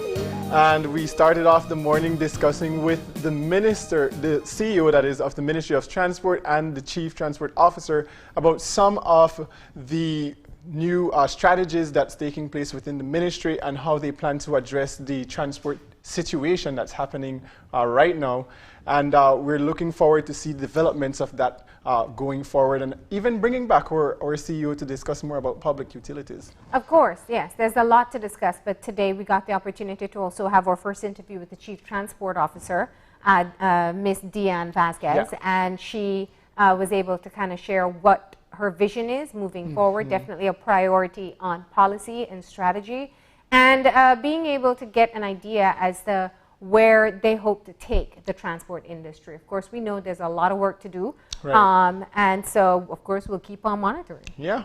And we started off the morning discussing with the minister, the CEO that is of the Ministry of Transport and the Chief Transport Officer about some of the new strategies that's taking place within the ministry and how they plan to address the transport situation that's happening right now. And we're looking forward to see developments of that going forward and even bringing back our CEO to discuss more about public utilities. Of course, yes. There's a lot to discuss, but today we got the opportunity to also have our first interview with the Chief Transport Officer, Miss Deanne Vasquez, and she was able to kind of share what her vision is moving forward, definitely a priority on policy and strategy, and being able to get an idea as to where they hope to take the transport industry. Of course, we know there's a lot of work to do, Right. and so, of course, we'll keep on monitoring. Yeah.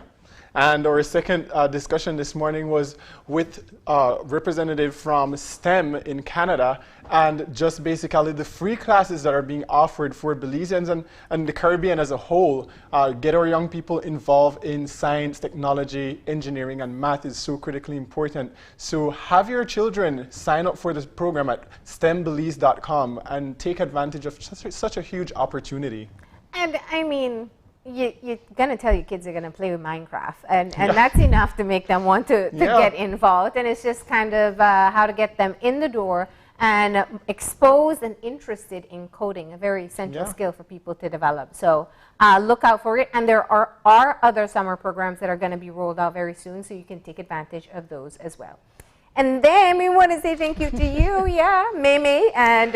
And our second discussion this morning was with a representative from STEM in Canada, and just basically the free classes that are being offered for Belizeans and the Caribbean as a whole. Get our young people involved in science, technology, engineering, and math is so critically important. So have your children sign up for this program at stembelize.com and take advantage of such a huge opportunity. And I mean, you're going to tell your kids they're going to play with Minecraft, and that's enough to make them want to get involved. And it's just kind of how to get them in the door and exposed and interested in coding, a very essential skill for people to develop. So look out for it. And there are other summer programs that are going to be rolled out very soon, so you can take advantage of those as well. And then we want to say thank you to you, Maymay, and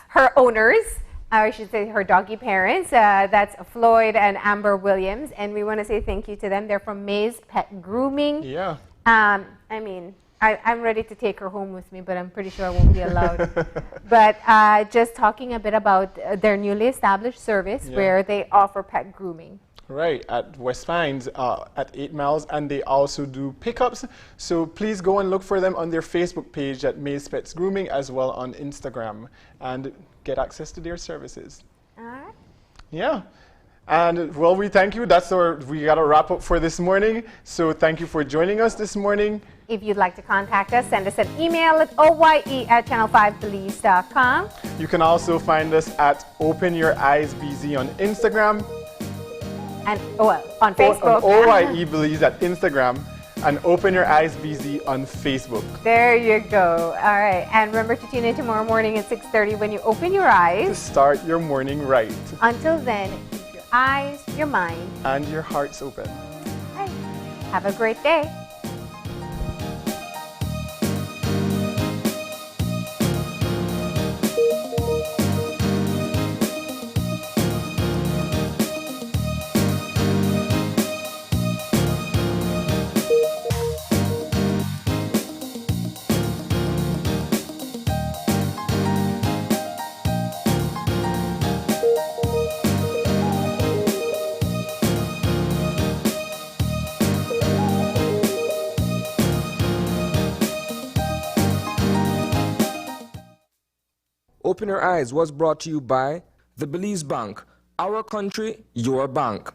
her owners. I should say her doggy parents. That's Floyd and Amber Williams. And we want to say thank you to them. They're from May's Pet Grooming. Yeah. I mean, I'm ready to take her home with me, but I'm pretty sure I won't be allowed. But just talking a bit about their newly established service where they offer pet grooming. Right, at West Pines at 8 Miles, and they also do pickups. So please go and look for them on their Facebook page at May's Pets Grooming, as well on Instagram, and get access to their services. All right. Yeah. And well, we thank you. We got to wrap up for this morning. So thank you for joining us this morning. If you'd like to contact us, send us an email at oye@channel5belize.com. You can also find us at Open Your Eyes BZ on Instagram. And on Facebook. On OYE Belize at Instagram, and Open Your Eyes BZ on Facebook. There you go. All right. And remember to tune in tomorrow morning at 6:30 when you open your eyes. To start your morning right. Until then, keep your eyes, your mind, and your hearts open. All right. Have a great day. Open Your Eyes was brought to you by the Belize Bank. Our country, your bank.